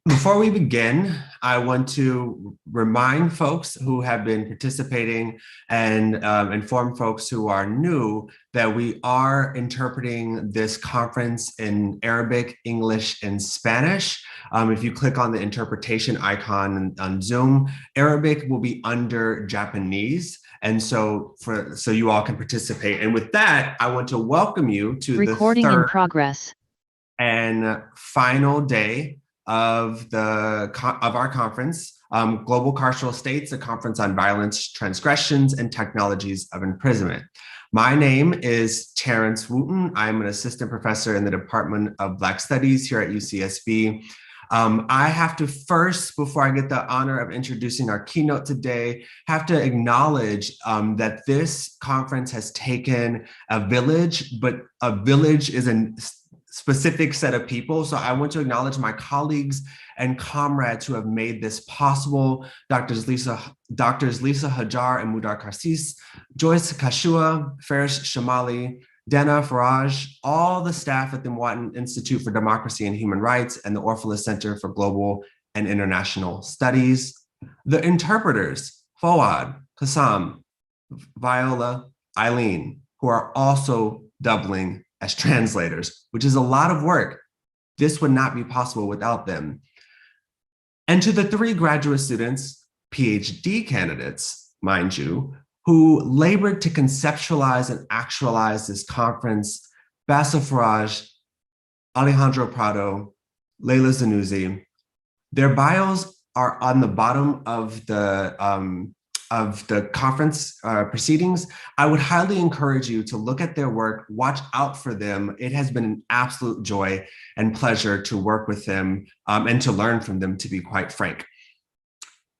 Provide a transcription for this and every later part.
Before we begin, I want to remind folks who have been participating and inform folks who are new that we are interpreting this conference in Arabic, English, and Spanish. If you click on the interpretation icon on Zoom, Arabic will be under Japanese. And so you all can participate. And with that, I want to welcome you to the third in progress and final day of our conference, Global Carceral States, a conference on violence, transgressions, and technologies of imprisonment. My name is Terrence Wooten. I'm an assistant professor in the Department of Black Studies here at UCSB. I have to first, before I get the honor of introducing our keynote today, have to acknowledge that this conference has taken a village, but a village is a specific set of people. So I want to acknowledge my colleagues and comrades who have made this possible. Doctors Lisa Hajar and Mudar Karsis, Joyce Kashua, Farish Shamali, Dana Faraj, all the staff at the Mwatan Institute for Democracy and Human Rights and the Orpheus Center for Global and International Studies, the interpreters, Fawad, Kassam, Viola, Eileen, who are also doubling as translators, which is a lot of work. This would not be possible without them. And to the 3 graduate students, PhD candidates, mind you, who labored to conceptualize and actualize this conference, Bassel Faraj, Alejandro Prado, Leila Zanuzzi. Their bios are on the bottom of the conference proceedings. I would highly encourage you to look at their work, watch out for them. It has been an absolute joy and pleasure to work with them and to learn from them, to be quite frank.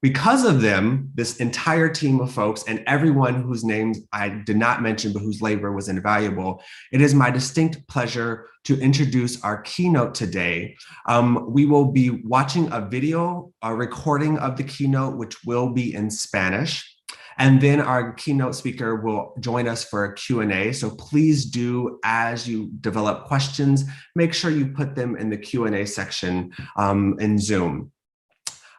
Because of them, this entire team of folks and everyone whose names I did not mention, but whose labor was invaluable, it is my distinct pleasure to introduce our keynote today. We will be watching a video, a recording of the keynote, which will be in Spanish. And then our keynote speaker will join us for a Q&A. So please do, as you develop questions, make sure you put them in the Q&A section in Zoom.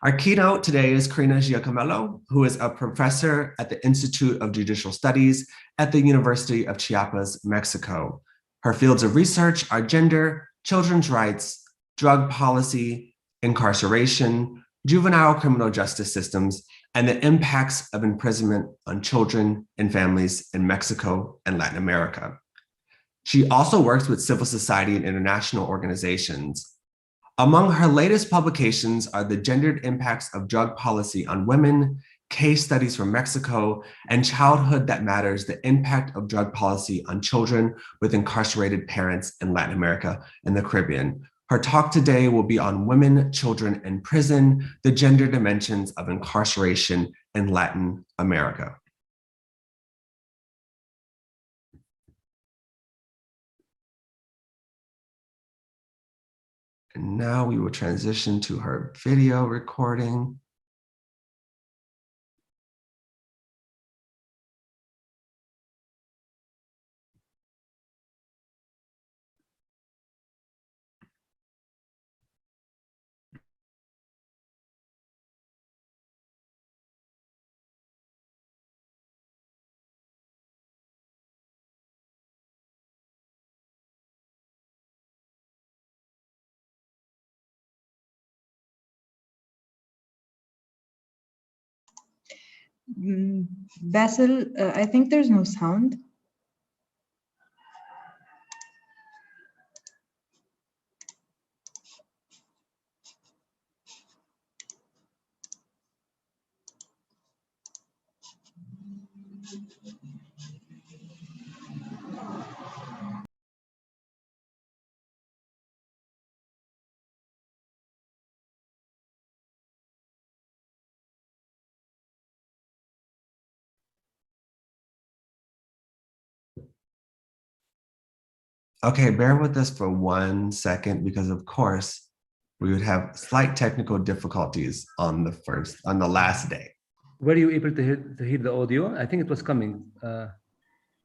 Our keynote today is Karina Giacomello, who is a professor at the Institute of Judicial Studies at the University of Chiapas, Mexico. Her fields of research are gender, children's rights, drug policy, incarceration, juvenile criminal justice systems, and the impacts of imprisonment on children and families in Mexico and Latin America. She also works with civil society and international organizations. Among her latest publications are the gendered impacts of drug policy on women, case studies from Mexico, and Childhood That Matters, the impact of drug policy on children with incarcerated parents in Latin America and the Caribbean. Her talk today will be on women, children in prison, the gender dimensions of incarceration in Latin America. And now we will transition to her video recording. Basil, I think there's no sound. Okay, bear with us for 1 second because of course we would have slight technical difficulties on the last day. Were you able to hear the audio? I think it was coming.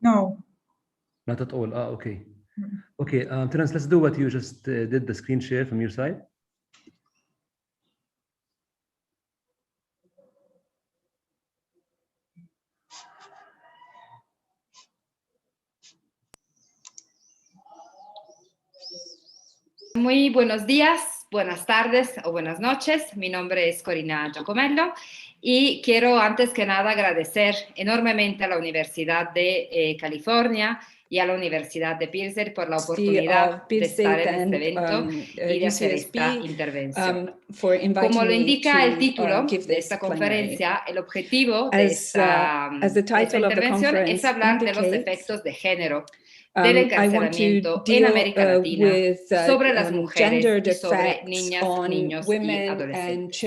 No. Not at all. Okay. Okay, Terence, let's do what you just did, the screen share from your side. Muy buenos días, buenas tardes o buenas noches. Mi nombre es Corina Giacomello y quiero antes que nada agradecer enormemente a la Universidad de California y a la Universidad de Pilsen por la oportunidad de estar en este evento y de hacer esta intervención. Como lo indica el título de esta conferencia, el objetivo de esta intervención es hablar de los efectos de género del encarcelamiento en América Latina sobre las mujeres y sobre niñas, niños y adolescentes.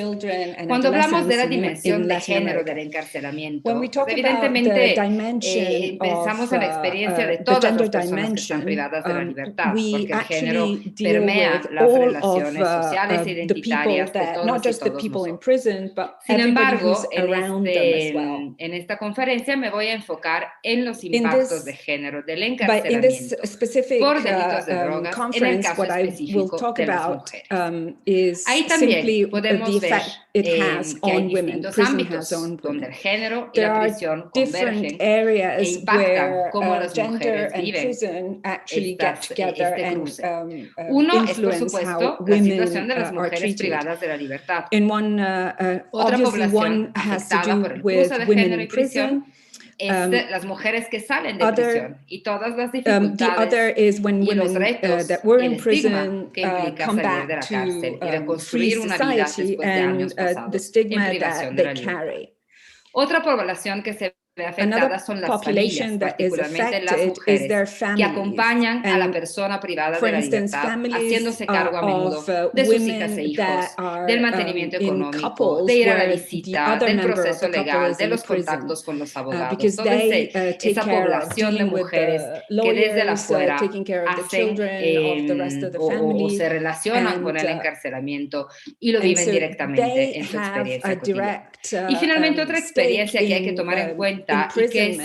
Cuando hablamos de la dimensión de género del encarcelamiento, evidentemente pensamos en la experiencia de todas las personas que están privadas de la libertad, porque el género permea las relaciones sociales e identitarias de todas y todos nosotros. Sin embargo, en esta conferencia me voy a enfocar en los impactos de género del encarcelamiento por delitos de drogas en el caso específico de las mujeres. Ahí también podemos ver que hay distintos ámbitos donde el género y la prisión convergen e impactan cómo las mujeres viven este cruce. Uno es, por supuesto, la situación de las mujeres privadas de la libertad. Otra población afectada por el cruce de género y prisión es las mujeres que salen de prisión y todas las dificultades y los retos y el estigma que implica salir de la cárcel y reconstruir una vida después de años pasados en privación de la libertad. Otra población que se ve afectada son las familias, particularmente las mujeres, que acompañan a la persona privada de la libertad, haciéndose cargo a menudo de sus hijas e hijos, del mantenimiento económico, de ir a la visita, del proceso legal, de los contactos con los abogados. Entonces, esa población de mujeres que desde la afuera hacen o se relacionan con el encarcelamiento y lo viven directamente en su experiencia cotidiana. Y finalmente, otra experiencia que hay que tomar en cuenta y que es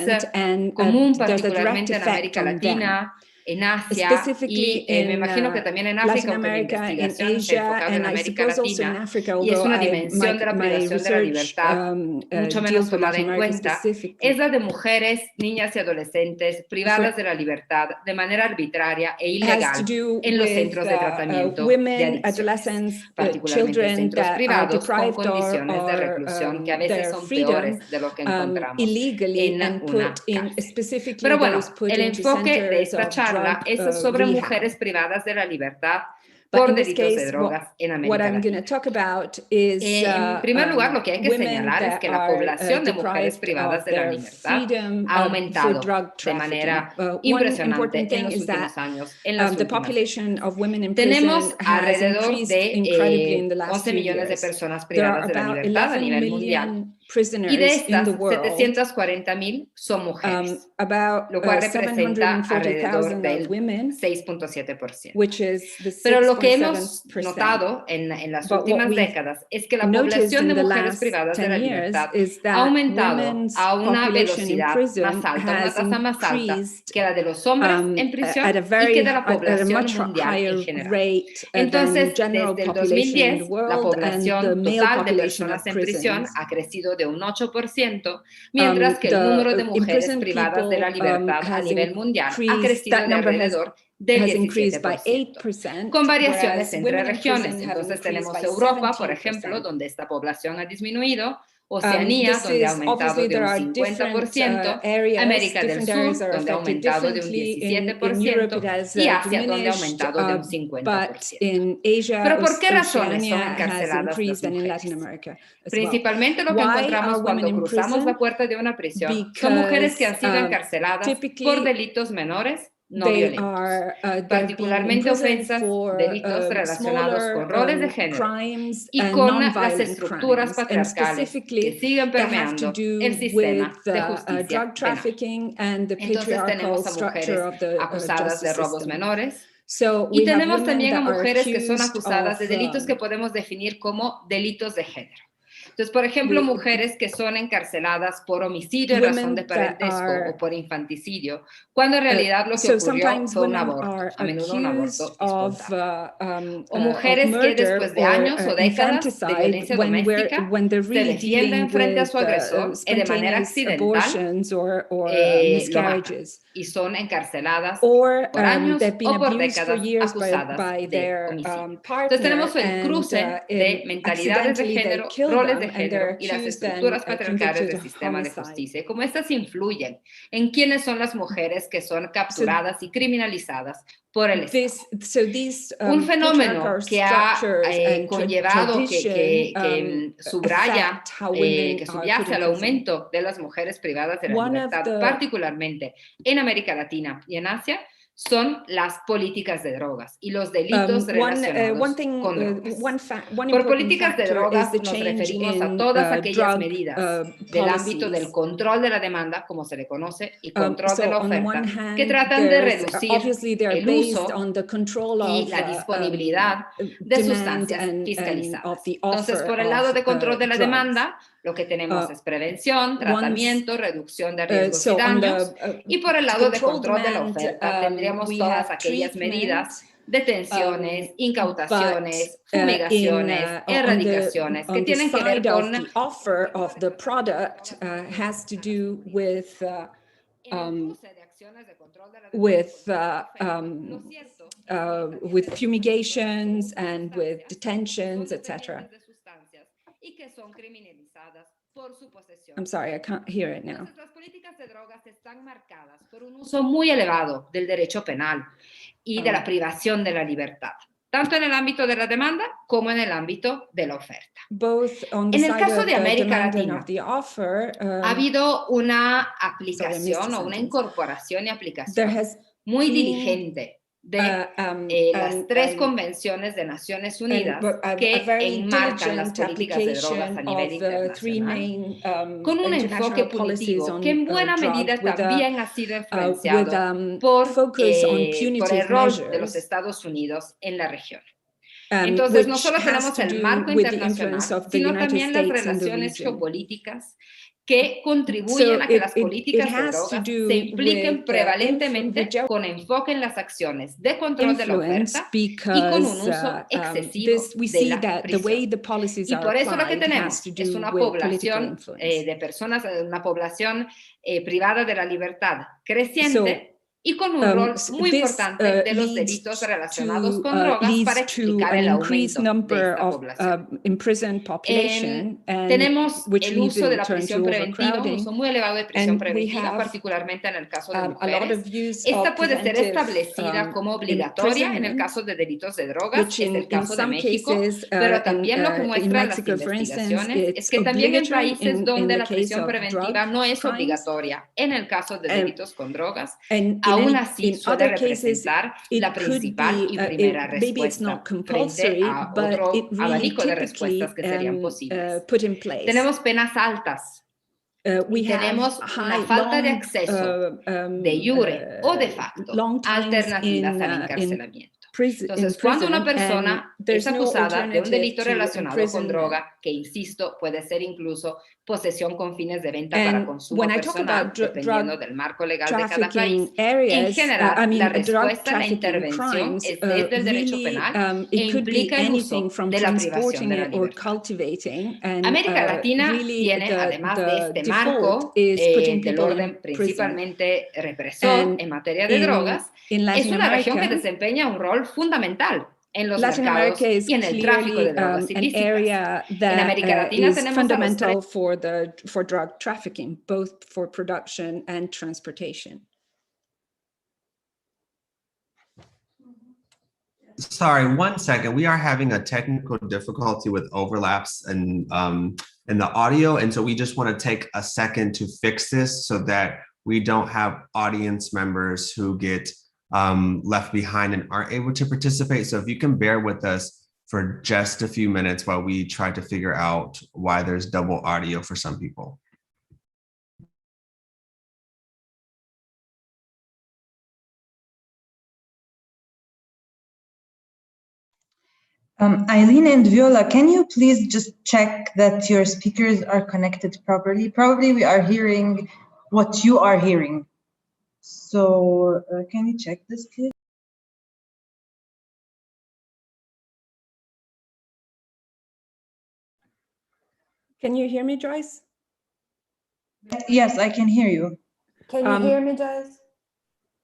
común particularmente en América Latina, en Asia y me imagino que también en África, aunque la investigación se enfocaba en América Latina, y es una dimensión de la privación de la libertad mucho menos tomada en cuenta, es la de mujeres, niñas y adolescentes privadas de la libertad de manera arbitraria e ilegal en los centros de tratamiento de adicciones, particularmente centros privados con condiciones de reclusión que a veces son peores de lo que encontramos en una cárcel. Pero bueno, el enfoque de esta charla es sobre mujeres privadas de la libertad por delitos de drogas en América Latina. En primer lugar, lo que hay que señalar es que la población de mujeres privadas de la libertad ha aumentado de manera impresionante en los últimos años, en las últimas décadas. Tenemos alrededor de 11 millones de personas privadas de la libertad a nivel mundial. Y de estas, 740,000 son mujeres, lo cual representa alrededor del 6.7%. Pero lo que hemos notado en las últimas décadas es que la población de mujeres privadas de la libertad ha aumentado a una velocidad más alta, una tasa más alta que la de los hombres en prisión y que de la población mundial en general. Entonces, desde el 2010, la población total de personas en prisión ha crecido de un 8%, mientras que el número de mujeres privadas de la libertad a nivel mundial ha crecido de alrededor del 17%, con variaciones entre regiones. Entonces tenemos Europa, por ejemplo, donde esta población ha disminuido, Oceanía, donde ha aumentado de un 50%, América del Sur, donde ha aumentado de un 17%, y Asia, donde ha aumentado de un 50%. Pero ¿por qué razones son encarceladas las mujeres? Principalmente lo que encontramos cuando cruzamos la puerta de una prisión son mujeres que han sido encarceladas por delitos menores no violentos, particularmente ofensas, delitos relacionados con roles de género y con las estructuras patriarcales que siguen permeando el sistema de justicia penal. Entonces tenemos a mujeres acusadas de robos menores y tenemos también a mujeres que son acusadas de delitos que podemos definir como delitos de género. Entonces, por ejemplo, mujeres que son encarceladas por homicidio en razón de parentesco o por infanticidio, cuando en realidad lo que ocurrió fue un aborto, a menudo un aborto espontáneo. O mujeres que después de años o décadas de violencia doméstica se defienden frente a su agresor de manera accidental y son encarceladas por años o por décadas acusadas de homicidio. Entonces tenemos el cruce de mentalidades de género, roles de género y las estructuras patriarcales del sistema de justicia, y cómo estas influyen en quiénes son las mujeres que son capturadas y criminalizadas por el Estado. Un fenómeno que ha conllevado, que subraya, que subyace al aumento de las mujeres privadas de la libertad, particularmente en América Latina y en Asia, son las políticas de drogas y los delitos relacionados con drogas. Por políticas de drogas nos referimos a todas aquellas medidas del ámbito del control de la demanda, como se le conoce, y control de la oferta, que tratan de reducir el uso y la disponibilidad de sustancias fiscalizadas. Entonces, por el lado de control de la demanda, lo que tenemos es prevención, tratamiento, reducción de riesgos y daños, y por el lado de control de la oferta tendríamos todas aquellas medidas, detenciones, incautaciones, fumigaciones, erradicaciones, que tienen que ver con with fumigations and with detentions, etc. I'm sorry, I can't hear it now. Las políticas de drogas están marcadas por un uso muy elevado del derecho penal y de la privación de la libertad, tanto en el ámbito de la demanda como en el ámbito de la oferta. En el caso de América Latina, ha habido una aplicación o una incorporación y aplicación muy diligente de las tres convenciones de Naciones Unidas que enmarcan las políticas de drogas a nivel internacional, con un enfoque punitivo que en buena medida también ha sido influenciado por el rol de los Estados Unidos en la región. Entonces, no solo tenemos el marco internacional, sino también las relaciones geopolíticas que contribuyen a que las políticas de drogas se impliquen prevalentemente con enfoque en las acciones de control de la oferta y con un uso excesivo de la prisión. Y por eso lo que tenemos es una población de personas, una población privada de la libertad creciente, y con un rol muy importante de los delitos relacionados con drogas para explicar el aumento de esta población. Tenemos el uso de la prisión preventiva, un uso muy elevado de prisión preventiva, particularmente en el caso de mujeres. Esta puede ser establecida como obligatoria en el caso de delitos de drogas, es el caso de México, pero también lo que muestran las investigaciones es que también en países donde la prisión preventiva no es obligatoria en el caso de delitos con drogas, aún así suele representar la principal y primera respuesta frente a otro abanico de respuestas que serían posibles. Tenemos penas altas y tenemos una falta de acceso de jure o de facto a alternativas al encarcelamiento. Entonces, cuando una persona es acusada de un delito relacionado con droga, que insisto, puede ser incluso posesión con fines de venta para consumo personal, dependiendo del marco legal de cada país, en general, la respuesta a la intervención es desde el derecho penal e implica el uso de la privación de la libertad. América Latina tiene, además de este marco del orden principalmente represor en materia de drogas, es una región que desempeña un rol fundamental en los mercados y en el tráfico de drogas ilícitas. En América Latina tenemos fundamental for drug trafficking, both for production and transportation. Sorry, 1 second. We are having a technical difficulty with overlaps in the audio, and so we just want to take a second to fix this so that we don't have audience members who get left behind and aren't able to participate. So if you can bear with us for just a few minutes while we try to figure out why there's double audio for some people. Eileen and Viola, can you please just check that your speakers are connected properly? Probably we are hearing what you are hearing. So can you check this, please? Can you hear me, Joyce? Yes, I can hear you. Can you hear me, Joyce?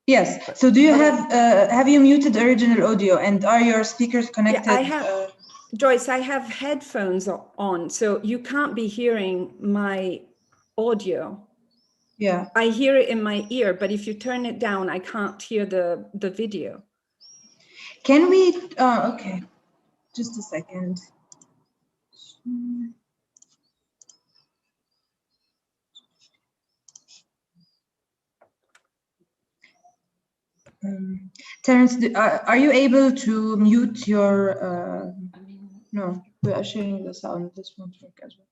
Yes. So do you have you muted original audio, and are your speakers connected? Yeah, I have. Joyce, I have headphones on, so you can't be hearing my audio. Yeah. I hear it in my ear, but if you turn it down, I can't hear the video. Can we? Okay. Just a second. Terence, are you able to mute your? No, we are sharing the sound. This won't work as well.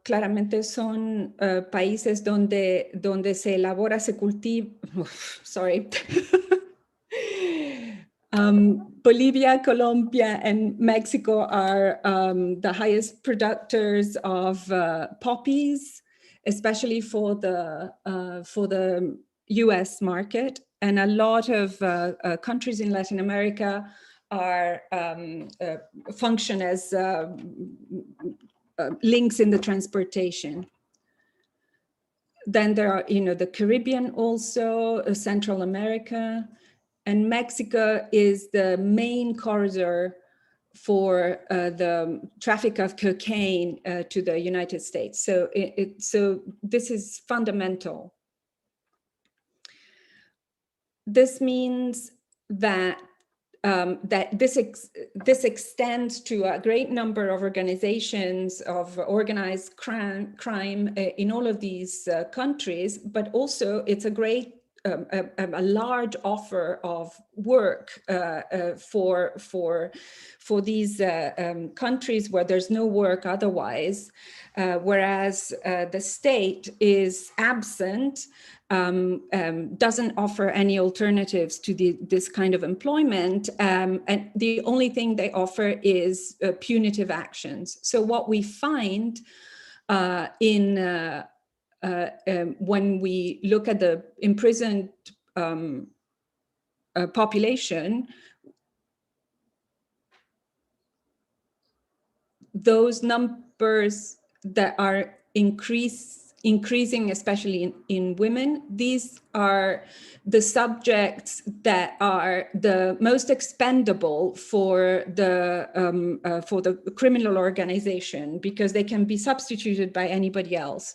Claramente son países donde se elabora, se cultiva, sorry. Bolivia, Colombia, and Mexico are the highest producers of poppies, especially for the US market. And a lot of countries in Latin America are function as links in the transportation. Then there are, the Caribbean also, Central America, and Mexico is the main corridor for the traffic of cocaine to the United States. So, so this is fundamental. This means that this extends to a great number of organizations of organized crime in all of these countries, but also it's a great a large offer of work for these countries where there's no work otherwise, whereas the state is absent. Doesn't offer any alternatives to this kind of employment, and the only thing they offer is punitive actions. So what we find when we look at the imprisoned population, those numbers that are increasing, especially in women, these are the subjects that are the most expendable for the criminal organization, because they can be substituted by anybody else.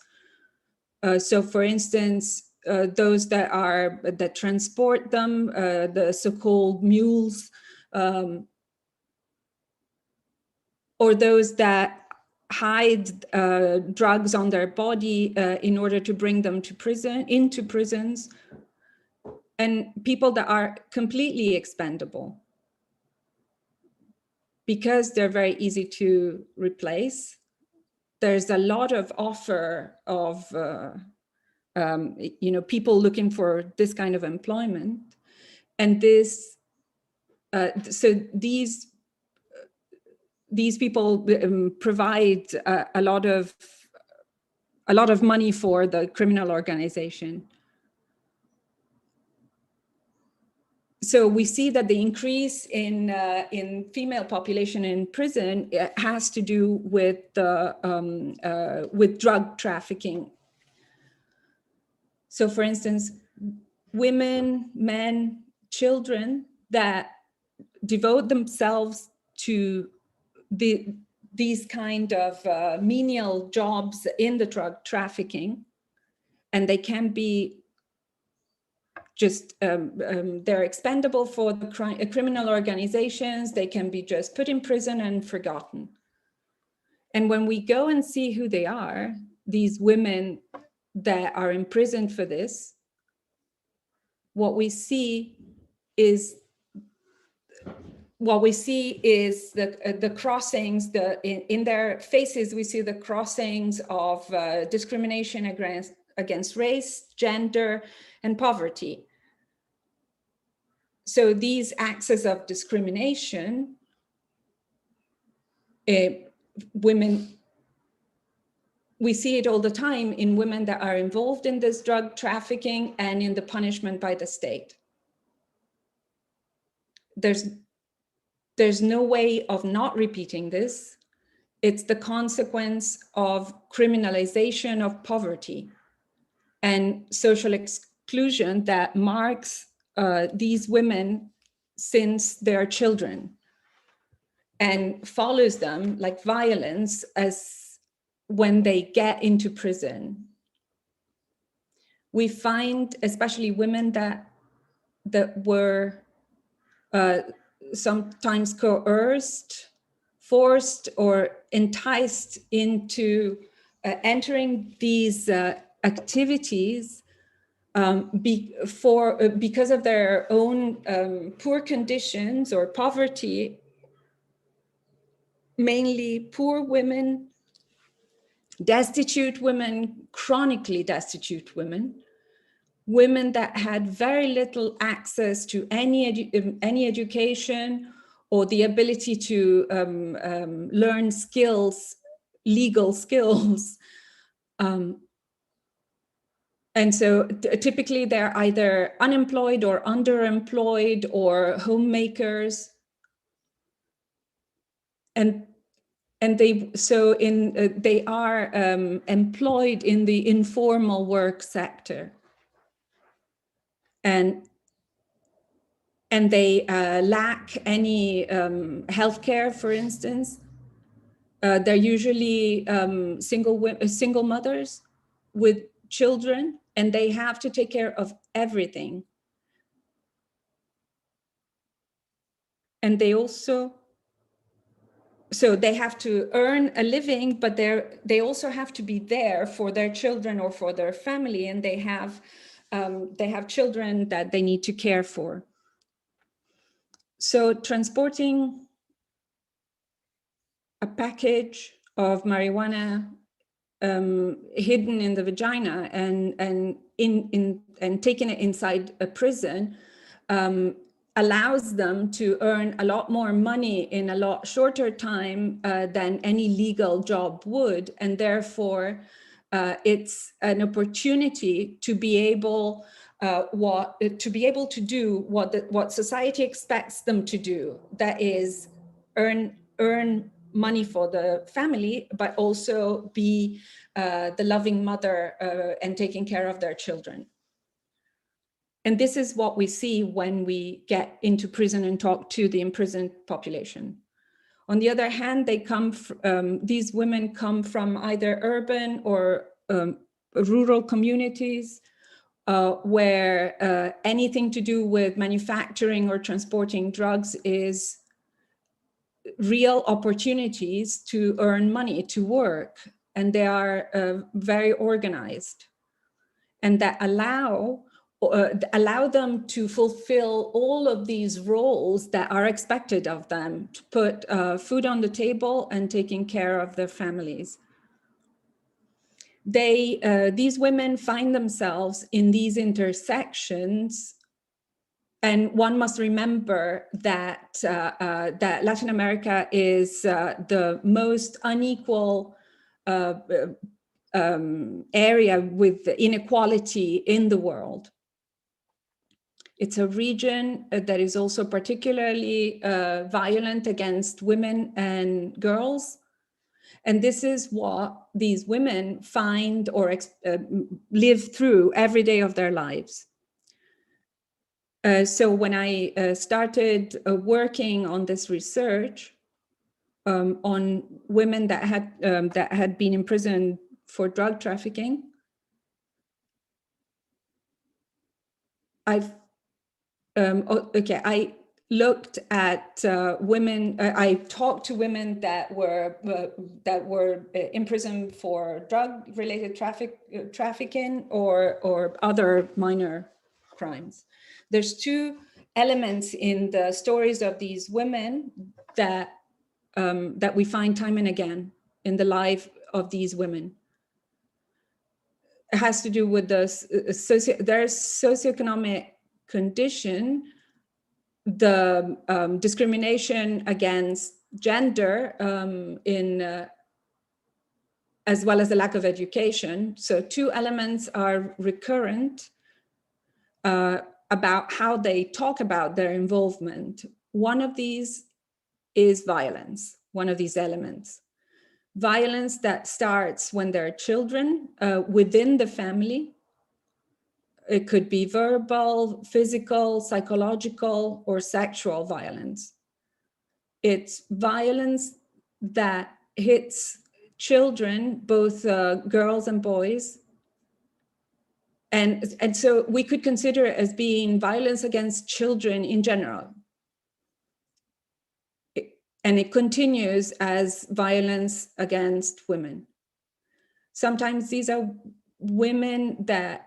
So, for instance, those that transport them, the so-called mules, or those that hide drugs on their body in order to bring them to into prisons, and people that are completely expendable because they're very easy to replace. There's a lot of offer of people looking for this kind of employment, and this so these people provide a lot of money for the criminal organization. So we see that the increase in female population in prison has to do with drug trafficking. So, for instance, women, men, children that devote themselves to these kind of menial jobs in the drug trafficking, and they can be just, they're expendable for the criminal organizations, they can be just put in prison and forgotten. And when we go and see who they are, these women that are imprisoned for this, what we see is the crossings, in their faces, we see the crossings of discrimination against race, gender, and poverty. So these axes of discrimination, women, we see it all the time in women that are involved in this drug trafficking and in the punishment by the state. There's no way of not repeating this. It's the consequence of criminalization of poverty and social exclusion that marks these women since they're children, and follows them like violence as when they get into prison. We find especially women that were sometimes coerced, forced, or enticed into entering these activities because of their own poor conditions or poverty, mainly poor women, destitute women, chronically destitute women, women that had very little access to any education or the ability to learn skills, legal skills. And so typically they're either unemployed or underemployed or homemakers. And they are employed in the informal work sector. And they lack any healthcare, for instance. They're usually single mothers with children, and they have to take care of everything. And they also, so they have to earn a living, but they also have to be there for their children or for their family, and they have children that they need to care for. So transporting a package of marijuana hidden in the vagina and taking it inside a prison allows them to earn a lot more money in a lot shorter time than any legal job would, and therefore it's an opportunity to be able to do what society expects them to do, that is earn money for the family, but also be the loving mother and taking care of their children. And this is what we see when we get into prison and talk to the imprisoned population. On the other hand, these women come from either urban or rural communities where anything to do with manufacturing or transporting drugs is real opportunities to earn money, to work, and they are very organized, and that allow them to fulfill all of these roles that are expected of them, to put food on the table and taking care of their families. These women find themselves in these intersections. And one must remember that Latin America is the most unequal area with inequality in the world. It's a region that is also particularly violent against women and girls. And this is what these women find or live through every day of their lives. So when I started working on this research on women that had been imprisoned for drug trafficking, I looked at women. I talked to women that were imprisoned for drug-related trafficking or other minor crimes. There's two elements in the stories of these women that we find time and again in the life of these women. It has to do with their socioeconomic condition, the discrimination against gender as well as the lack of education. So two elements are recurrent about how they talk about their involvement. One of these is violence, one of these elements. Violence that starts when they're children within the family. It could be verbal, physical, psychological, or sexual violence. It's violence that hits children, both girls and boys. And so we could consider it as being violence against children in general. And it continues as violence against women. Sometimes these are women that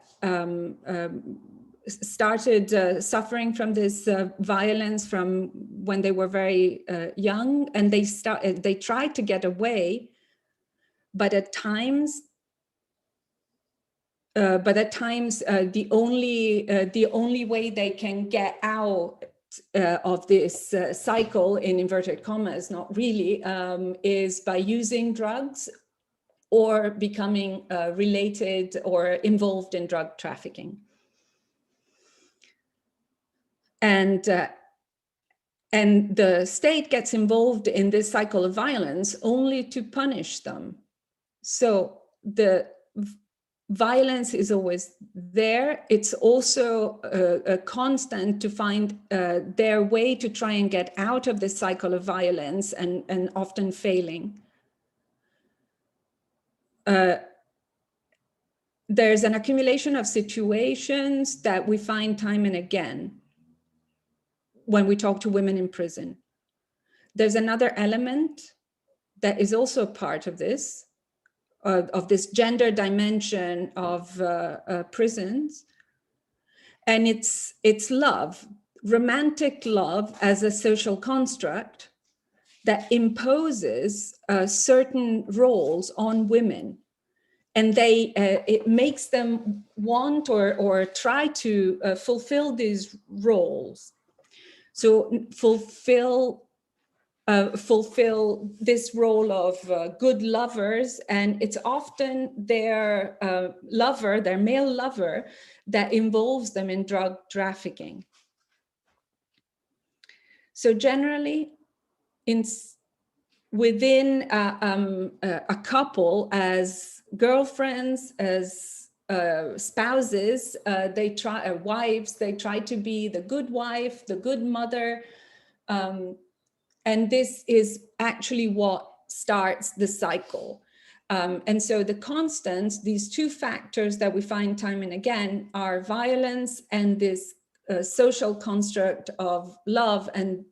started suffering from this violence from when they were very young, and they tried to get away, but at times the only way they can get out of this cycle, in inverted commas, not really, is by using drugs or becoming related or involved in drug trafficking. And the state gets involved in this cycle of violence only to punish them. So the violence is always there. It's also a constant to find their way to try and get out of this cycle of violence, and often failing. There's an accumulation of situations that we find time and again when we talk to women in prison. There's another element that is also part of this gender dimension of prisons, and it's love, romantic love as a social construct that imposes certain roles on women. And it makes them want or try to fulfill these roles. So fulfill this role of good lovers, and it's often their their male lover, that involves them in drug trafficking. So generally, within a couple, as girlfriends, as spouses, wives, they try to be the good wife, the good mother, and this is actually what starts the cycle. And so the constants, these two factors that we find time and again, are violence and this social construct of love, and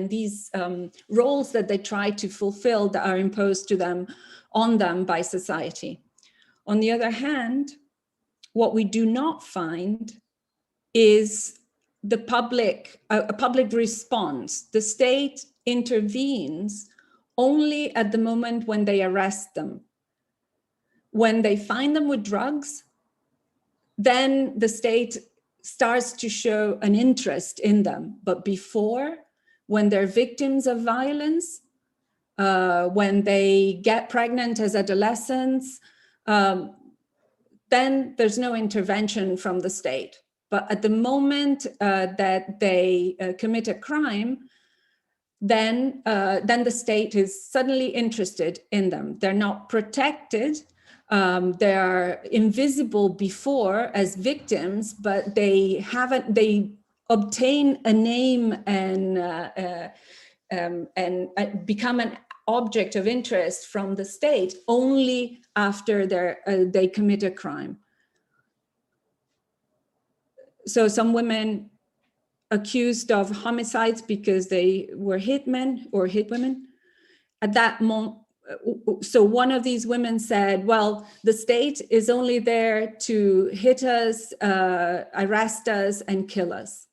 these roles that they try to fulfill that are imposed on them by society. On the other hand, what we do not find is a public response. The state intervenes only at the moment when they arrest them. When they find them with drugs, then the state starts to show an interest in them. But before, when they're victims of violence, when they get pregnant as adolescents, then there's no intervention from the state. But at the moment that they commit a crime, then the state is suddenly interested in them. They're not protected. They are invisible before as victims, but they obtain a name and become an object of interest from the state only after they commit a crime. So some women accused of homicides because they were hitmen or hit women. At that moment, so one of these women said, well, the state is only there to hit us, arrest us, and kill us.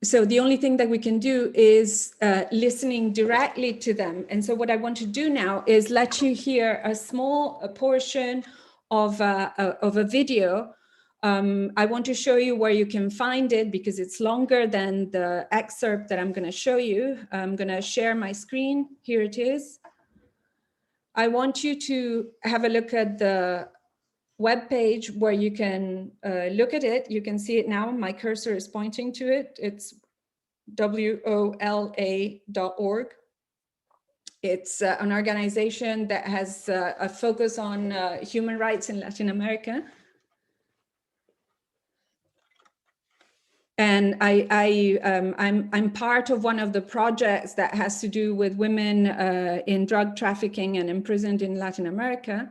So the only thing that we can do is listening directly to them. And so what I want to do now is let you hear a small portion of a video. I want to show you where you can find it because it's longer than the excerpt that I'm going to show you. I'm going to share my screen. Here it is. I want you to have a look at the web page where you can look at it. You can see it now. My cursor is pointing to it. It's wola.org. It's an organization that has a focus on human rights in Latin America. And I'm part of one of the projects that has to do with women in drug trafficking and imprisoned in Latin America.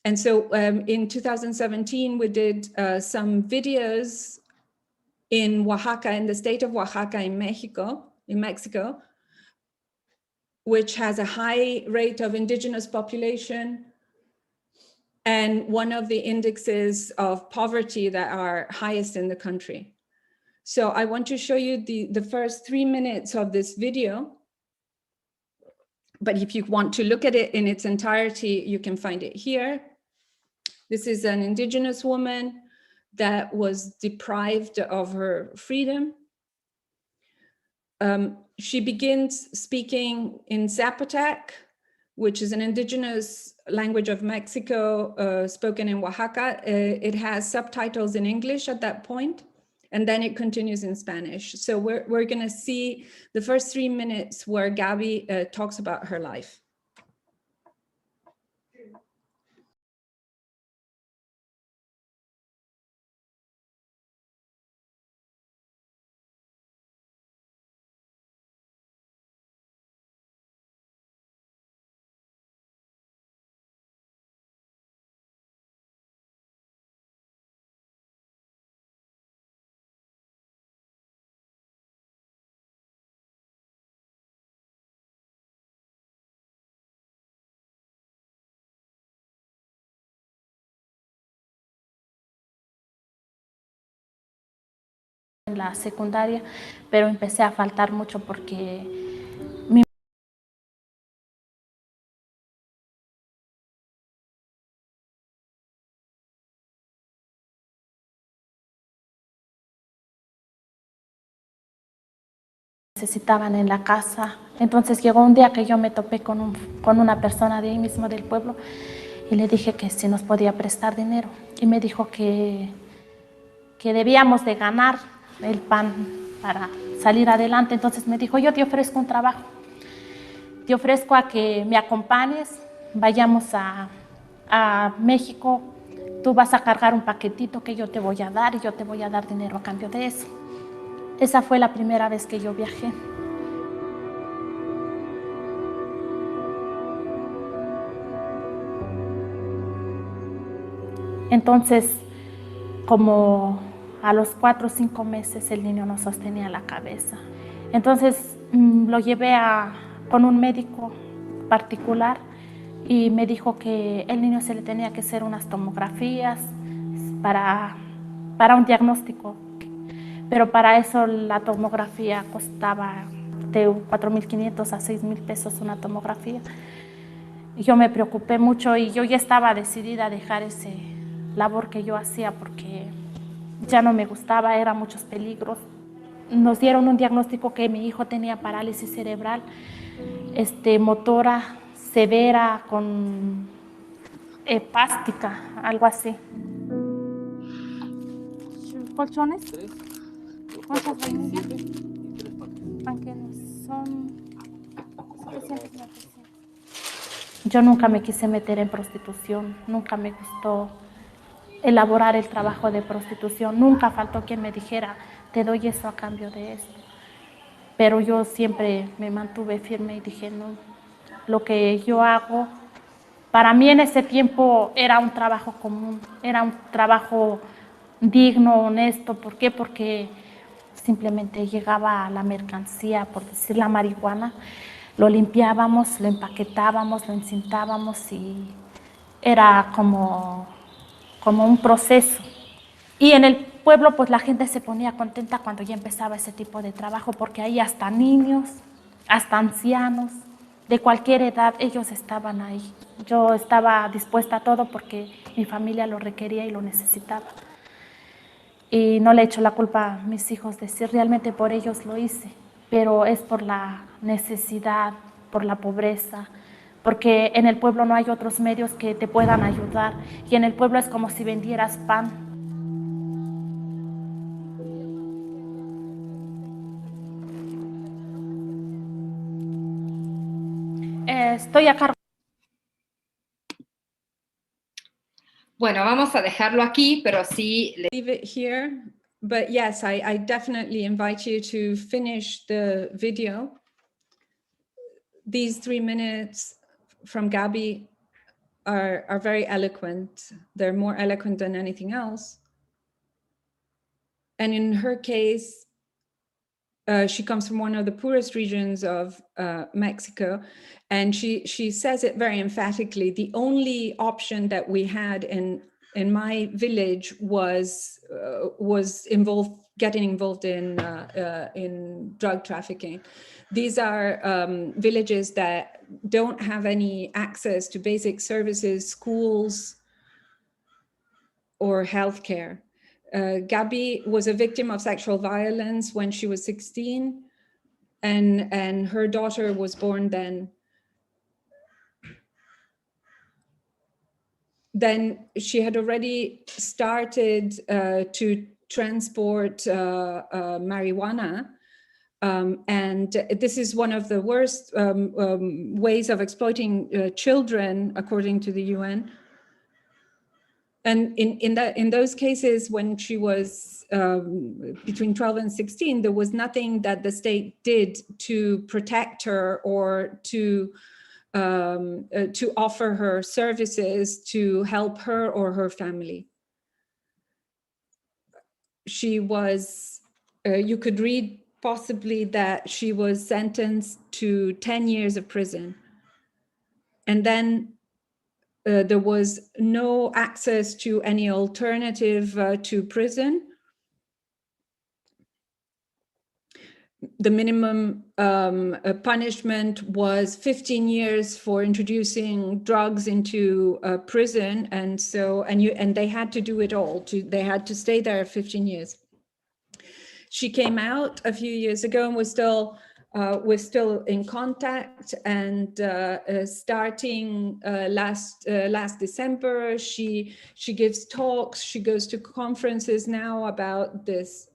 And so in 2017, we did some videos in Oaxaca, in the state of Oaxaca in Mexico, which has a high rate of indigenous population and one of the indexes of poverty that are highest in the country. So I want to show you the first 3 minutes of this video. But if you want to look at it in its entirety, you can find it here. This is an indigenous woman that was deprived of her freedom. She begins speaking in Zapotec, which is an indigenous language of Mexico spoken in Oaxaca. It has subtitles in English at that point, and then it continues in Spanish. So we're going to see the first 3 minutes where Gabby talks about her life. En la secundaria, pero empecé a faltar mucho porque necesitaban en la casa. Entonces llegó un día que yo me topé con una persona de ahí mismo del pueblo y le dije que si nos podía prestar dinero y me dijo que debíamos de ganar el pan para salir adelante. Entonces me dijo, yo te ofrezco un trabajo, te ofrezco a que me acompañes, vayamos a México, tú vas a cargar un paquetito que yo te voy a dar y yo te voy a dar dinero a cambio de eso. Esa fue la primera vez que yo viajé. Entonces, como a los 4 o 5 meses el niño no sostenía la cabeza. Entonces lo llevé con un médico particular y me dijo que el niño se le tenía que hacer unas tomografías para un diagnóstico. Pero para eso la tomografía costaba de 4.500 a 6.000 pesos una tomografía. Yo me preocupé mucho y yo ya estaba decidida a dejar ese labor que yo hacía porque ya no me gustaba, eran muchos peligros. Nos dieron un diagnóstico que mi hijo tenía parálisis cerebral, motora severa, con Epástica, algo así. ¿Colchones? ¿Cuántas vainillas? Panqueques son 700. Yo nunca me quise meter en prostitución, nunca me gustó elaborar el trabajo de prostitución, nunca faltó quien me dijera, te doy eso a cambio de esto. Pero yo siempre me mantuve firme y dije, no, lo que yo hago, para mí en ese tiempo era un trabajo común, era un trabajo digno, honesto. ¿Por qué? Porque simplemente llegaba la mercancía, por decir la marihuana, lo limpiábamos, lo empaquetábamos, lo encintábamos y era como un proceso. Y en el pueblo pues la gente se ponía contenta cuando ya empezaba ese tipo de trabajo, porque ahí hasta niños, hasta ancianos, de cualquier edad, ellos estaban ahí. Yo estaba dispuesta a todo porque mi familia lo requería y lo necesitaba. Y no le echo la culpa a mis hijos de si realmente por ellos lo hice, pero es por la necesidad, por la pobreza, porque en el pueblo no hay otros medios que te puedan ayudar y en el pueblo es como si vendieras pan. Estoy a cargo. Bueno, vamos a dejarlo aquí, pero sí. Leave it here, but yes, I definitely invite you to finish the video. These 3 minutes from Gabby are very eloquent. They're more eloquent than anything else. And in her case, she comes from one of the poorest regions of Mexico, and she says it very emphatically. The only option that we had in my village was getting involved in drug trafficking. These are villages that don't have any access to basic services, schools, or healthcare. Gabby was a victim of sexual violence when she was 16, and her daughter was born then. Then she had already started to transport marijuana, and this is one of the worst ways of exploiting children, according to the UN. And in those cases, when she was between 12 and 16, there was nothing that the state did to protect her or to offer her services to help her or her family. She was, you could read possibly that she was sentenced to 10 years of prison. And then there was no access to any alternative to prison. The minimum punishment was 15 years for introducing drugs into prison, and they had to do it all. They had to stay there 15 years. She came out a few years ago, and we're still in contact. And starting last December, she gives talks. She goes to conferences now about this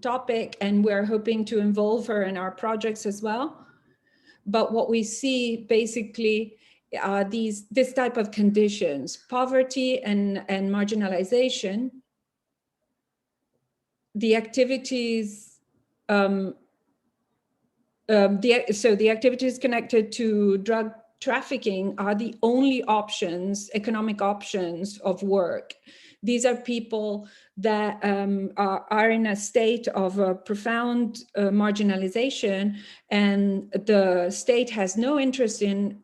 topic, and we're hoping to involve her in our projects as well. But what we see basically are this type of conditions: poverty and marginalization. The activities, so the activities connected to drug trafficking are the only options, economic options of work. These are people that are in a state of profound marginalization, and the state has no interest in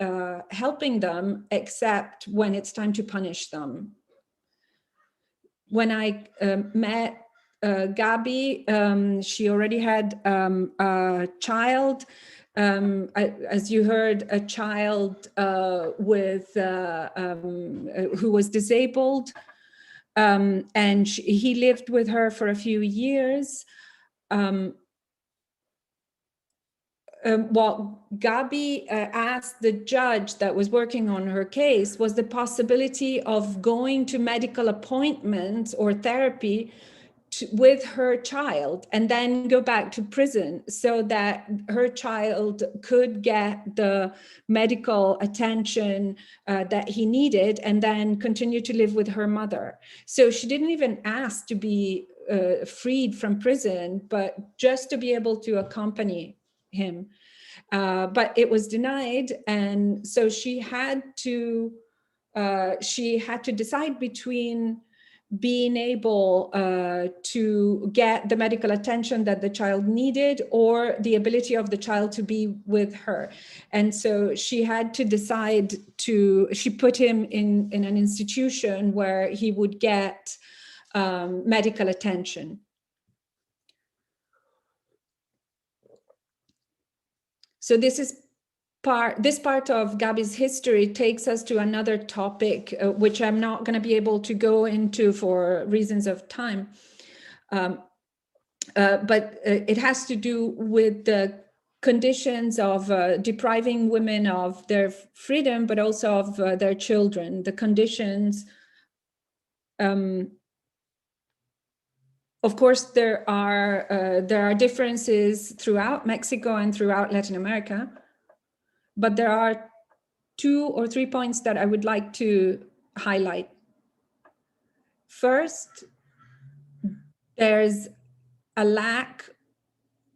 helping them except when it's time to punish them. When I met Gabby, she already had a child, as you heard, a child who was disabled, and he lived with her for a few years. what Gabi asked the judge that was working on her case was the possibility of going to medical appointments or therapy with her child and then go back to prison so that her child could get the medical attention that he needed and then continue to live with her mother. So she didn't even ask to be freed from prison, but just to be able to accompany him. But it was denied, and so she had to decide between being able to get the medical attention that the child needed or the ability of the child to be with her. And so she had to decide she put him in an institution where he would get medical attention. So this part of Gabi's history takes us to another topic, which I'm not going to be able to go into for reasons of time. But it has to do with the conditions of depriving women of their freedom, but also of their children. The conditions, of course, there are differences throughout Mexico and throughout Latin America. But there are 2 or 3 points that I would like to highlight. First, there's a lack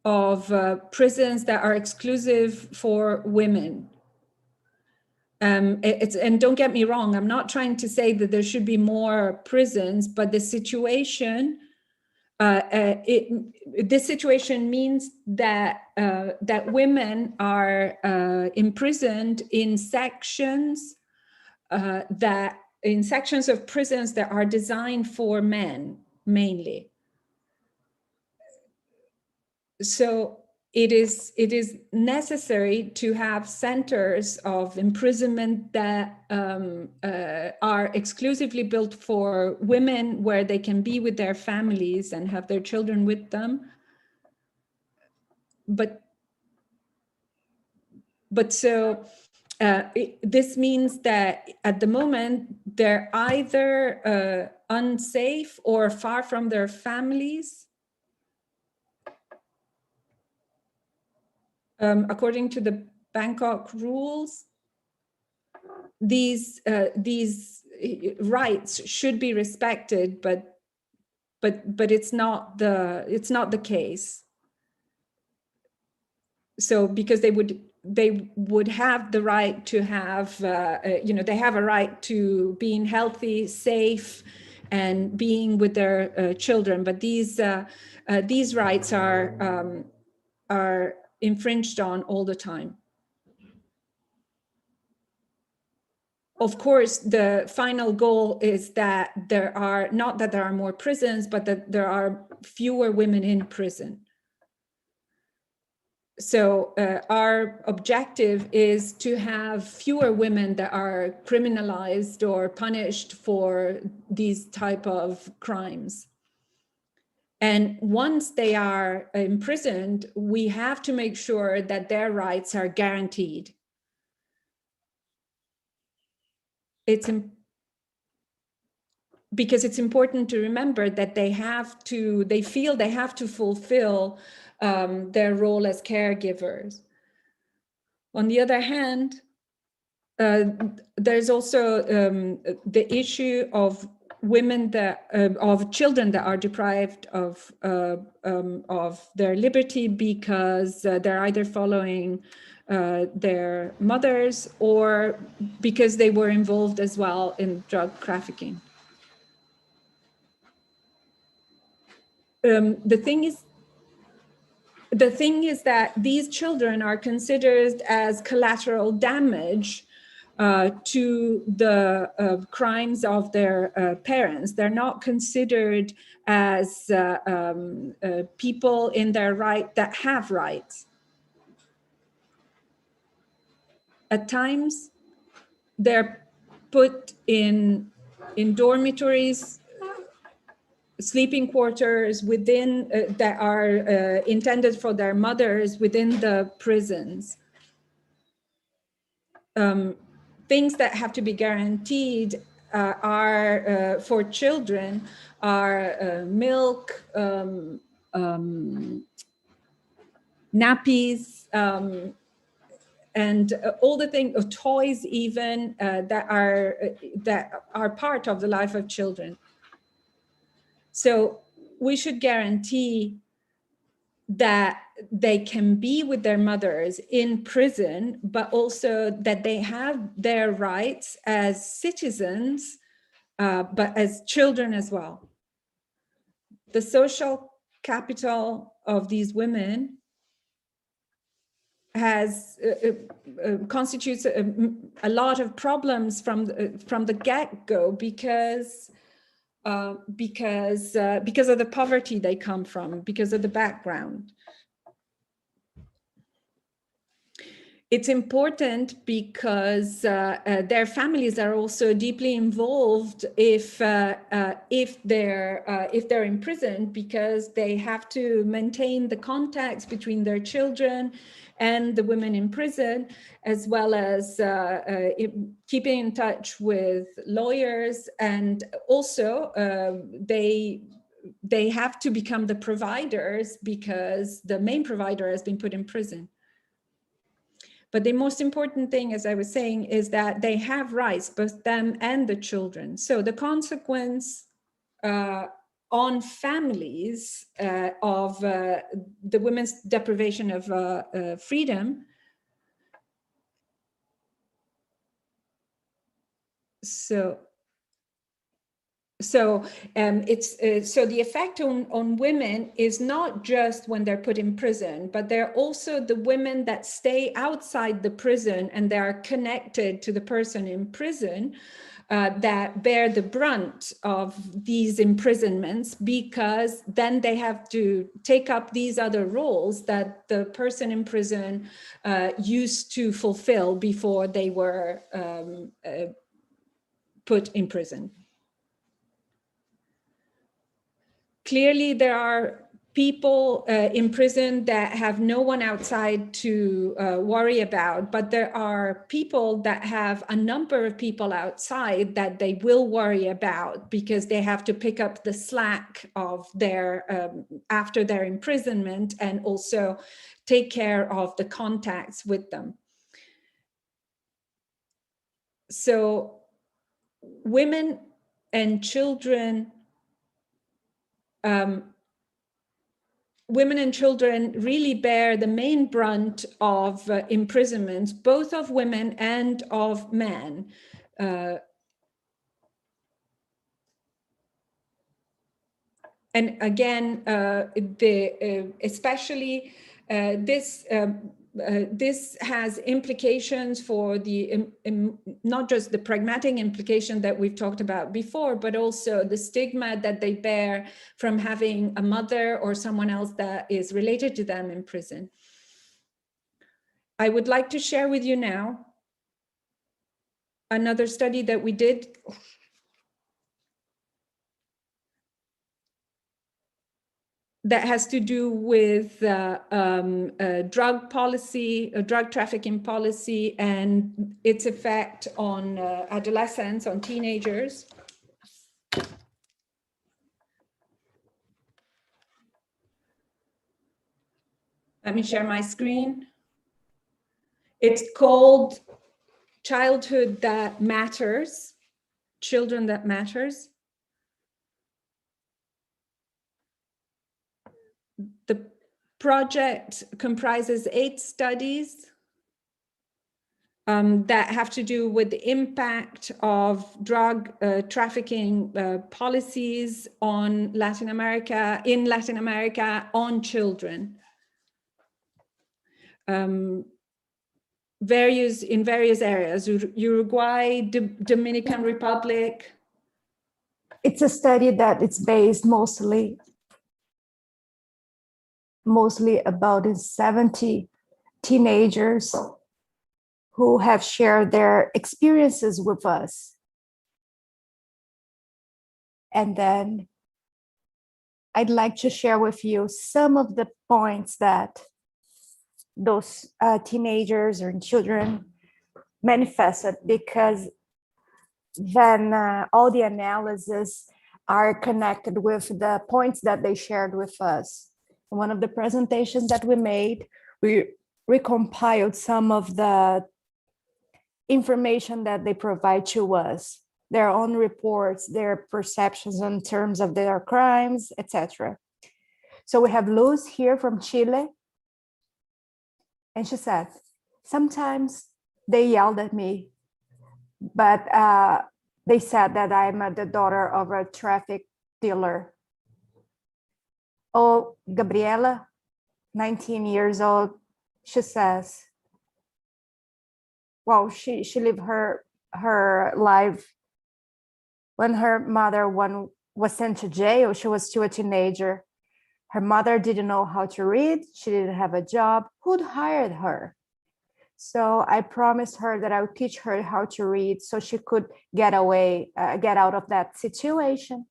of prisons that are exclusive for women. And don't get me wrong, I'm not trying to say that there should be more prisons, but the situation, this situation means that that women are imprisoned in sections of prisons that are designed for men mainly. So it is necessary to have centers of imprisonment that are exclusively built for women, where they can be with their families and have their children with them. But this means that at the moment they're either unsafe or far from their families. According to the Bangkok rules, these rights should be respected, but it's not the case. So because they would have the right to have they have a right to being healthy, safe, and being with their children, but these rights are infringed on all the time. Of course, the final goal is that there are more prisons, but that there are fewer women in prison. So our objective is to have fewer women that are criminalized or punished for these type of crimes. And once they are imprisoned, we have to make sure that their rights are guaranteed. Because it's important to remember that they feel they have to fulfill their role as caregivers. On the other hand, there's also the issue of women of children that are deprived of their liberty because they're either following their mothers or because they were involved as well in drug trafficking. The thing is that these children are considered as collateral damage to the crimes of their parents. They're not considered as people in their right that have rights. At times, they're put in dormitories sleeping quarters within that are intended for their mothers within the prisons. Things that have to be guaranteed are for children are milk, nappies, and all the things, toys even, that are part of the life of children. So we should guarantee that they can be with their mothers in prison, but also that they have their rights as citizens, but as children as well. The social capital of these women has constitutes a lot of problems from the get-go because of the poverty they come from, because of the background. It's important because their families are also deeply involved if they're imprisoned, because they have to maintain the contacts between their children and the women in prison, as well as keeping in touch with lawyers, and also they have to become the providers because the main provider has been put in prison. But the most important thing, as I was saying, is that they have rights, both them and the children. So the consequence on families of the women's deprivation of freedom. So the effect on women is not just when they're put in prison, but they're also the women that stay outside the prison and they are connected to the person in prison, that bear the brunt of these imprisonments, because then they have to take up these other roles that the person in prison used to fulfill before they were put in prison. Clearly, there are people in prison that have no one outside to worry about, but there are people that have a number of people outside that they will worry about, because they have to pick up the slack of their after their imprisonment, and also take care of the contacts with them. So women and children women and children really bear the main brunt of imprisonments, both of women and of men. And again, especially this has implications for the not just the pragmatic implication that we've talked about before, but also the stigma that they bear from having a mother or someone else that is related to them in prison. I would like to share with you now another study that we did. That has to do with drug policy, drug trafficking policy, and its effect on adolescents, on teenagers. Let me share my screen. It's called Childhood That Matters, Children That Matters. The project comprises 8 studies that have to do with the impact of drug trafficking policies on Latin America, on children. In various areas, Uruguay, Dominican Republic. It's a study that it's based mostly about 70 teenagers who have shared their experiences with us. And then I'd like to share with you some of the points that those teenagers or children manifested, because then all the analyses are connected with the points that they shared with us. In one of the presentations that we made, we recompiled some of the information that they provide to us, their own reports, their perceptions in terms of their crimes, etc. So we have Luz here from Chile. And she said, sometimes they yelled at me, but they said that I'm the daughter of a traffic dealer. Oh, Gabriela, 19 years old, she says, well, she lived her life when her mother was sent to jail. She was still a teenager. Her mother didn't know how to read. She didn't have a job. Who'd hired her? So I promised her that I would teach her how to read so she could get out of that situation.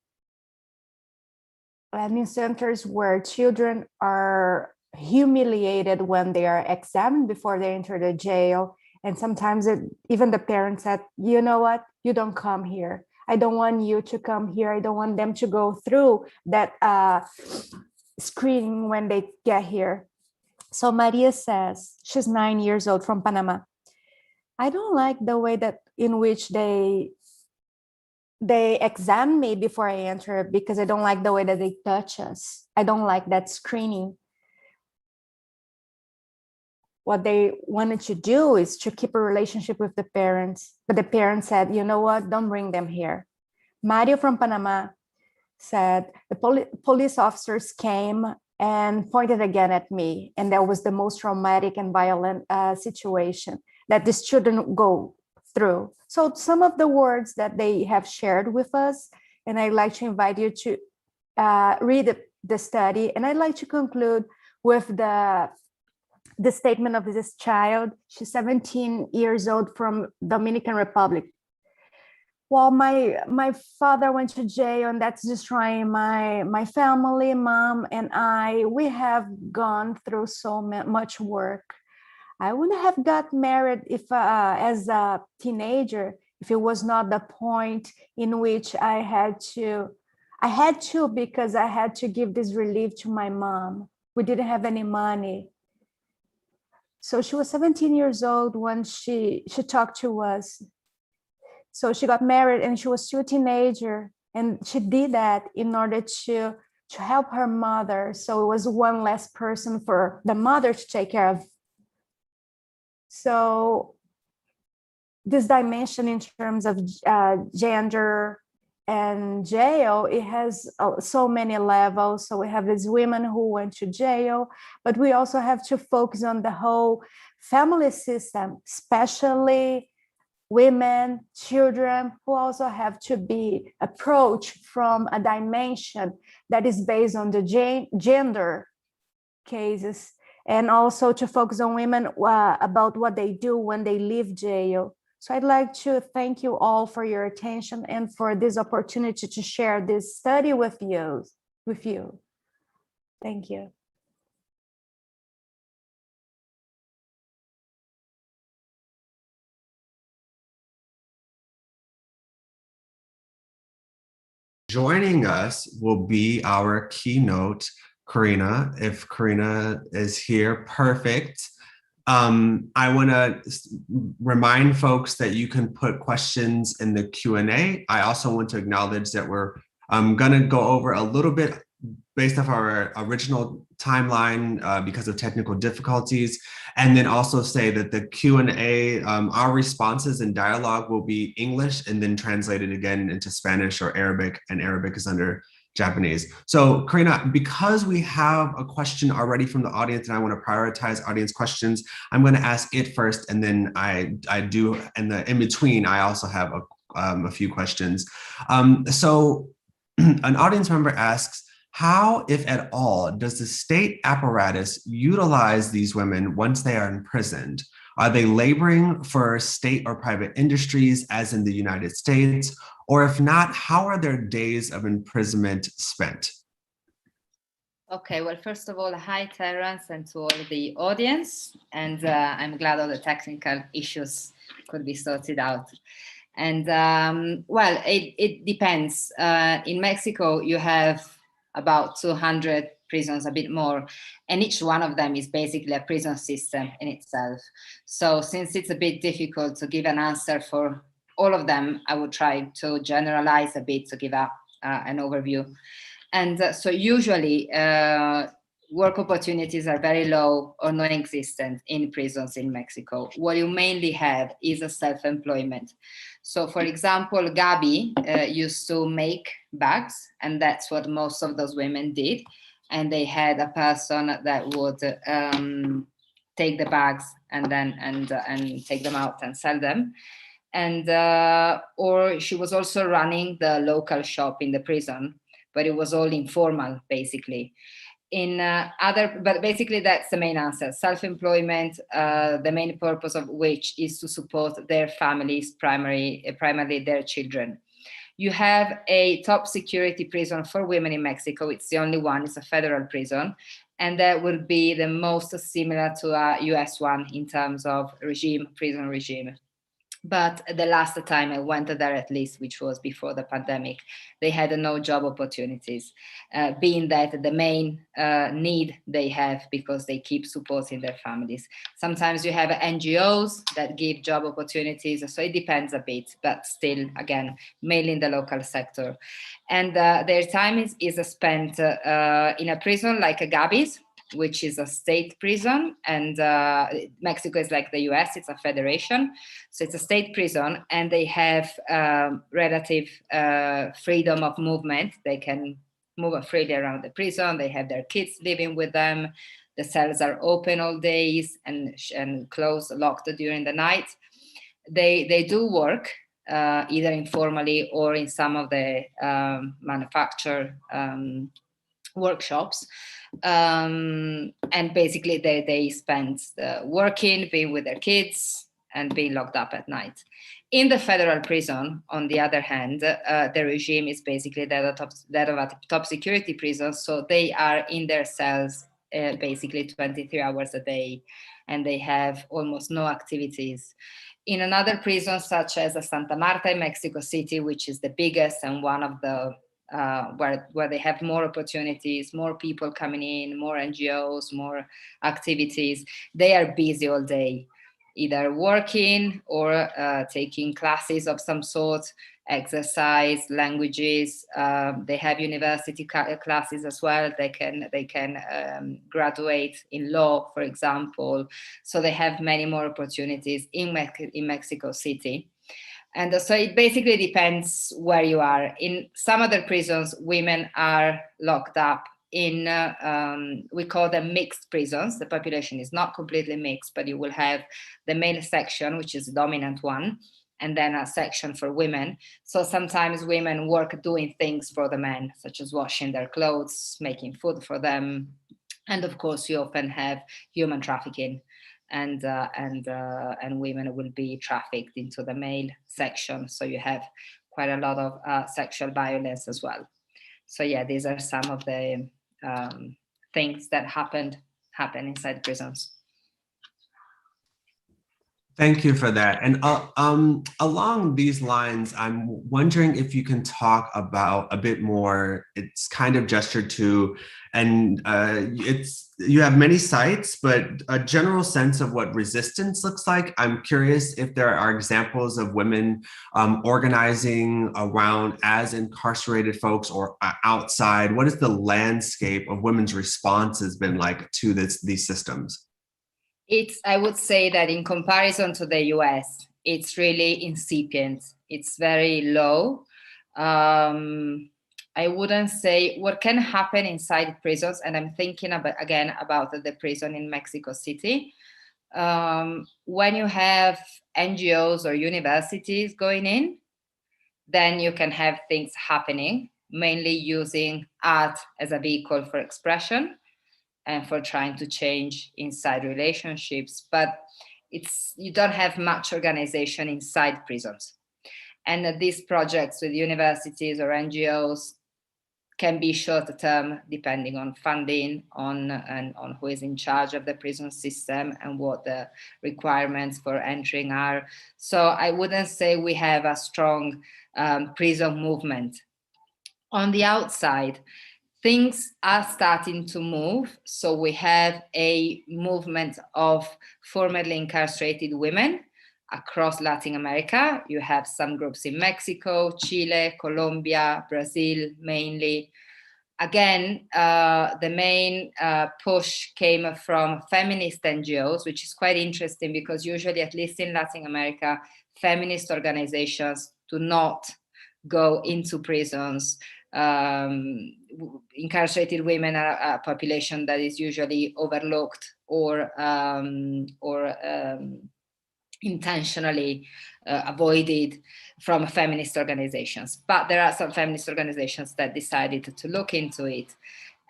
And in centers where children are humiliated when they are examined before they enter the jail. And sometimes even the parents said, you know what, you don't come here. I don't want you to come here. I don't want them to go through that screening when they get here. So Maria says, she's 9 years old from Panama. I don't like the way that in which they examine me before I enter, because I don't like the way that they touch us. I don't like that screening. What they wanted to do is to keep a relationship with the parents, but the parents said, you know what, don't bring them here. Mario from Panama said, the police officers came and pointed again at me, and that was the most traumatic and violent situation that these children go through. So some of the words that they have shared with us, and I'd like to invite you to read the study, and I'd like to conclude with the statement of this child. She's 17 years old from Dominican Republic. Well, my father went to jail, and that's destroying my family. Mom and we have gone through so much work. I wouldn't have got married if as a teenager, if it was not the point in which I had to because I had to give this relief to my mom. We didn't have any money. So she was 17 years old when she talked to us. So she got married and she was still a teenager, and she did that in order to help her mother. So it was one less person for the mother to take care of. So this dimension in terms of gender and jail, it has so many levels. So we have these women who went to jail, but we also have to focus on the whole family system, especially women, children, who also have to be approached from a dimension that is based on the gender cases, and also to focus on women about what they do when they leave jail. So I'd like to thank you all for your attention and for this opportunity to share this study with you. Thank you. Joining us will be our keynote, Karina. If Karina is here, perfect. I want to remind folks that you can put questions in the Q&A. I also want to acknowledge that we're going to go over a little bit based off our original timeline because of technical difficulties, and then also say that the Q&A, our responses and dialogue will be English and then translated again into Spanish or Arabic, and Arabic is under Japanese. So Karina, because we have a question already from the audience and I want to prioritize audience questions, I'm going to ask it first, and then I do, and in between, I also have a few questions. So an audience member asks, how, if at all, does the state apparatus utilize these women once they are imprisoned? Are they laboring for state or private industries, as in the United States? Or if not, how are their days of imprisonment spent? Okay, well, first of all, hi, Terence, and to all the audience. And I'm glad all the technical issues could be sorted out. And well, it depends. In Mexico, you have about 200 prisons, a bit more, and each one of them is basically a prison system in itself. So since it's a bit difficult to give an answer for all of them, I would try to generalize a bit to give an overview. And so usually work opportunities are very low or non-existent in prisons in Mexico. What you mainly have is a self-employment. So for example, Gabi used to make bags, and that's what most of those women did. And they had a person that would take the bags and then and take them out and sell them. And or she was also running the local shop in the prison, but it was all informal, basically. But basically that's the main answer. Self-employment, the main purpose of which is to support their families, primarily their children. You have a top security prison for women in Mexico. It's the only one, it's a federal prison. And that will be the most similar to a US one in terms of prison regime. But the last time I went there, at least, which was before the pandemic, they had no job opportunities, being that the main need they have because they keep supporting their families. Sometimes you have NGOs that give job opportunities, so it depends a bit, but still, again, mainly in the local sector. And their time is spent in a prison like Gabi's, which is a state prison, and Mexico is like the US, it's a federation. So it's a state prison, and they have relative freedom of movement. They can move freely around the prison. They have their kids living with them. The cells are open all days and closed, locked during the night. They do work either informally or in some of the manufacture workshops. And basically they spend working, being with their kids, and being locked up at night. In the federal prison, on the other hand, the regime is basically that of a top security prison. So they are in their cells basically 23 hours a day, and they have almost no activities. In another prison, such as Santa Marta in Mexico City, which is the biggest and one of the where they have more opportunities, more people coming in, more NGOs, more activities. They are busy all day, either working or taking classes of some sort, exercise, languages. They have university classes as well. They can graduate in law, for example. So they have many more opportunities in Mexico City. And so it basically depends where you are. In some other prisons, women are locked up in, we call them mixed prisons. The population is not completely mixed, but you will have the male section, which is the dominant one, and then a section for women. So sometimes women work doing things for the men, such as washing their clothes, making food for them. And of course, you often have human trafficking. And women will be trafficked into the male section. So you have quite a lot of sexual violence as well. So yeah, these are some of the things that happen inside prisons. Thank you for that. And along these lines, I'm wondering if you can talk about a bit more, it's kind of gestured to, and you have many sites, but a general sense of what resistance looks like. I'm curious if there are examples of women organizing around as incarcerated folks or outside. What is the landscape of women's responses been like to these systems? I would say that in comparison to the US, it's really incipient. It's very low. I wouldn't say what can happen inside prisons, and I'm thinking about the prison in Mexico City. When you have NGOs or universities going in, then you can have things happening, mainly using art as a vehicle for expression and for trying to change inside relationships, but you don't have much organization inside prisons. And these projects with universities or NGOs can be short term, depending on funding, on who is in charge of the prison system and what the requirements for entering are. So I wouldn't say we have a strong prison movement. On the outside, things are starting to move. So we have a movement of formerly incarcerated women across Latin America. You have some groups in Mexico, Chile, Colombia, Brazil mainly. Again, the main push came from feminist NGOs, which is quite interesting because usually, at least in Latin America, feminist organizations do not go into prisons. Incarcerated women are a population that is usually overlooked or intentionally avoided from feminist organizations. But there are some feminist organizations that decided to look into it.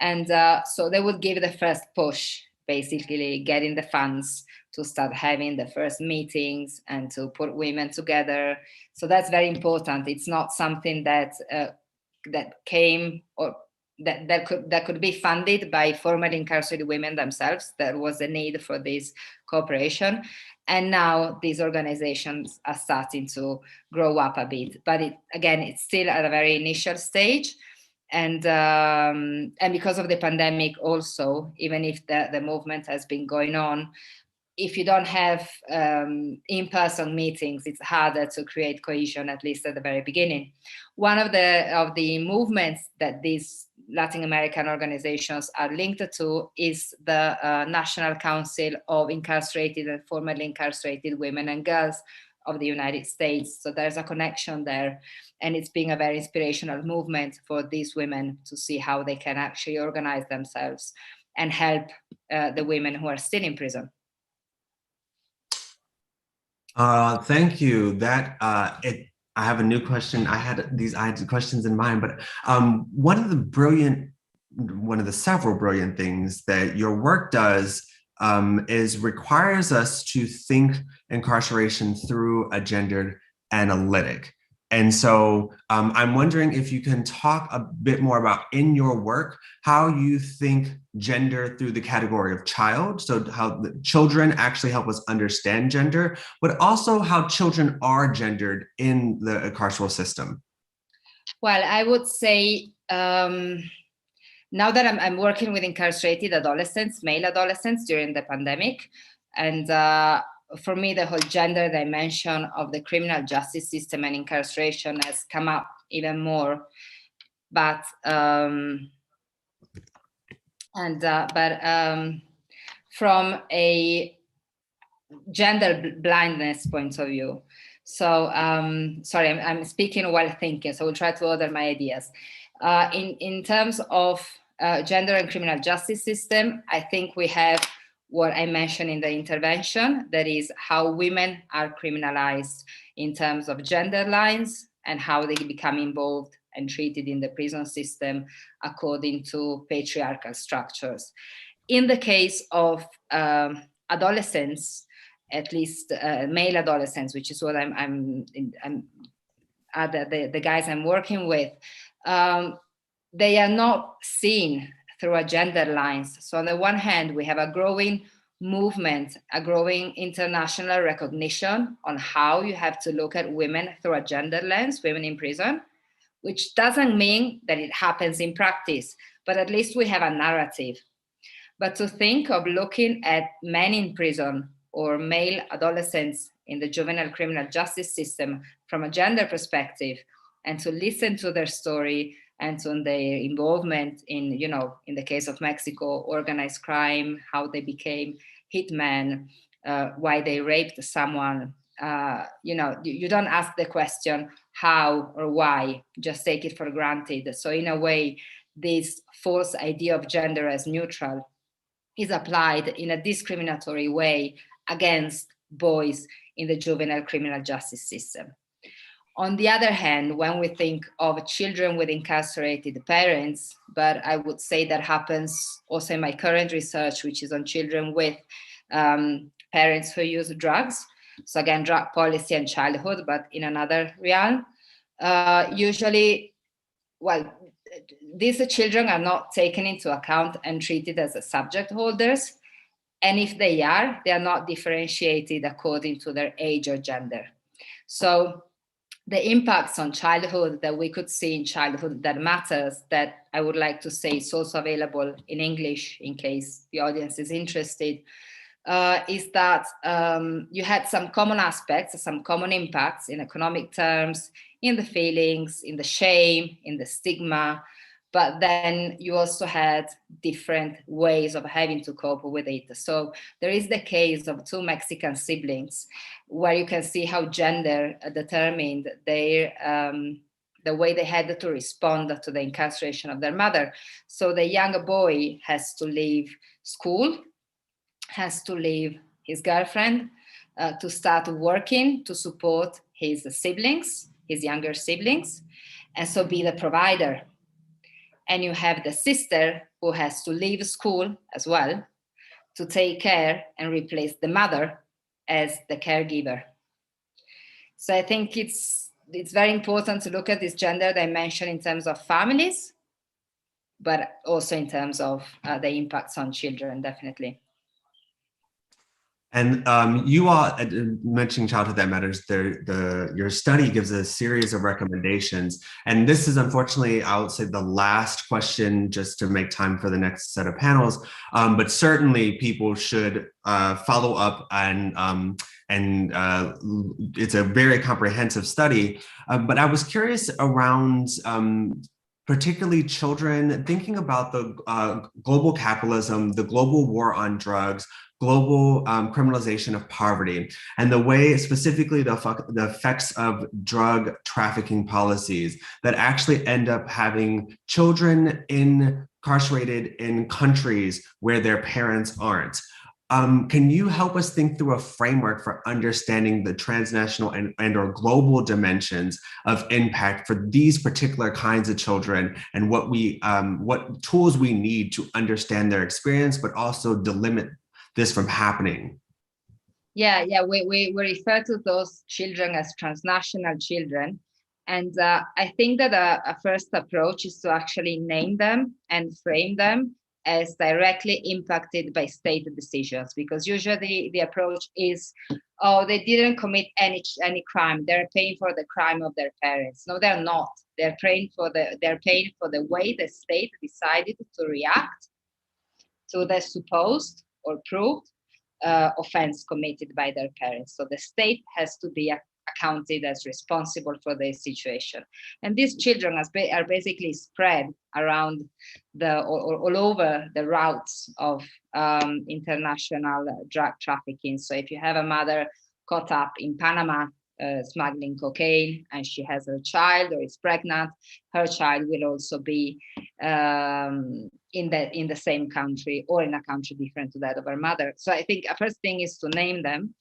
And so they would give the first push, basically getting the funds to start having the first meetings and to put women together. So that's very important. It's not something that came or that could be funded by formerly incarcerated women themselves. There was a need for this cooperation. And now these organizations are starting to grow up a bit. But it's still at a very initial stage. And because of the pandemic also, even if the movement has been going on, if you don't have in-person meetings, it's harder to create cohesion, at least at the very beginning. One of the movements that these Latin American organizations are linked to is the National Council of Incarcerated and Formerly Incarcerated Women and Girls of the United States. So there's a connection there, and it's been a very inspirational movement for these women to see how they can actually organize themselves and help the women who are still in prison. Thank you. I have a new question. I had questions in mind, but one of the several brilliant things that your work does is requires us to think incarceration through a gendered analytic. And so I'm wondering if you can talk a bit more about, in your work, how you think gender through the category of child, so how the children actually help us understand gender, but also how children are gendered in the carceral system. Well, I would say now that I'm working with incarcerated adolescents, male adolescents during the pandemic, and for me, the whole gender dimension of the criminal justice system and incarceration has come up even more. But from a gender blindness point of view, so sorry, I'm speaking while thinking, so we'll try to order my ideas. In terms of gender and criminal justice system, I think we have what I mentioned in the intervention, that is how women are criminalized in terms of gender lines and how they become involved and treated in the prison system according to patriarchal structures. In the case of adolescents, at least male adolescents, which is what the guys I'm working with, they are not seen through a gender lines. So on the one hand, we have a growing movement, a growing international recognition on how you have to look at women through a gender lens, women in prison, which doesn't mean that it happens in practice, but at least we have a narrative. But to think of looking at men in prison or male adolescents in the juvenile criminal justice system from a gender perspective, and to listen to their story and to their involvement in, in the case of Mexico, organized crime, how they became hitmen, why they raped someone. You don't ask the question how or why, just take it for granted. So in a way, this false idea of gender as neutral is applied in a discriminatory way against boys in the juvenile criminal justice system. On the other hand, when we think of children with incarcerated parents, but I would say that happens also in my current research, which is on children with parents who use drugs. So again, drug policy and childhood, but in another realm. Usually, these children are not taken into account and treated as subject holders. And if they are not differentiated according to their age or gender. So the impacts on childhood that we could see in Childhood That Matters, that I would like to say is also available in English in case the audience is interested, is that you had some common aspects, some common impacts in economic terms, in the feelings, in the shame, in the stigma, but then you also had different ways of having to cope with it. So there is the case of two Mexican siblings where you can see how gender determined their the way they had to respond to the incarceration of their mother. So the younger boy has to leave school, has to leave his girlfriend, to start working to support his siblings, his younger siblings, and so be the provider. And you have the sister who has to leave school as well to take care and replace the mother as the caregiver. So I think it's very important to look at this gender dimension in terms of families, but also in terms of the impacts on children, definitely. And you all mentioning Childhood That Matters, your study gives a series of recommendations. And this is unfortunately, I would say, the last question just to make time for the next set of panels. But certainly people should follow up and it's a very comprehensive study. But I was curious around particularly children, thinking about the global capitalism, the global war on drugs, global criminalization of poverty, and the way specifically the effects of drug trafficking policies that actually end up having children incarcerated in countries where their parents aren't. Can you help us think through a framework for understanding the transnational and or global dimensions of impact for these particular kinds of children, and what tools we need to understand their experience, but also delimit this from happening? Yeah, we refer to those children as transnational children. And I think that a first approach is to actually name them and frame them as directly impacted by state decisions, because usually the approach is, oh, they didn't commit any crime, they're paying for the crime of their parents. No, they're not. They're paying for the way the state decided to react to the supposed or proved offense committed by their parents. So the state has to be accounted as responsible for the situation. And these children are basically spread around all over the routes of international drug trafficking. So if you have a mother caught up in Panama smuggling cocaine and she has a child or is pregnant, her child will also be in the same country or in a country different to that of her mother. So I think a first thing is to name them.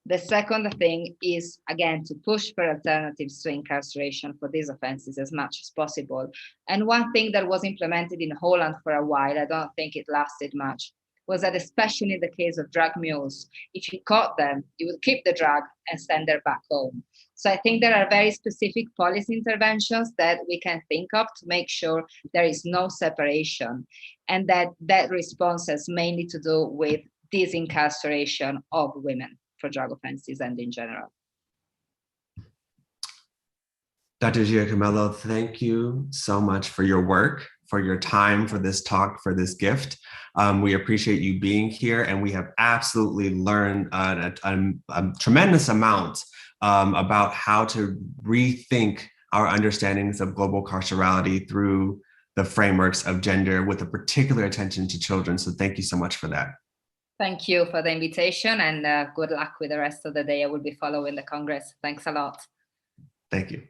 The second thing is, again, to push for alternatives to incarceration for these offenses as much as possible. And one thing that was implemented in Holland for a while, I don't think it lasted much, was that especially in the case of drug mules, if you caught them, you would keep the drug and send them back home. So I think there are very specific policy interventions that we can think of to make sure there is no separation, and that response has mainly to do with disincarceration of women for drug offenses and in general. Dr. Giacomello, thank you so much for your work, for your time, for this talk, for this gift. We appreciate you being here, and we have absolutely learned a tremendous amount about how to rethink our understandings of global carcerality through the frameworks of gender, with a particular attention to children. So thank you so much for that. Thank you for the invitation, and good luck with the rest of the day. I will be following the Congress. Thanks a lot. Thank you.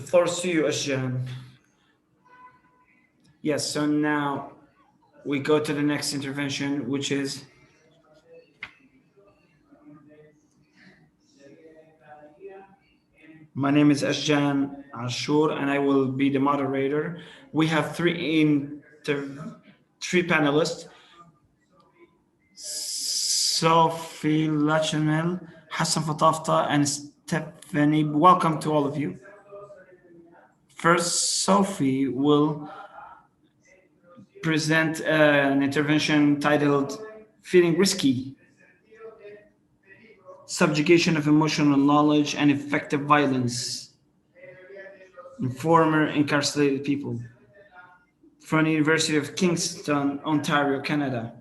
The floor is to you, Ashjan. Yes, so now we go to the next intervention, which is my name is Ashjan Ashur, and I will be the moderator. We have three panelists: Sophie La Chapelle, Hassan Fatafta, and Stephanie. Welcome to all of you. First, Sophie will present an intervention titled Feeling Risky: Subjugation of Emotional Knowledge and Effective Violence in Former Incarcerated People, from the University of Kingston, Ontario, Canada.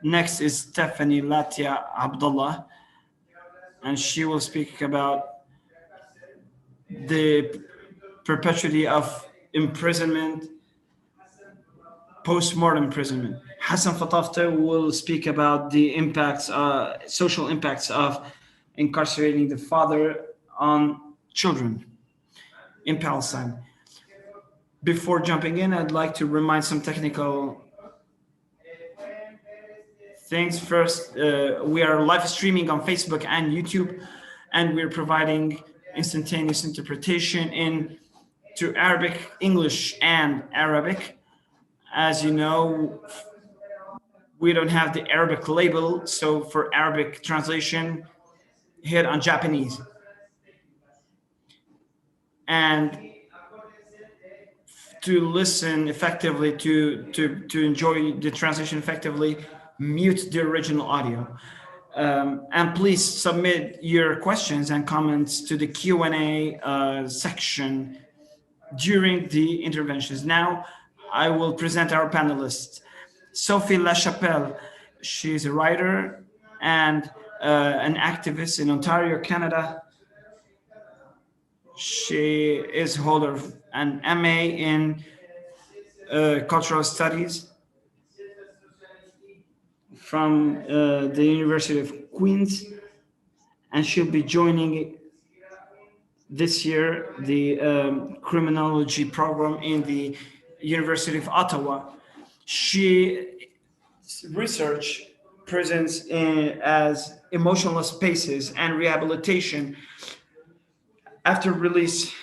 Next is Stephanie Latia Abdullah, and she will speak about the perpetuity of imprisonment, post-mortem imprisonment. Hassan Fatafta will speak about the impacts, social impacts of incarcerating the father on children in Palestine. Before jumping in, I'd like to remind some technical things. First, we are live streaming on Facebook and YouTube, and we're providing instantaneous interpretation to Arabic, English, and Arabic. As you know, we don't have the Arabic label, so for Arabic translation, hit on Japanese. And to listen effectively, to enjoy the translation effectively, mute the original audio. And please submit your questions and comments to the Q&A section during the interventions. Now, I will present our panelists. Sophie La Chapelle, she's a writer and an activist in Ontario, Canada. She is holder of an MA in Cultural Studies from the University of Queens, and she'll be joining this year the criminology program in the University of Ottawa. She research prisons as emotional spaces and rehabilitation after release.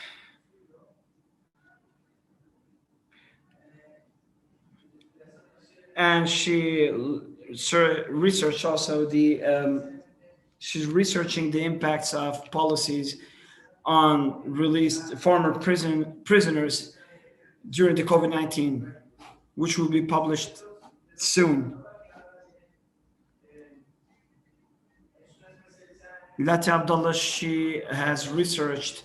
And she researched also she's researching the impacts of policies on released former prisoners during the COVID-19, which will be published soon. Latia Abdullah, she has researched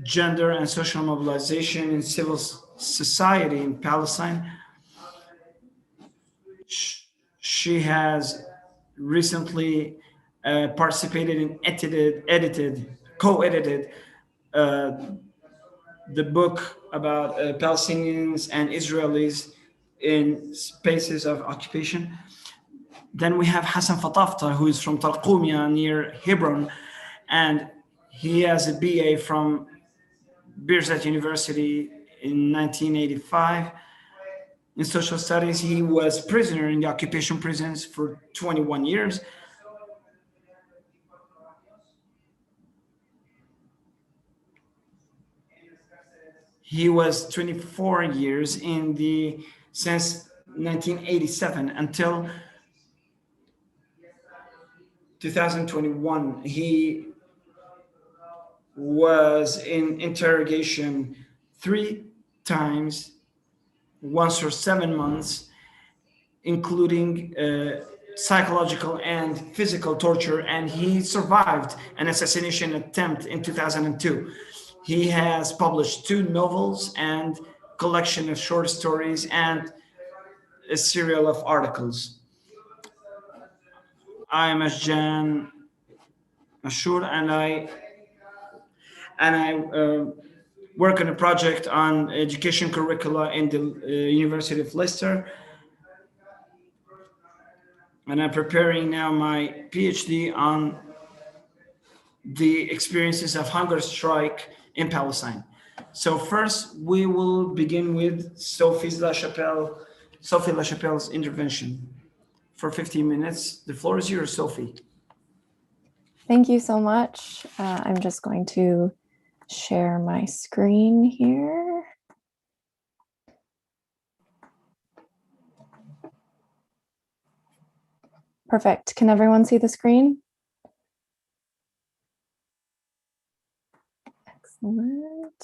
gender and social mobilization in civil society in Palestine. She has recently participated in co-edited the book about Palestinians and Israelis in spaces of occupation. Then we have Hassan Fatafta, who is from Tarqumia near Hebron, and he has a BA from Birzeit University in 1985 in social studies. He was prisoner in the occupation prisons for 21 years. He was 24 years since 1987 until 2021. He was in interrogation 3 times, once for 7 months, including psychological and physical torture, and he survived an assassination attempt in 2002. He has published 2 novels and collection of short stories and a serial of articles. I am Ashjan Ashur, and I work on a project on education curricula in the University of Leicester. And I'm preparing now my PhD on the experiences of hunger strike in Palestine. So first, we will begin with Sophie La Chapelle's intervention for 15 minutes. The floor is yours, Sophie. Thank you so much. I'm just going to share my screen here. Perfect. Can everyone see the screen? Excellent.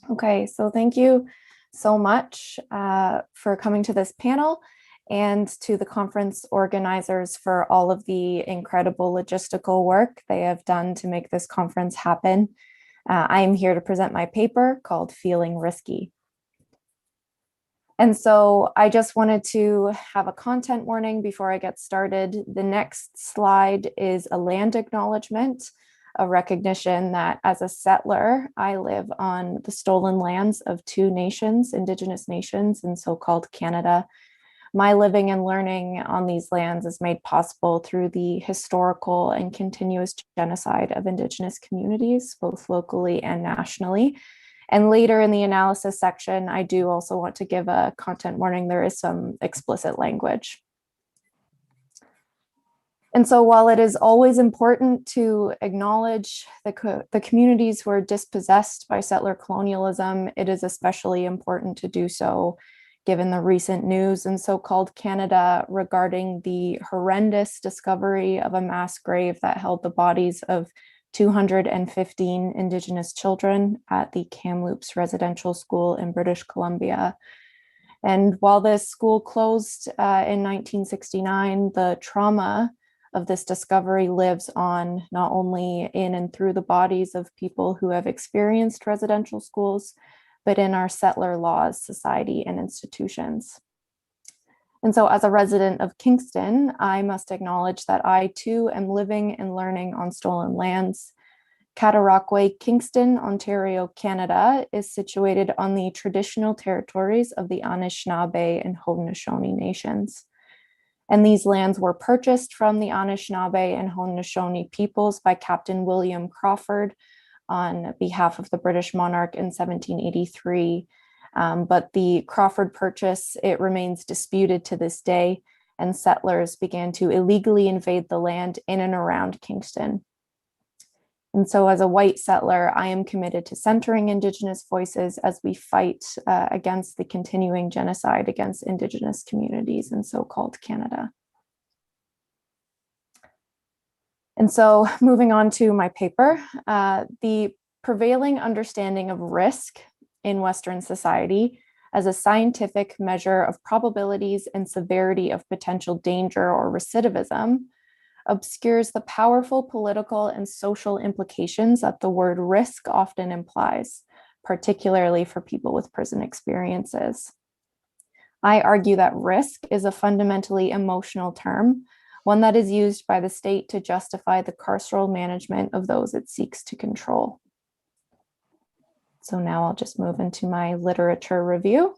Okay, so thank you so much for coming to this panel, and to the conference organizers for all of the incredible logistical work they have done to make this conference happen. I am here to present my paper called Feeling Risky. And so I just wanted to have a content warning before I get started. The next slide is a land acknowledgement, a recognition that as a settler, I live on the stolen lands of two nations, Indigenous nations in so-called Canada. My living and learning on these lands is made possible through the historical and continuous genocide of Indigenous communities, both locally and nationally. And later in the analysis section, I do also want to give a content warning. There is some explicit language. And so while it is always important to acknowledge the communities who are dispossessed by settler colonialism, it is especially important to do so given the recent news in so-called Canada regarding the horrendous discovery of a mass grave that held the bodies of 215 Indigenous children at the Kamloops Residential School in British Columbia. And while this school closed in 1969, the trauma of this discovery lives on not only in and through the bodies of people who have experienced residential schools, but in our settler laws, society, and institutions. And so as a resident of Kingston, I must acknowledge that I too am living and learning on stolen lands. Cataraqui, Kingston, Ontario, Canada is situated on the traditional territories of the Anishinaabe and Haudenosaunee nations. And these lands were purchased from the Anishinaabe and Haudenosaunee peoples by Captain William Crawford on behalf of the British monarch in 1783. But the Crawford purchase, it remains disputed to this day, and settlers began to illegally invade the land in and around Kingston. And so as a white settler, I am committed to centering Indigenous voices as we fight against the continuing genocide against Indigenous communities in so-called Canada. And so moving on to my paper, the prevailing understanding of risk in Western society as a scientific measure of probabilities and severity of potential danger or recidivism obscures the powerful political and social implications that the word risk often implies, particularly for people with prison experiences. I argue that risk is a fundamentally emotional term, one that is used by the state to justify the carceral management of those it seeks to control. So now I'll just move into my literature review.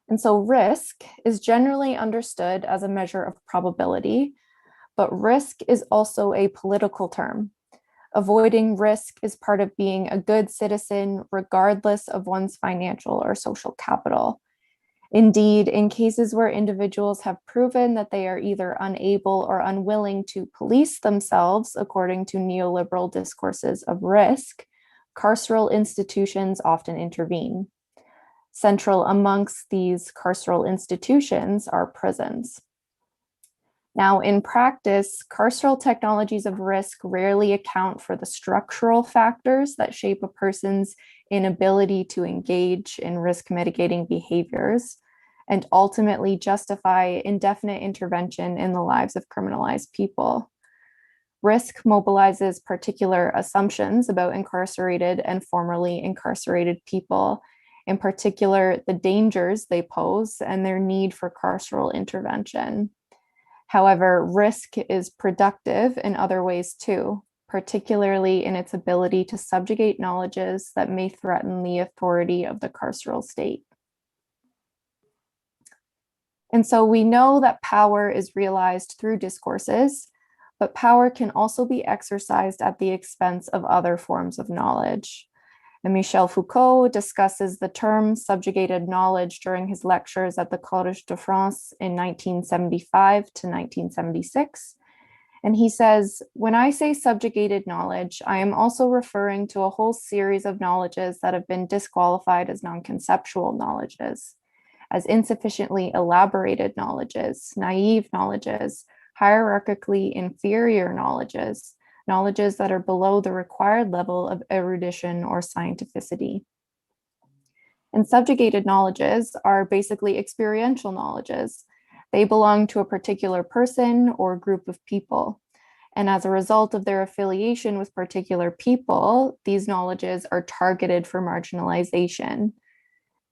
And so risk is generally understood as a measure of probability, but risk is also a political term. Avoiding risk is part of being a good citizen, regardless of one's financial or social capital. Indeed, in cases where individuals have proven that they are either unable or unwilling to police themselves according to neoliberal discourses of risk, carceral institutions often intervene. Central amongst these carceral institutions are prisons. Now, in practice, carceral technologies of risk rarely account for the structural factors that shape a person's inability to engage in risk mitigating behaviors and ultimately justify indefinite intervention in the lives of criminalized people. Risk mobilizes particular assumptions about incarcerated and formerly incarcerated people, in particular the dangers they pose and their need for carceral intervention. However, risk is productive in other ways too, particularly in its ability to subjugate knowledges that may threaten the authority of the carceral state. And so we know that power is realized through discourses, but power can also be exercised at the expense of other forms of knowledge. And Michel Foucault discusses the term subjugated knowledge during his lectures at the Collège de France in 1975 to 1976. And he says, when I say subjugated knowledge, I am also referring to a whole series of knowledges that have been disqualified as non-conceptual knowledges, as insufficiently elaborated knowledges, naive knowledges, hierarchically inferior knowledges, knowledges that are below the required level of erudition or scientificity. And subjugated knowledges are basically experiential knowledges. They belong to a particular person or group of people. And as a result of their affiliation with particular people, these knowledges are targeted for marginalization.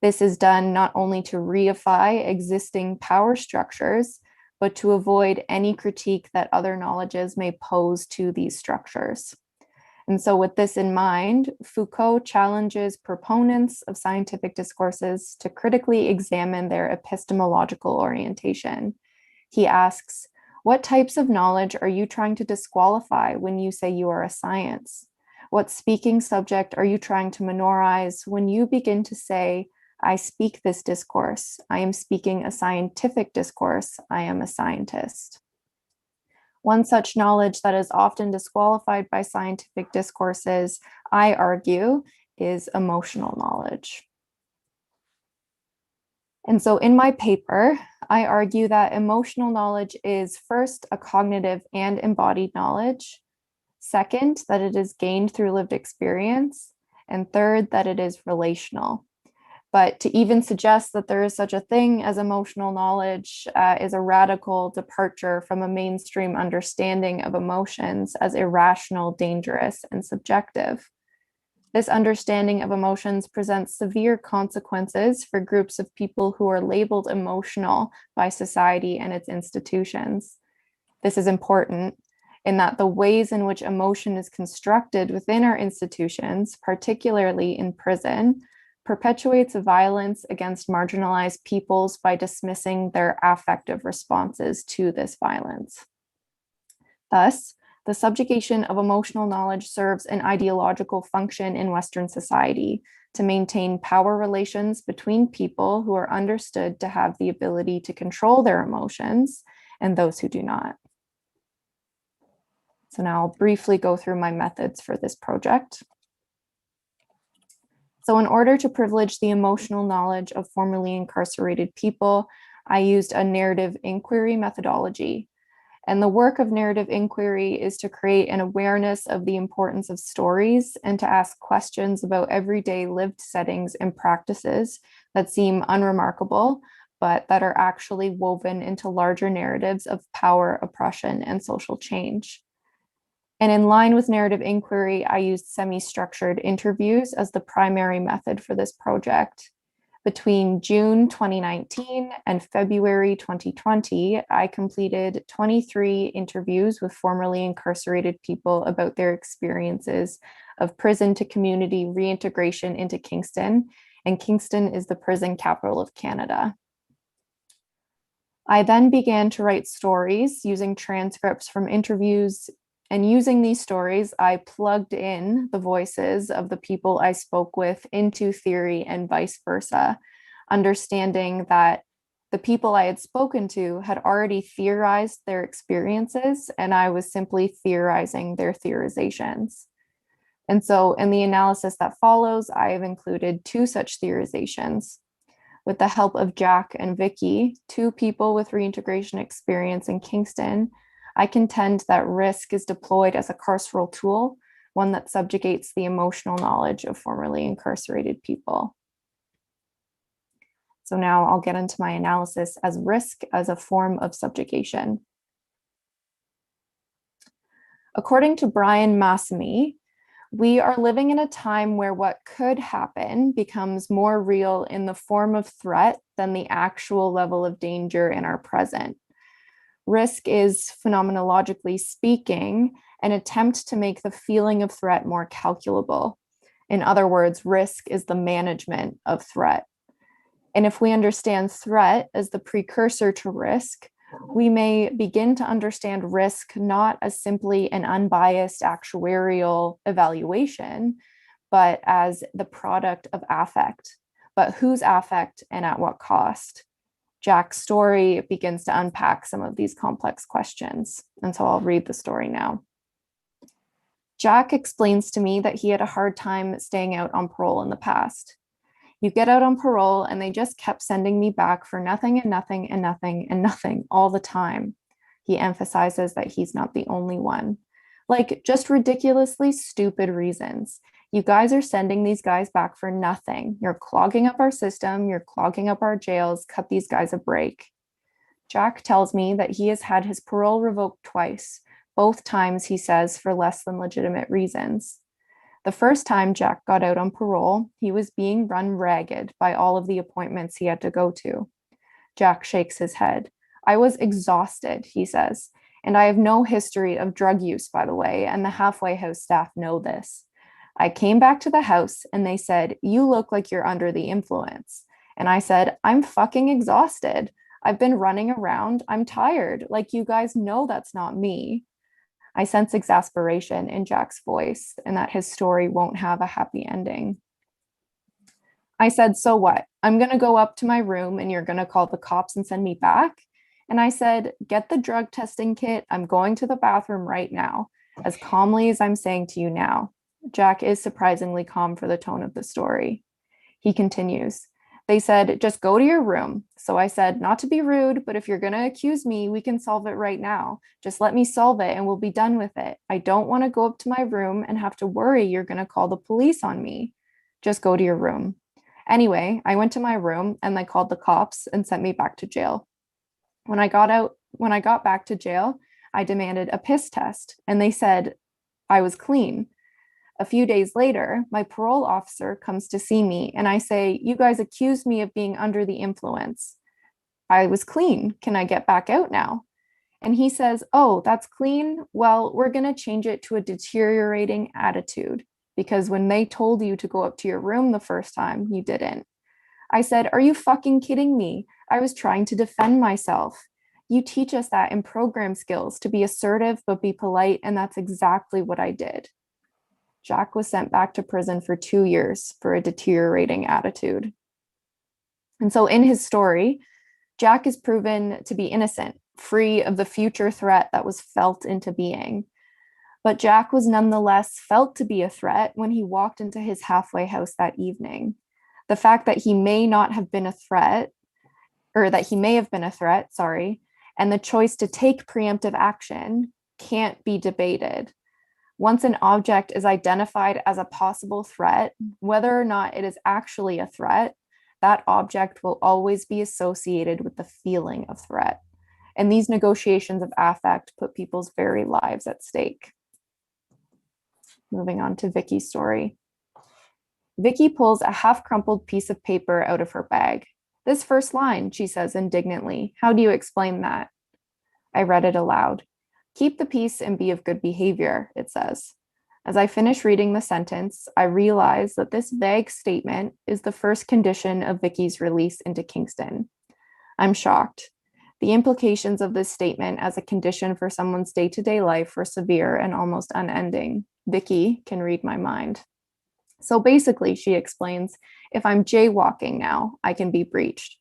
This is done not only to reify existing power structures, but to avoid any critique that other knowledges may pose to these structures. And so with this in mind, Foucault challenges proponents of scientific discourses to critically examine their epistemological orientation. He asks, what types of knowledge are you trying to disqualify when you say you are a science? What speaking subject are you trying to minorize when you begin to say, I speak this discourse, I am speaking a scientific discourse, I am a scientist. One such knowledge that is often disqualified by scientific discourses, I argue, is emotional knowledge. And so in my paper, I argue that emotional knowledge is first a cognitive and embodied knowledge, second, that it is gained through lived experience, and third, that it is relational. But to even suggest that there is such a thing as emotional knowledge is a radical departure from a mainstream understanding of emotions as irrational, dangerous, and subjective. This understanding of emotions presents severe consequences for groups of people who are labeled emotional by society and its institutions. This is important in that the ways in which emotion is constructed within our institutions, particularly in prison, perpetuates violence against marginalized peoples by dismissing their affective responses to this violence. Thus, the subjugation of emotional knowledge serves an ideological function in Western society to maintain power relations between people who are understood to have the ability to control their emotions and those who do not. So now I'll briefly go through my methods for this project. So in order to privilege the emotional knowledge of formerly incarcerated people, I used a narrative inquiry methodology. And the work of narrative inquiry is to create an awareness of the importance of stories and to ask questions about everyday lived settings and practices that seem unremarkable, but that are actually woven into larger narratives of power, oppression, and social change. And in line with narrative inquiry, I used semi-structured interviews as the primary method for this project. Between June 2019 and February 2020, I completed 23 interviews with formerly incarcerated people about their experiences of prison to community reintegration into Kingston, and Kingston is the prison capital of Canada. I then began to write stories using transcripts from interviews. And using these stories, I plugged in the voices of the people I spoke with into theory and vice versa, understanding that the people I had spoken to had already theorized their experiences, and I was simply theorizing their theorizations. And so in the analysis that follows, I have included two such theorizations. With the help of Jack and Vicky, two people with reintegration experience in Kingston, I contend that risk is deployed as a carceral tool, one that subjugates the emotional knowledge of formerly incarcerated people. So now I'll get into my analysis as risk as a form of subjugation. According to Brian Massamy, we are living in a time where what could happen becomes more real in the form of threat than the actual level of danger in our present. Risk is, phenomenologically speaking, an attempt to make the feeling of threat more calculable. In other words, risk is the management of threat. And if we understand threat as the precursor to risk, We may begin to understand risk not as simply an unbiased actuarial evaluation, but as the product of affect. But whose affect and at what cost? Jack's story begins to unpack some of these complex questions. And so I'll read the story now. Jack explains to me that he had a hard time staying out on parole in the past. You get out on parole and they just kept sending me back for nothing and nothing and nothing and nothing all the time. He emphasizes that he's not the only one. Like just ridiculously stupid reasons. You guys are sending these guys back for nothing. You're clogging up our system. You're clogging up our jails. Cut these guys a break. Jack tells me that he has had his parole revoked twice. Both times, he says, for less than legitimate reasons. The first time Jack got out on parole, he was being run ragged by all of the appointments he had to go to. Jack shakes his head. I was exhausted, he says, and I have no history of drug use, by the way, and the halfway house staff know this. I came back to the house and they said, you look like you're under the influence. And I said, I'm fucking exhausted. I've been running around. I'm tired. Like, you guys know that's not me. I sense exasperation in Jack's voice and that his story won't have a happy ending. I said, so what? I'm going to go up to my room and you're going to call the cops and send me back? And I said, get the drug testing kit. I'm going to the bathroom right now, as calmly as I'm saying to you now. Jack is surprisingly calm for the tone of the story. He continues. They said, just go to your room. So I said, not to be rude, but if you're going to accuse me, we can solve it right now. Just let me solve it and we'll be done with it. I don't want to go up to my room and have to worry you're going to call the police on me. Just go to your room. Anyway, I went to my room and they called the cops and sent me back to jail. When I got back to jail, I demanded a piss test and they said I was clean. A few days later, my parole officer comes to see me and I say, you guys accused me of being under the influence. I was clean. Can I get back out now? And he says, oh, that's clean. Well, we're going to change it to a deteriorating attitude because when they told you to go up to your room the first time, you didn't. I said, are you fucking kidding me? I was trying to defend myself. You teach us that in program skills to be assertive, but be polite. And that's exactly what I did. Jack was sent back to prison for 2 years for a deteriorating attitude. And so in his story, Jack is proven to be innocent, free of the future threat that was felt into being. But Jack was nonetheless felt to be a threat when he walked into his halfway house that evening. The fact that he may not have been a threat, or that he may have been a threat, and the choice to take preemptive action can't be debated. Once an object is identified as a possible threat, whether or not it is actually a threat, that object will always be associated with the feeling of threat. And these negotiations of affect put people's very lives at stake. Moving on to Vicky's story. Vicky pulls a half-crumpled piece of paper out of her bag. This first line, she says indignantly. How do you explain that? I read it aloud. Keep the peace and be of good behavior, it says. As I finish reading the sentence, I realize that this vague statement is the first condition of Vicky's release into Kingston. I'm shocked. The implications of this statement as a condition for someone's day-to-day life were severe and almost unending. Vicky can read my mind. So basically, she explains, if I'm jaywalking now, I can be breached.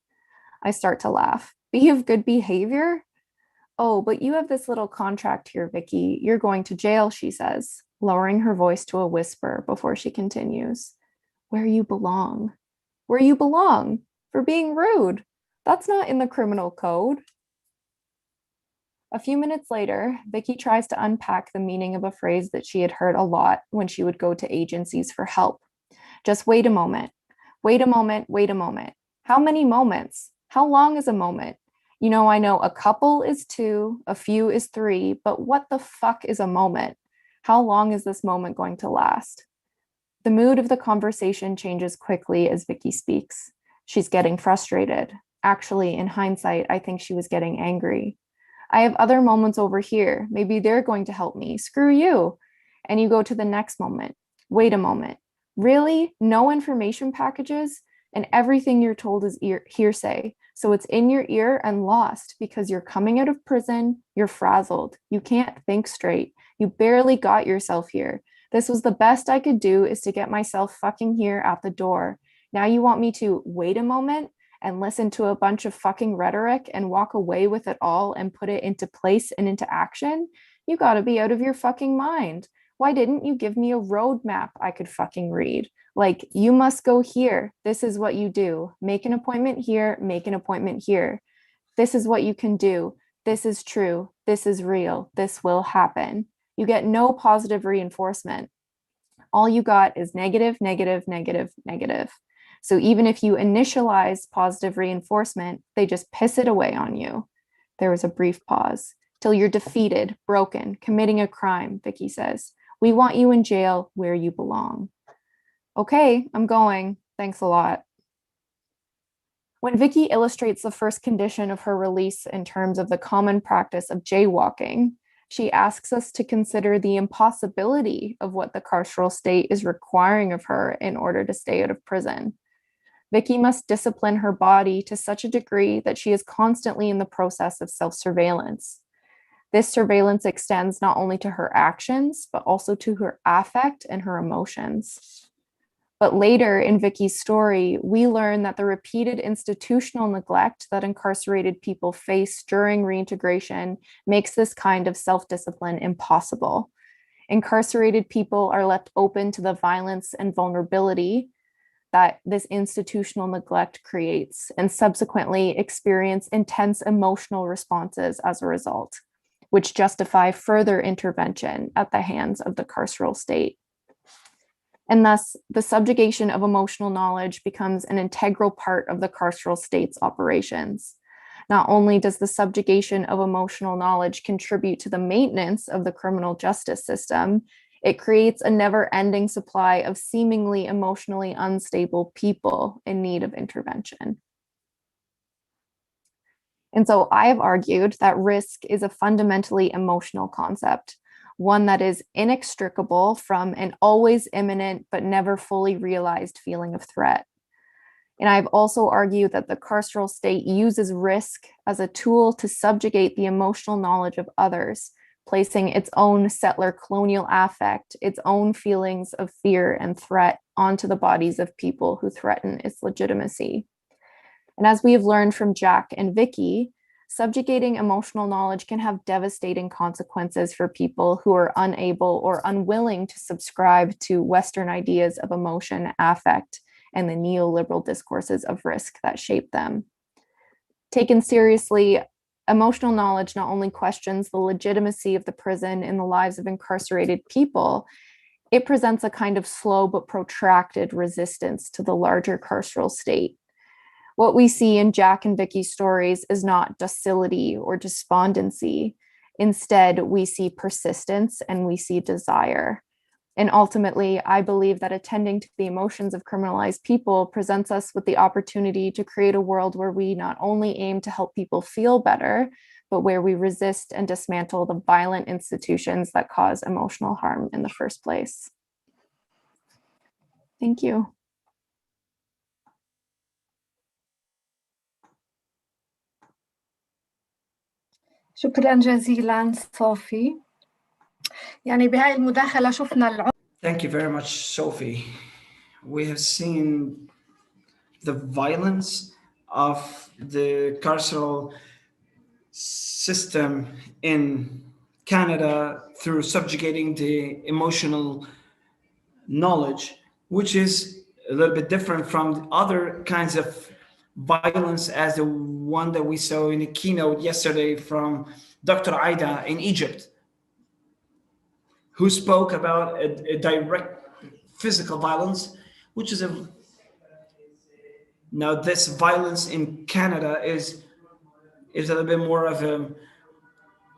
I start to laugh. Be of good behavior? Oh, but you have this little contract here, Vicky. You're going to jail, she says, lowering her voice to a whisper before she continues. Where you belong. Where you belong. For being rude. That's not in the criminal code. A few minutes later, Vicky tries to unpack the meaning of a phrase that she had heard a lot when she would go to agencies for help. Just wait a moment. Wait a moment. Wait a moment. How many moments? How long is a moment? You know, I know a couple is 2, a few is 3, but what the fuck is a moment? How long is this moment going to last? The mood of the conversation changes quickly as Vicky speaks. She's getting frustrated. Actually, in hindsight, I think she was getting angry. I have other moments over here. Maybe they're going to help me. Screw you. And you go to the next moment. Wait a moment. Really? No information packages? And everything you're told is hearsay. So it's in your ear and lost because you're coming out of prison, you're frazzled, you can't think straight, you barely got yourself here. This was the best I could do is to get myself fucking here at the door. Now you want me to wait a moment and listen to a bunch of fucking rhetoric and walk away with it all and put it into place and into action? You gotta be out of your fucking mind. Why didn't you give me a roadmap I could fucking read? Like, you must go here. This is what you do. Make an appointment here, make an appointment here. This is what you can do. This is true. This is real. This will happen. You get no positive reinforcement. All you got is negative, negative, negative, negative. So even if you initialize positive reinforcement, they just piss it away on you. There was a brief pause. Till you're defeated, broken, committing a crime, Vicky says. We want you in jail where you belong. Okay, I'm going. Thanks a lot. When Vicky illustrates the first condition of her release in terms of the common practice of jaywalking, she asks us to consider the impossibility of what the carceral state is requiring of her in order to stay out of prison. Vicky must discipline her body to such a degree that she is constantly in the process of self-surveillance. This surveillance extends not only to her actions, but also to her affect and her emotions. But later in Vicky's story, we learn that the repeated institutional neglect that incarcerated people face during reintegration makes this kind of self-discipline impossible. Incarcerated people are left open to the violence and vulnerability that this institutional neglect creates, and subsequently experience intense emotional responses as a result, which justify further intervention at the hands of the carceral state. And thus, the subjugation of emotional knowledge becomes an integral part of the carceral state's operations. Not only does the subjugation of emotional knowledge contribute to the maintenance of the criminal justice system, it creates a never-ending supply of seemingly emotionally unstable people in need of intervention. And so I have argued that risk is a fundamentally emotional concept, one that is inextricable from an always imminent but never fully realized feeling of threat. And I've also argued that the carceral state uses risk as a tool to subjugate the emotional knowledge of others, placing its own settler colonial affect, its own feelings of fear and threat onto the bodies of people who threaten its legitimacy. And as we have learned from Jack and Vicky, subjugating emotional knowledge can have devastating consequences for people who are unable or unwilling to subscribe to Western ideas of emotion, affect, and the neoliberal discourses of risk that shape them. Taken seriously, emotional knowledge not only questions the legitimacy of the prison in the lives of incarcerated people, it presents a kind of slow but protracted resistance to the larger carceral state. What we see in Jack and Vicky's stories is not docility or despondency. Instead, we see persistence and we see desire. And ultimately, I believe that attending to the emotions of criminalized people presents us with the opportunity to create a world where we not only aim to help people feel better, but where we resist and dismantle the violent institutions that cause emotional harm in the first place. Thank you. شكرا جزيلا صوفي. يعني بهاي المداخلة شفنا Thank you very much, Sophie. We have seen the violence of the carceral system in Canada through subjugating the emotional knowledge, which is a little bit different from other kinds of violence as the one that we saw in the keynote yesterday from Dr. Aida in Egypt, who spoke about a direct physical violence, which is now this violence in Canada is a little bit more of a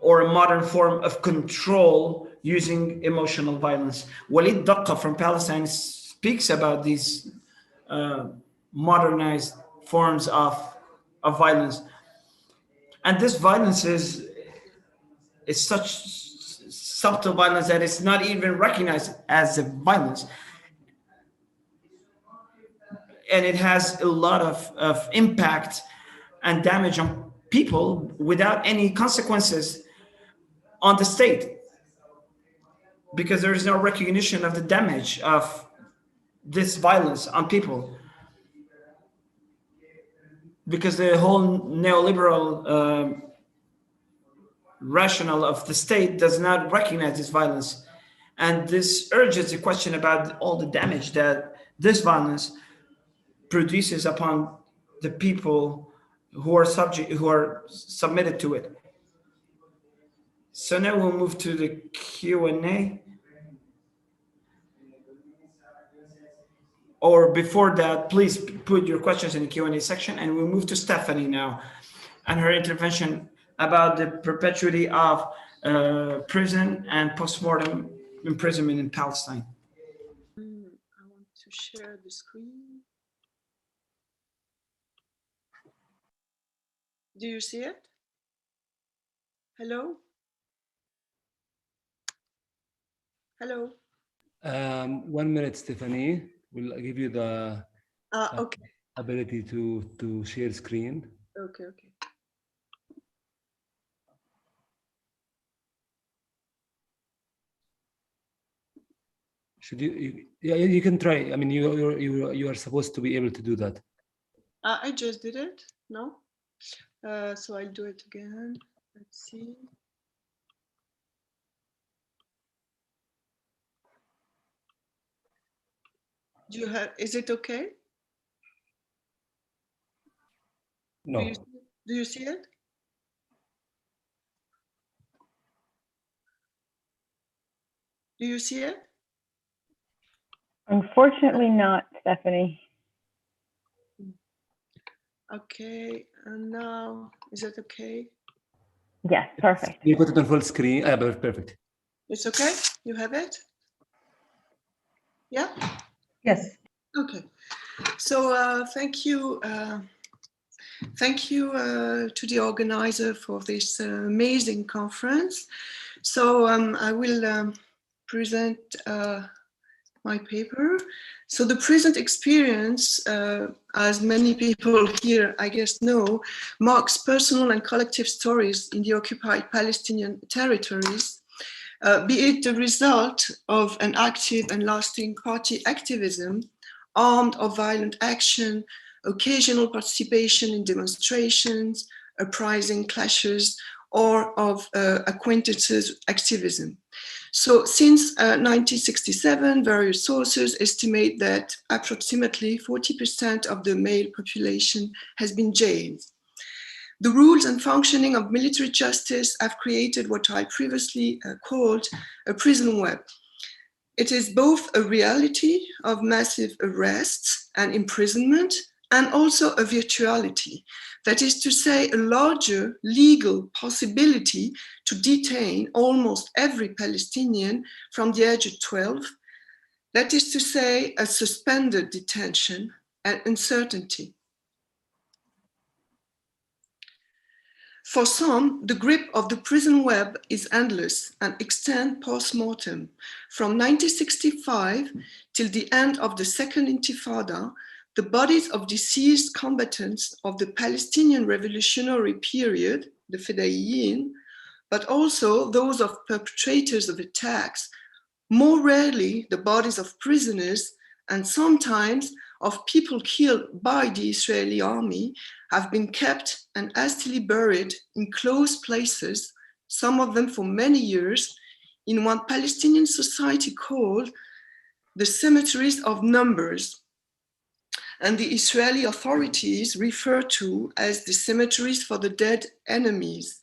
modern form of control using emotional violence. Walid Daqqa from Palestine speaks about these modernized forms of violence. And this violence is such subtle violence that it's not even recognized as a violence. And it has a lot of impact and damage on people without any consequences on the state, because there is no recognition of the damage of this violence on people, because the whole neoliberal rationale of the state does not recognize this violence. And this urges the question about all the damage that this violence produces upon the people who are submitted to it. So now we'll move to the Q&A. Or before that, please put your questions in the Q&A section, and we'll move to Stephanie now and her intervention about the perpetuity of prison and post-mortem imprisonment in Palestine. I want to share the screen. Do you see it? Hello? Hello? 1 minute, Stephanie. We'll give you the Okay. ability to share screen. Okay, okay. Should yeah, you can try. I mean, you are supposed to be able to do that. I just did it. No? So I'll do it again. Let's see. Do you have? Is it okay? No. Do you see it? Do you see it? Unfortunately not, Stephanie. Okay, and now, is it okay? Yes, perfect. You put it on full screen. Perfect. It's okay? You have it? Yeah? Yes. Okay. So thank you. Thank you to the organizer for this amazing conference. So I will present my paper. So the present experience, as many people here, I guess, know, marks personal and collective stories in the occupied Palestinian territories, be it the result of an active and lasting party activism, armed or violent action, occasional participation in demonstrations, uprising clashes, or of acquaintances activism. So since 1967, various sources estimate that approximately 40% of the male population has been jailed. The rules and functioning of military justice have created what I previously called a prison web. It is both a reality of massive arrests and imprisonment, and also a virtuality, that is to say, a larger legal possibility to detain almost every Palestinian from the age of 12, that is to say, a suspended detention and uncertainty. For some, the grip of the prison web is endless and extends post-mortem. From 1965 till the end of the Second Intifada, the bodies of deceased combatants of the Palestinian revolutionary period, the Fedayeen, but also those of perpetrators of attacks, more rarely the bodies of prisoners, and sometimes of people killed by the Israeli army, have been kept and hastily buried in close places, some of them for many years, in what Palestinian society called the cemeteries of numbers, and the Israeli authorities refer to as the cemeteries for the dead enemies.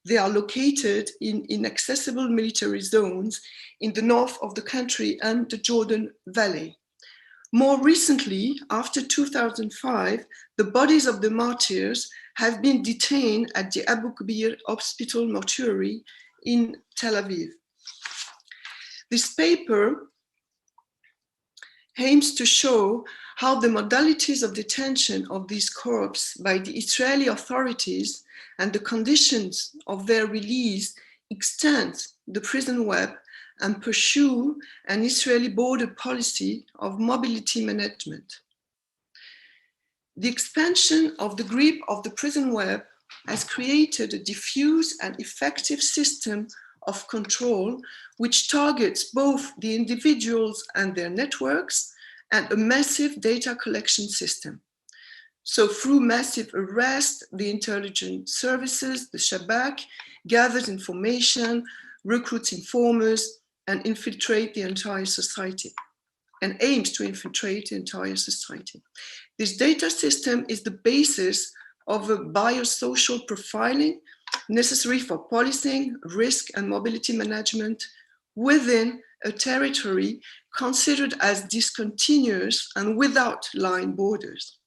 They are located in inaccessible military zones in the north of the country and the Jordan Valley. More recently, after 2005, the bodies of the martyrs have been detained at the Abu Kabir Hospital mortuary in Tel Aviv. This paper aims to show how the modalities of detention of these corpses by the Israeli authorities and the conditions of their release extend the prison web and pursue an Israeli border policy of mobility management. The expansion of the grip of the prison web has created a diffuse and effective system of control which targets both the individuals and their networks and a massive data collection system. So through massive arrest, the intelligence services, the Shabak, gathers information, recruits informers, and infiltrate the entire society, and aims to infiltrate the entire society. This data system is the basis of a biosocial profiling necessary for policing, risk, and mobility management within a territory considered as discontinuous and without line borders.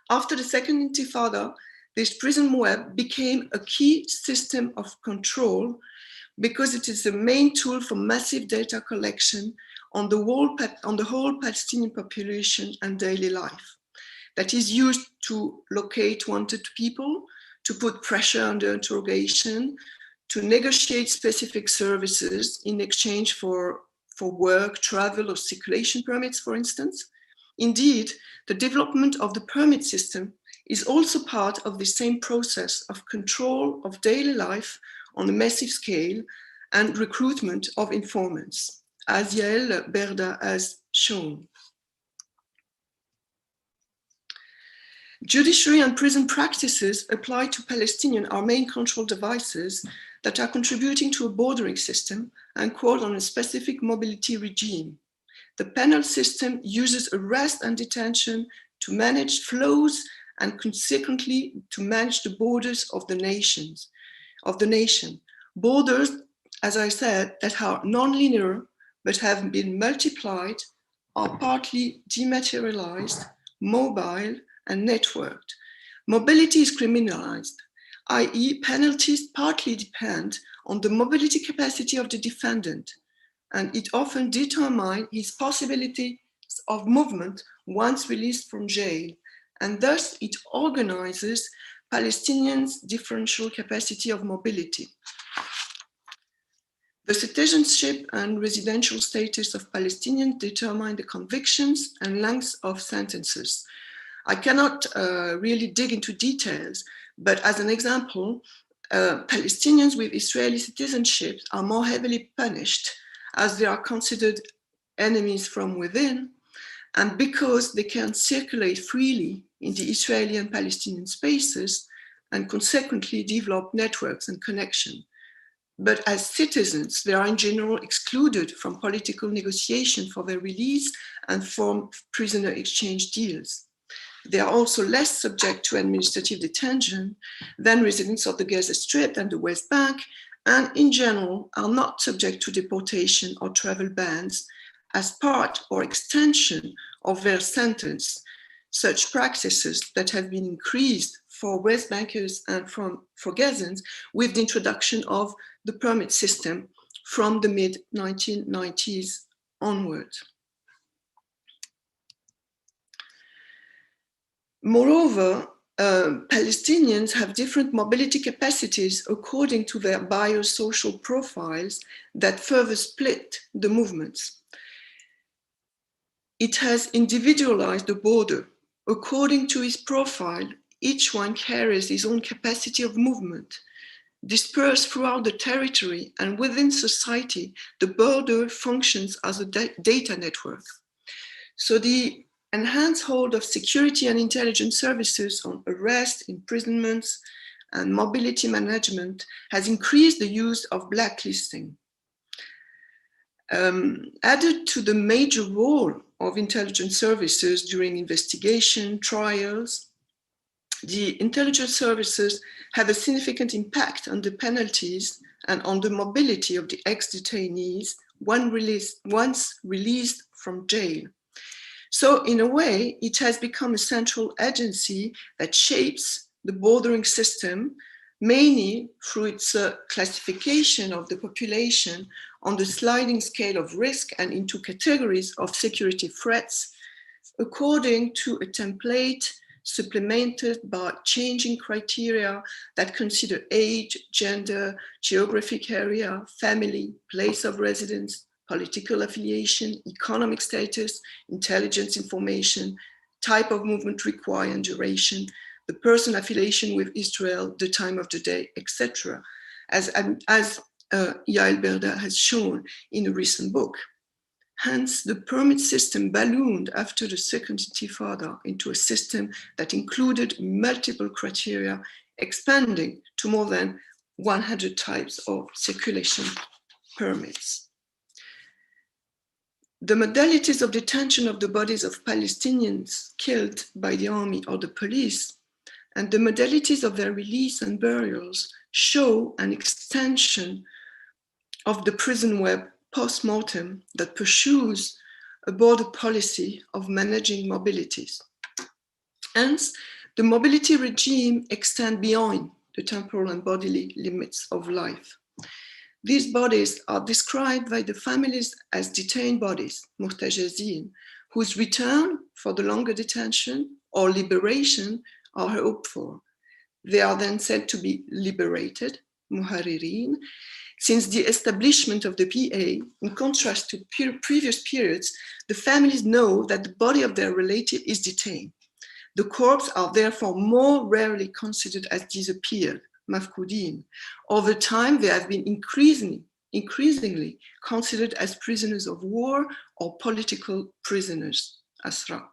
After the Second Intifada, this prison web became a key system of control because it is the main tool for massive data collection on the whole Palestinian population and daily life, that is used to locate wanted people, to put pressure under interrogation, to negotiate specific services in exchange for work, travel, or circulation permits, for instance. Indeed, the development of the permit system is also part of the same process of control of daily life on a massive scale and recruitment of informants, as Yael Berda has shown. Judiciary and prison practices applied to Palestinians are main control devices that are contributing to a bordering system anchored on a specific mobility regime. The penal system uses arrest and detention to manage flows and consequently to manage the borders of the nation. Borders, as I said, that are non-linear but have been multiplied, are partly dematerialized, mobile, and networked. Mobility is criminalized, i.e. penalties partly depend on the mobility capacity of the defendant, and it often determines his possibilities of movement once released from jail, and thus it organizes Palestinians' differential capacity of mobility. The citizenship and residential status of Palestinians determine the convictions and lengths of sentences. I cannot really dig into details, but as an example, Palestinians with Israeli citizenship are more heavily punished as they are considered enemies from within, and because they can circulate freely in the Israeli and Palestinian spaces and consequently develop networks and connection. But as citizens, they are in general excluded from political negotiation for their release and from prisoner exchange deals. They are also less subject to administrative detention than residents of the Gaza Strip and the West Bank, and in general are not subject to deportation or travel bans as part or extension of their sentence. Such practices that have been increased for West Bankers and for Gazans with the introduction of the permit system from the mid-1990s onwards. Moreover, Palestinians have different mobility capacities according to their biosocial profiles that further split the movements. It has individualized the border. According to his profile, each one carries his own capacity of movement. Dispersed throughout the territory and within society, the border functions as a data network. So the enhanced hold of security and intelligence services on arrest, imprisonments, and mobility management has increased the use of blacklisting. Added to the major role of intelligence services during investigation, trials, the intelligence services have a significant impact on the penalties and on the mobility of the ex-detainees once released from jail. So in a way, it has become a central agency that shapes the bordering system, mainly through its classification of the population on the sliding scale of risk and into categories of security threats, according to a template supplemented by changing criteria that consider age, gender, geographic area, family, place of residence, political affiliation, economic status, intelligence information, type of movement required and duration, the person affiliation with Israel, the time of the day, etc., as Yael Berda has shown in a recent book. Hence, the permit system ballooned after the Second Intifada into a system that included multiple criteria, expanding to more than 100 types of circulation permits. The modalities of detention of the bodies of Palestinians killed by the army or the police, and the modalities of their release and burials show an extension of the prison web post-mortem that pursues a border policy of managing mobilities. Hence, the mobility regime extends beyond the temporal and bodily limits of life. These bodies are described by the families as detained bodies, muhtajazin, whose return for the longer detention or liberation are hoped for. They are then said to be liberated, muharirin. Since the establishment of the PA, in contrast to previous periods, the families know that the body of their relative is detained. The corpses are therefore more rarely considered as disappeared, mafkudin. Over time, they have been increasingly considered as prisoners of war or political prisoners, asra.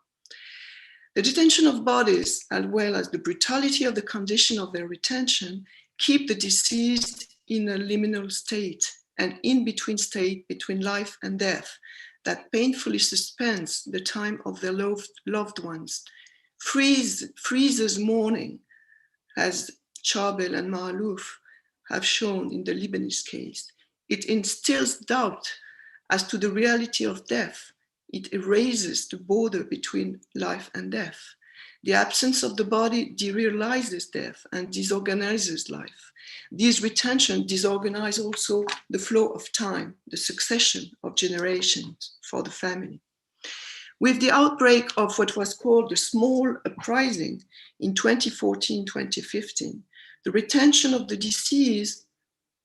The detention of bodies, as well as the brutality of the condition of their retention, keep the deceased in a liminal state, an in-between state between life and death that painfully suspends the time of their loved ones, freezes mourning, as Charbel and Maalouf have shown in the Lebanese case. It instills doubt as to the reality of death. It erases the border between life and death. The absence of the body derealizes death and disorganizes life. These retentions disorganize also the flow of time, the succession of generations for the family. With the outbreak of what was called the small uprising in 2014-2015, the retention of the deceased,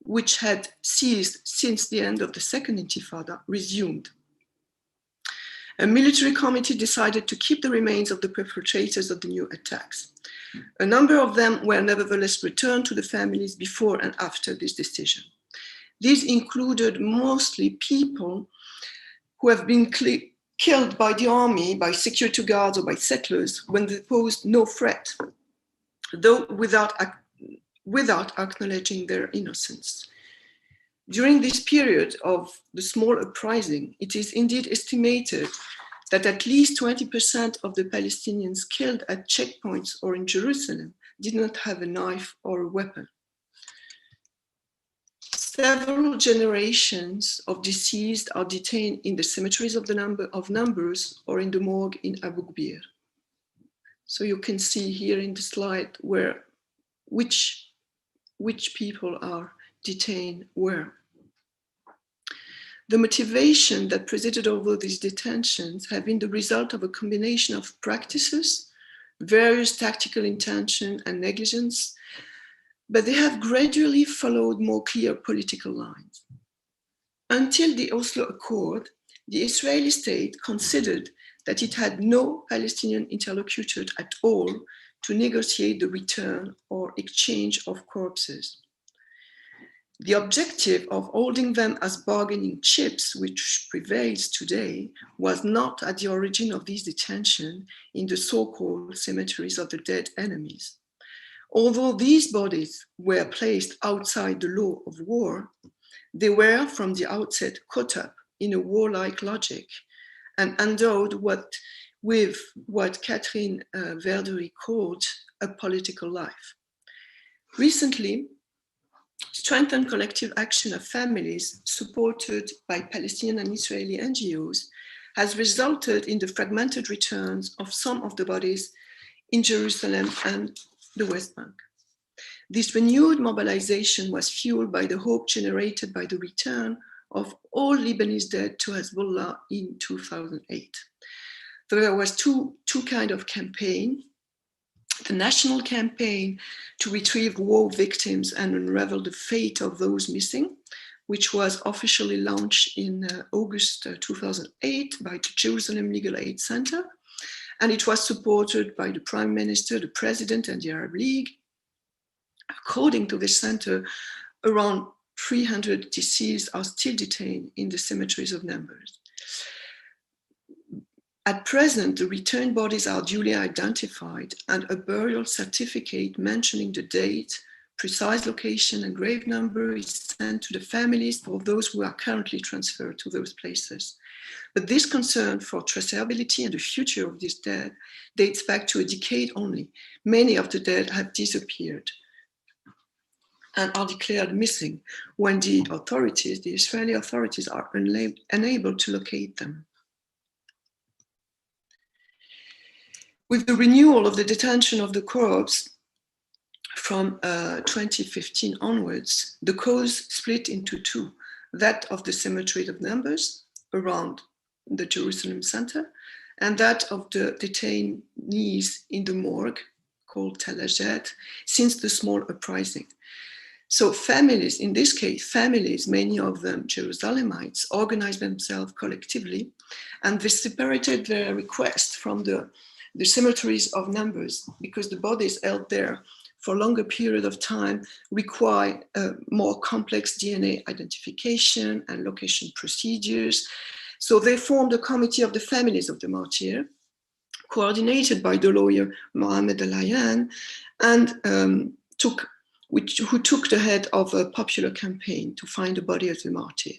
which had ceased since the end of the Second Intifada, resumed. A military committee decided to keep the remains of the perpetrators of the new attacks. A number of them were nevertheless returned to the families before and after this decision. These included mostly people who have been killed by the army, by security guards, or by settlers when they posed no threat, though without acknowledging their innocence. During this period of the small uprising, it is indeed estimated that at least 20% of the Palestinians killed at checkpoints or in Jerusalem did not have a knife or a weapon. Several generations of deceased are detained in the cemeteries of numbers or in the morgue in Abu Ghbir. So you can see here in the slide which people are detained where. The motivation that presided over these detentions have been the result of a combination of practices, various tactical intention and negligence, but they have gradually followed more clear political lines. Until the Oslo Accord, the Israeli state considered that it had no Palestinian interlocutor at all to negotiate the return or exchange of corpses. The objective of holding them as bargaining chips, which prevails today, was not at the origin of these detentions in the so-called cemeteries of the dead enemies. Although these bodies were placed outside the law of war, they were from the outset caught up in a warlike logic and endowed with what Catherine Verdery called a political life. Recently, strengthened collective action of families supported by Palestinian and Israeli NGOs has resulted in the fragmented returns of some of the bodies in Jerusalem and the West Bank. This renewed mobilization was fueled by the hope generated by the return of all Lebanese dead to Hezbollah in 2008. There was two kinds of campaign. The national campaign to retrieve war victims and unravel the fate of those missing, which was officially launched in August 2008 by the Jerusalem Legal Aid Center, And it was supported by the Prime Minister, the President, and the Arab League. According to this center, around 300 deceased are still detained in the cemeteries of numbers. At present, the returned bodies are duly identified and a burial certificate mentioning the date, precise location and grave number is sent to the families for those who are currently transferred to those places. But this concern for traceability and the future of these dead dates back to a decade only. Many of the dead have disappeared and are declared missing when the authorities, the Israeli authorities, are unable to locate them. With the renewal of the detention of the corpse from 2015 onwards, the cause split into two, that of the cemetery of numbers around the Jerusalem center, and that of the detainees in the morgue called Talajet since the small uprising. So families, in this case, families, many of them Jerusalemites, organized themselves collectively and they separated their requests from the cemeteries of numbers because the bodies held there for a longer period of time require more complex DNA identification and location procedures. So they formed a committee of the families of the martyr, coordinated by the lawyer Mohammed Al-Ayan, and who took the head of a popular campaign to find the body of the martyr.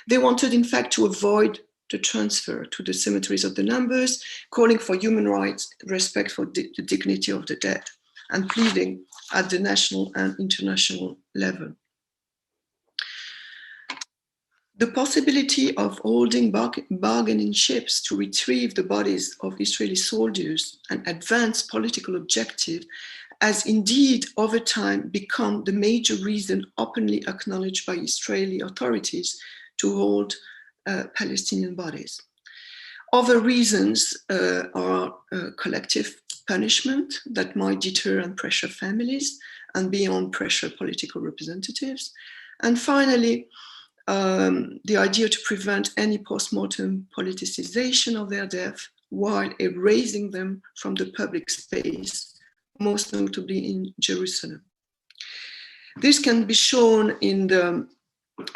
They wanted, in fact, to avoid the transfer to the cemeteries of the numbers, calling for human rights, respect for the dignity of the dead, and pleading at the national and international level. The possibility of holding bargaining ships to retrieve the bodies of Israeli soldiers and advance political objectives has indeed over time become the major reason openly acknowledged by Israeli authorities to hold Palestinian bodies. Other reasons are collective punishment that might deter and pressure families and beyond pressure political representatives. And finally, the idea to prevent any post-mortem politicization of their death while erasing them from the public space, most notably in Jerusalem. This can be shown in the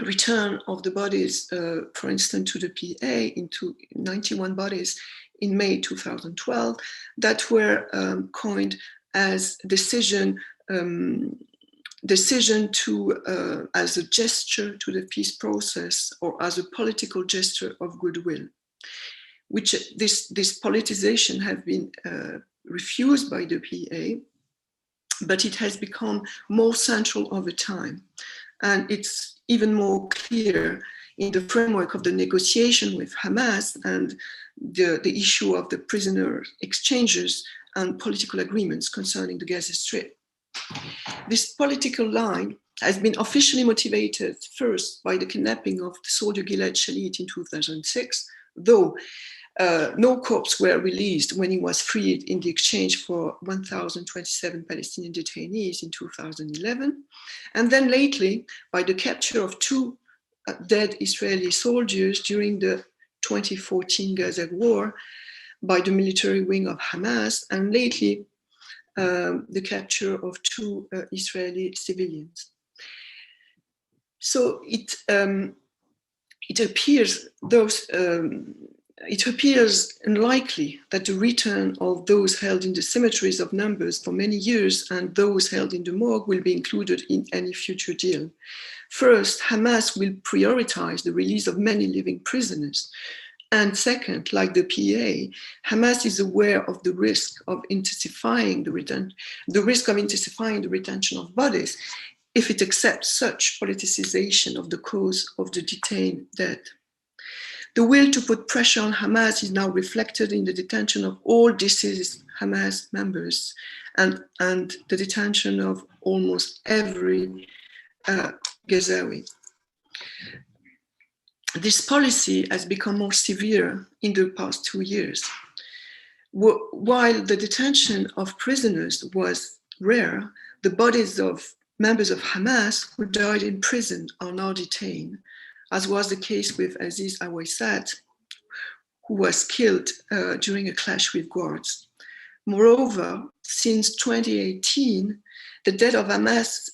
return of the bodies, for instance, to the PA, into 91 bodies in May 2012, that were coined as decision to, as a gesture to the peace process or as a political gesture of goodwill, which this politicization has been refused by the PA, but it has become more central over time. And it's even more clear in the framework of the negotiation with Hamas and the issue of the prisoner exchanges and political agreements concerning the Gaza Strip. This political line has been officially motivated first by the kidnapping of the soldier Gilad Shalit in 2006, though no corpses were released when he was freed in the exchange for 1,027 Palestinian detainees in 2011. And then lately, by the capture of two dead Israeli soldiers during the 2014 Gaza war by the military wing of Hamas, and lately the capture of two Israeli civilians. So it appears unlikely that the return of those held in the cemeteries of numbers for many years and those held in the morgue will be included in any future deal. First, Hamas will prioritize the release of many living prisoners. And second, like the PA, Hamas is aware of the risk of intensifying the retention of bodies if it accepts such politicization of the cause of the detained dead. The will to put pressure on Hamas is now reflected in the detention of all deceased Hamas members and the detention of almost every Gazawi. This policy has become more severe in the past 2 years. While the detention of prisoners was rare, the bodies of members of Hamas who died in prison are now detained, as was the case with Aziz Awaisat, who was killed during a clash with guards. Moreover, since 2018, the dead of Hamas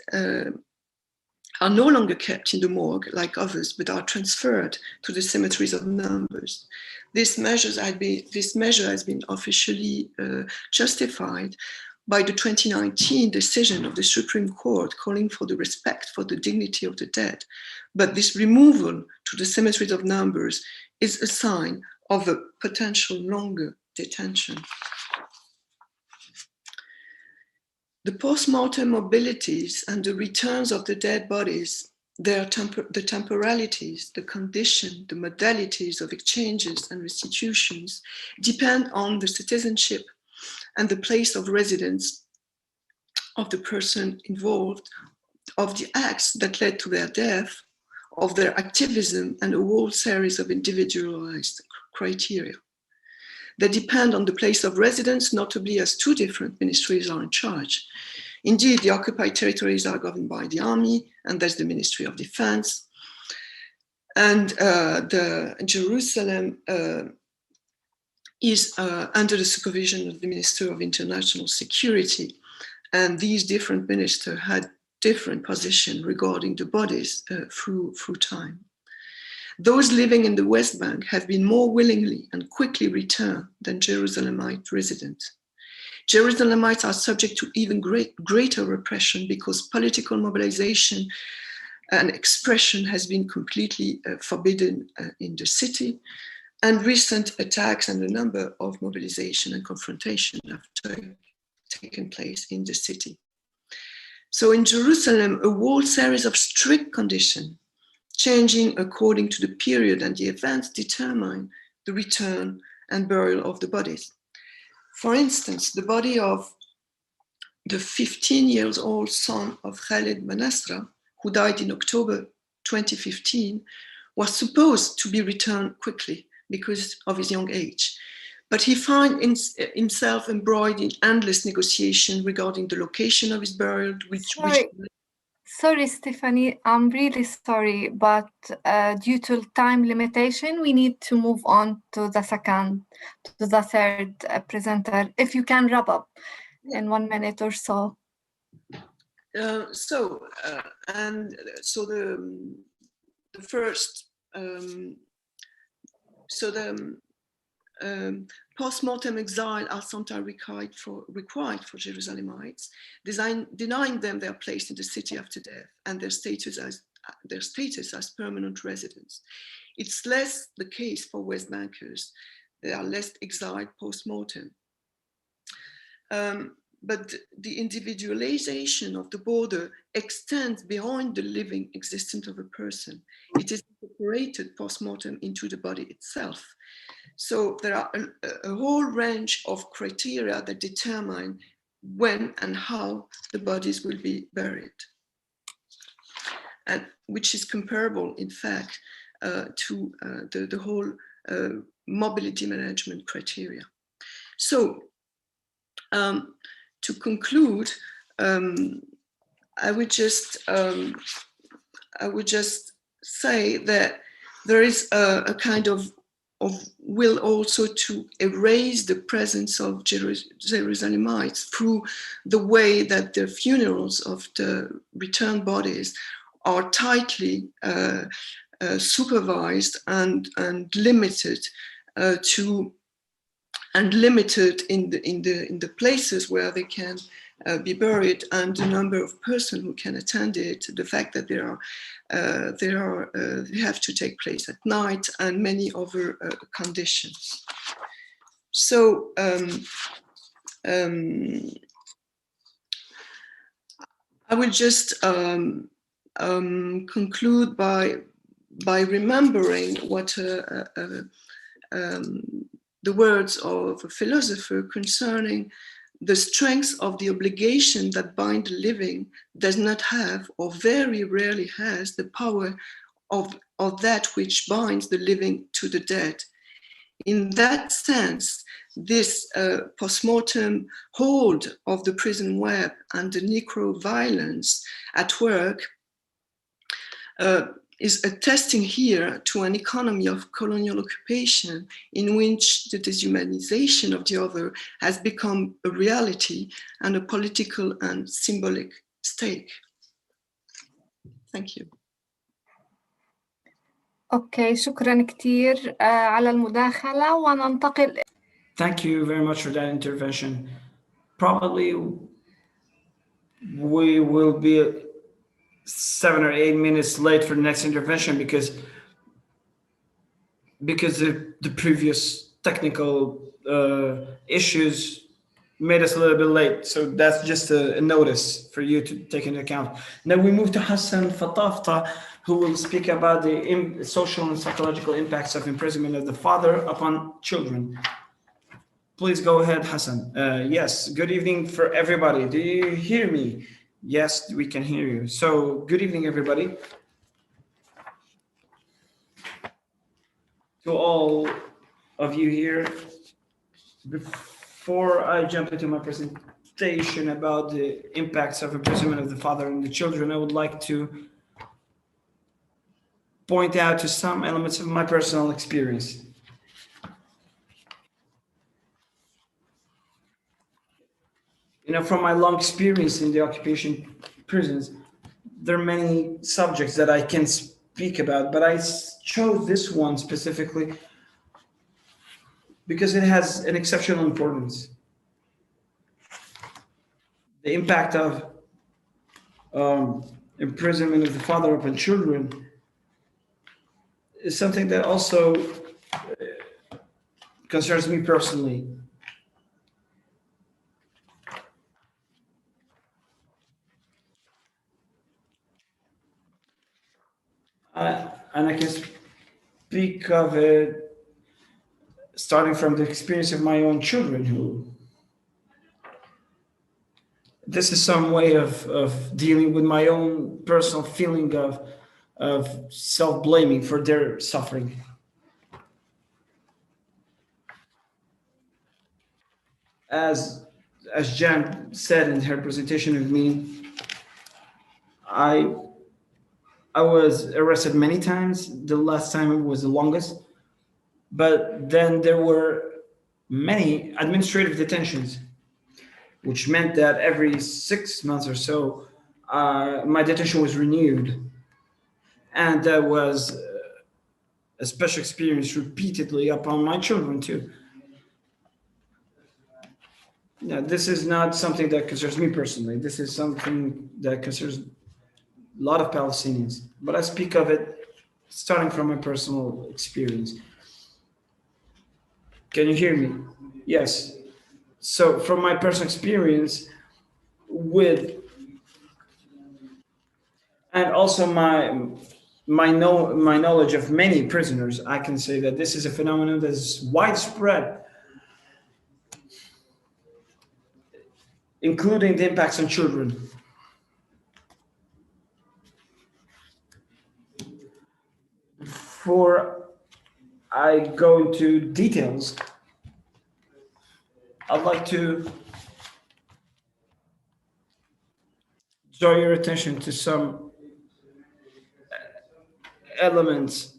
are no longer kept in the morgue like others, but are transferred to the cemeteries of numbers. This measure has been officially justified by the 2019 decision of the Supreme Court calling for the respect for the dignity of the dead. But this removal to the cemeteries of numbers is a sign of a potential longer detention. The post-mortem mobilities and the returns of the dead bodies, the temporalities, the condition, the modalities of exchanges and restitutions depend on the citizenship and the place of residence of the person involved, of the acts that led to their death, of their activism, and a whole series of individualized criteria. They depend on the place of residence, notably as two different ministries are in charge. Indeed, the occupied territories are governed by the army, and there's the Ministry of Defense. And Jerusalem is under the supervision of the Minister of International Security. And these different ministers had different positions regarding the bodies through time. Those living in the West Bank have been more willingly and quickly returned than Jerusalemite residents. Jerusalemites are subject to even greater repression because political mobilization and expression has been completely forbidden in the city, and recent attacks and a number of mobilization and confrontation have taken place in the city. So in Jerusalem, a whole series of strict conditions changing according to the period and the events determine the return and burial of the bodies. For instance, the body of the 15-year-old son of Khaled Manasra, who died in October 2015, was supposed to be returned quickly because of his young age. But he found himself embroiled in endless negotiation regarding the location of his burial, Sorry, Stephanie, I'm really sorry, but due to time limitation, we need to move on to the third presenter. If you can wrap up in 1 minute or so. The first, post-mortem exile are sometimes required for Jerusalemites, denying them their place in the city after death and their status as permanent residents. It's less the case for West Bankers. They are less exiled post-mortem. But the individualization of the border extends beyond the living existence of a person. It is incorporated post-mortem into the body itself. So there are a whole range of criteria that determine when and how the bodies will be buried, and which is comparable, in fact, to the whole mobility management criteria. So to conclude, I would just say that there is a kind of will also to erase the presence of Jerusalemites through the way that the funerals of the returned bodies are tightly supervised and limited limited in the places where they can be buried, and the number of persons who can attend it, the fact that they have to take place at night, and many other conditions. So I will just conclude by remembering what the words of a philosopher concerning the strength of the obligation that bind the living does not have, or very rarely has, the power of that which binds the living to the dead. In that sense, this post-mortem hold of the prison web and the necro-violence at work is attesting here to an economy of colonial occupation in which the dehumanization of the other has become a reality and a political and symbolic stake. Thank you. اوكي شكرا كثير على المداخلة وننتقل. Thank you very much for that intervention. Probably we will be 7 or 8 minutes late for the next intervention because the previous technical issues made us a little bit late. So that's just a notice for you to take into account. Now we move to Hassan Fatafta, who will speak about the social and psychological impacts of imprisonment of the father upon children. Please go ahead, Hassan. Yes, good evening for everybody. Do you hear me? Yes, we can hear you. So good evening, everybody. To all of you here, before I jump into my presentation about the impacts of imprisonment of the father and the children, I would like to point out to some elements of my personal experience. You know, from my long experience in the occupation prisons, there are many subjects that I can speak about, but I chose this one specifically because it has an exceptional importance. The impact of imprisonment of the father upon children is something that also concerns me personally. And I can speak of it starting from the experience of my own children, who this is some way of dealing with my own personal feeling of self-blaming for their suffering. As Jan said in her presentation of me, I was arrested many times. The last time was the longest, but then there were many administrative detentions, which meant that every 6 months or so, my detention was renewed. And that was a special experience repeatedly upon my children too. Now, this is not something that concerns me personally. This is something that concerns a lot of Palestinians, but I speak of it starting from my personal experience. Can you hear me? Yes. So from my personal experience and also my knowledge of many prisoners, I can say that this is a phenomenon that is widespread, including the impacts on children. Before I go into details, I'd like to draw your attention to some elements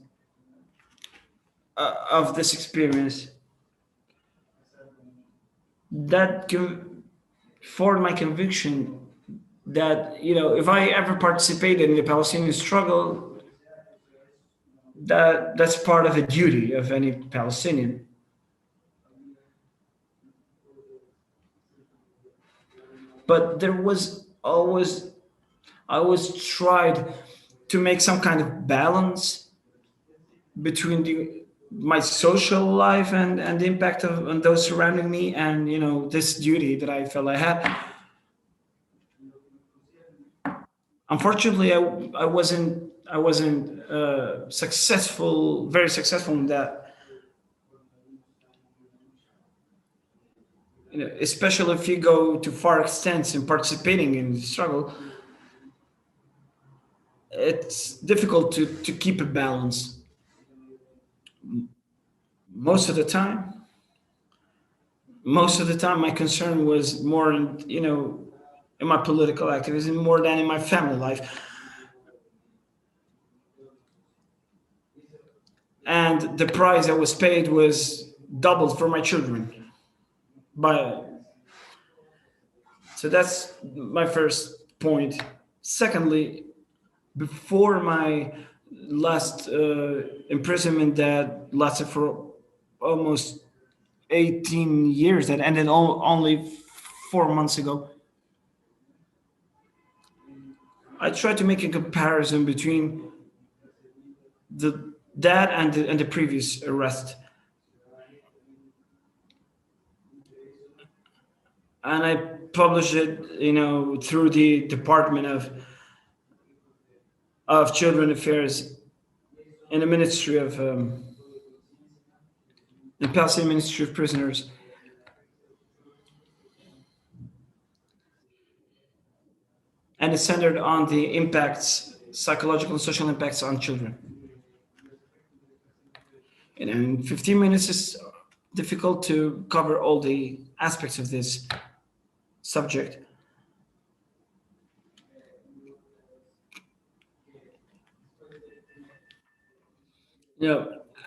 of this experience that formed my conviction that, you know, if I ever participated in the Palestinian struggle, that's part of the duty of any Palestinian. But there was always, I always tried to make some kind of balance between my social life and the impact on those surrounding me, and, you know, this duty that I felt I had. Unfortunately, I wasn't successful, very successful in that. You know, especially if you go to far extents in participating in the struggle, it's difficult to keep a balance. Most of the time, my concern was more, you know, in my political activism more than in my family life. and the price that was paid was doubled for my children. So that's my first point. Secondly, before my last imprisonment that lasted for almost 18 years, that ended only 4 months ago, I tried to make a comparison between that and the previous arrest. And I published it, through the Department of Children Affairs in the Ministry of the Palestinian Ministry of Prisoners. And it's centered on the impacts, psychological and social impacts on children. And in 15 minutes, it's difficult to cover all the aspects of this subject.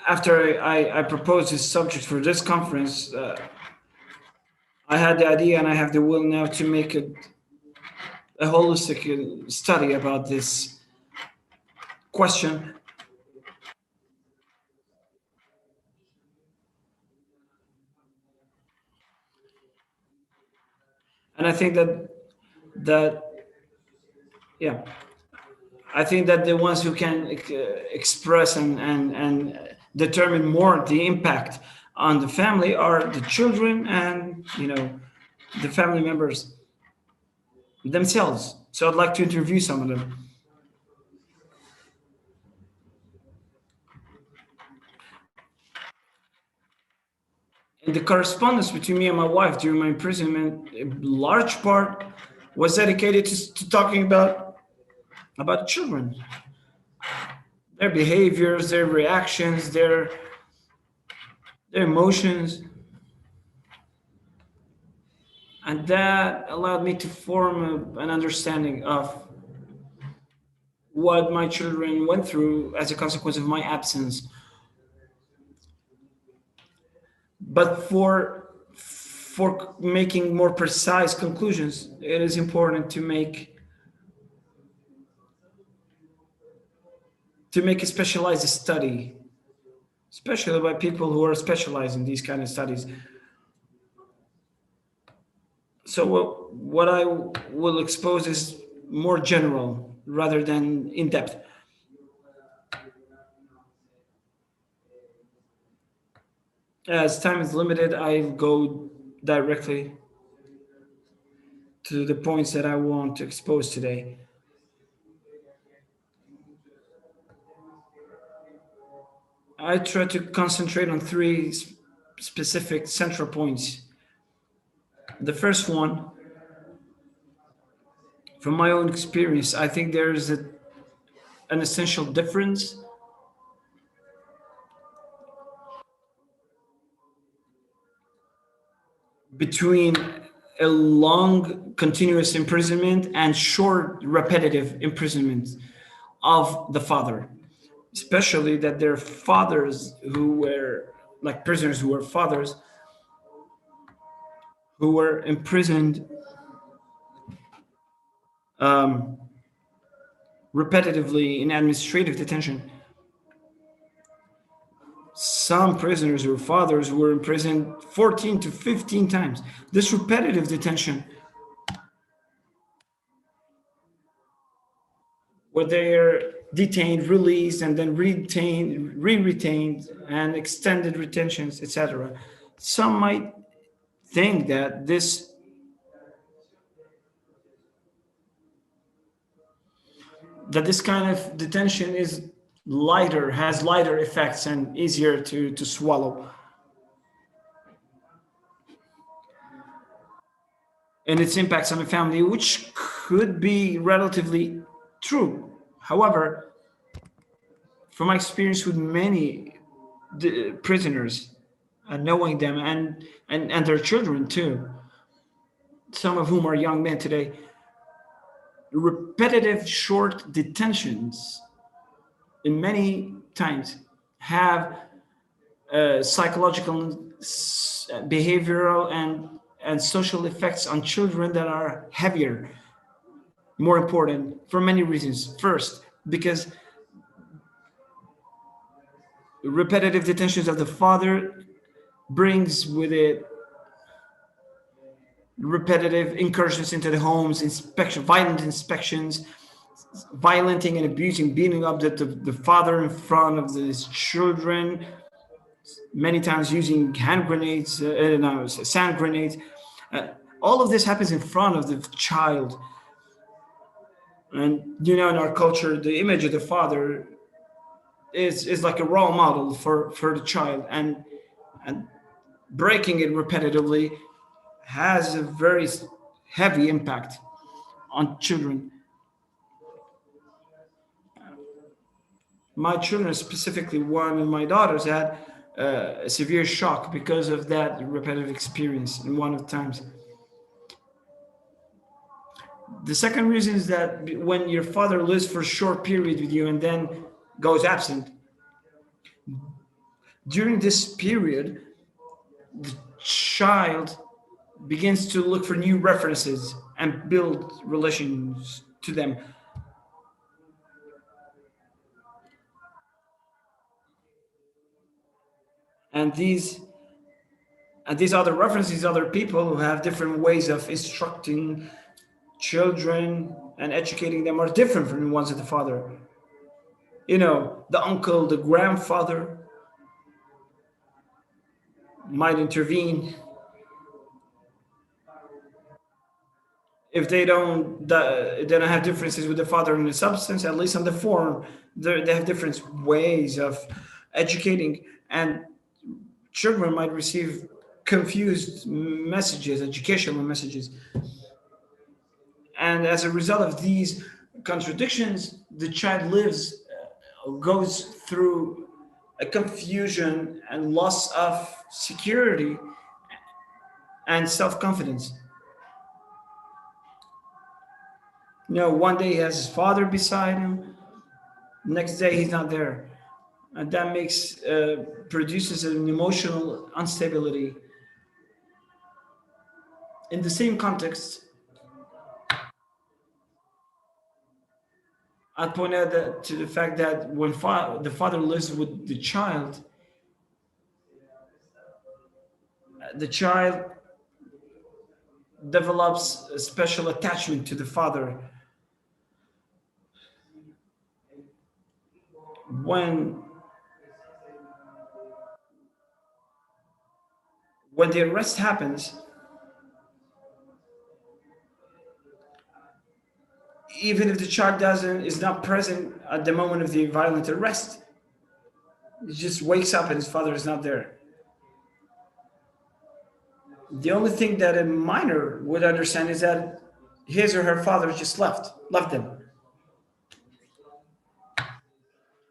After I proposed this subject for this conference, I had the idea and I have the will now to make a holistic study about this question. And I think I think that the ones who can express and determine more the impact on the family are the children and, the family members themselves. So I'd like to interview some of them. In the correspondence between me and my wife during my imprisonment, a large part was dedicated to talking about children, their behaviors, their reactions, their emotions. And that allowed me to form an understanding of what my children went through as a consequence of my absence. But for making more precise conclusions, it is important to make a specialized study, especially by people who are specialized in these kind of studies. So what I will expose is more general rather than in-depth. As time is limited, I'll go directly to the points that I want to expose today. I try to concentrate on 3 specific central points. The first one, from my own experience, I think there is an essential difference between a long continuous imprisonment and short repetitive imprisonment of the father, especially that there are fathers who were like prisoners who were fathers who were imprisoned repetitively in administrative detention. Some prisoners or fathers were imprisoned 14 to 15 times. This repetitive detention, where they are detained, released, and then retained, re-retained, and extended retentions, etc. Some might think that this kind of detention is lighter, has lighter effects and easier to swallow. And its impacts on the family, which could be relatively true. However, from my experience with many prisoners, and knowing them and their children too, some of whom are young men today, repetitive short detentions in many times have psychological, behavioral, and social effects on children that are heavier, more important for many reasons. First, because repetitive detentions of the father brings with it repetitive incursions into the homes, violent inspections, violenting and abusing, beating up the father in front of his children, many times using hand grenades, sand grenades. All of this happens in front of the child. And in our culture, the image of the father is like a role model for the child, and breaking it repetitively has a very heavy impact on children. My children, specifically one of my daughters, had a severe shock because of that repetitive experience in one of the times. The second reason is that when your father lives for a short period with you and then goes absent, during this period, the child begins to look for new references and build relations to them. And these other references, other people who have different ways of instructing children and educating them are different from the ones of the father. The uncle, the grandfather might intervene. If they don't have differences with the father in the substance, at least on the form, they have different ways of educating, and children might receive confused messages, educational messages. And as a result of these contradictions, the child goes through a confusion and loss of security and self-confidence. One day he has his father beside him, next day he's not there. And that produces an emotional instability. In the same context, I'd point out to the fact that when the father lives with the child develops a special attachment to the father. When the arrest happens, even if the child is not present at the moment of the violent arrest, he just wakes up and his father is not there. The only thing that a minor would understand is that his or her father just left them.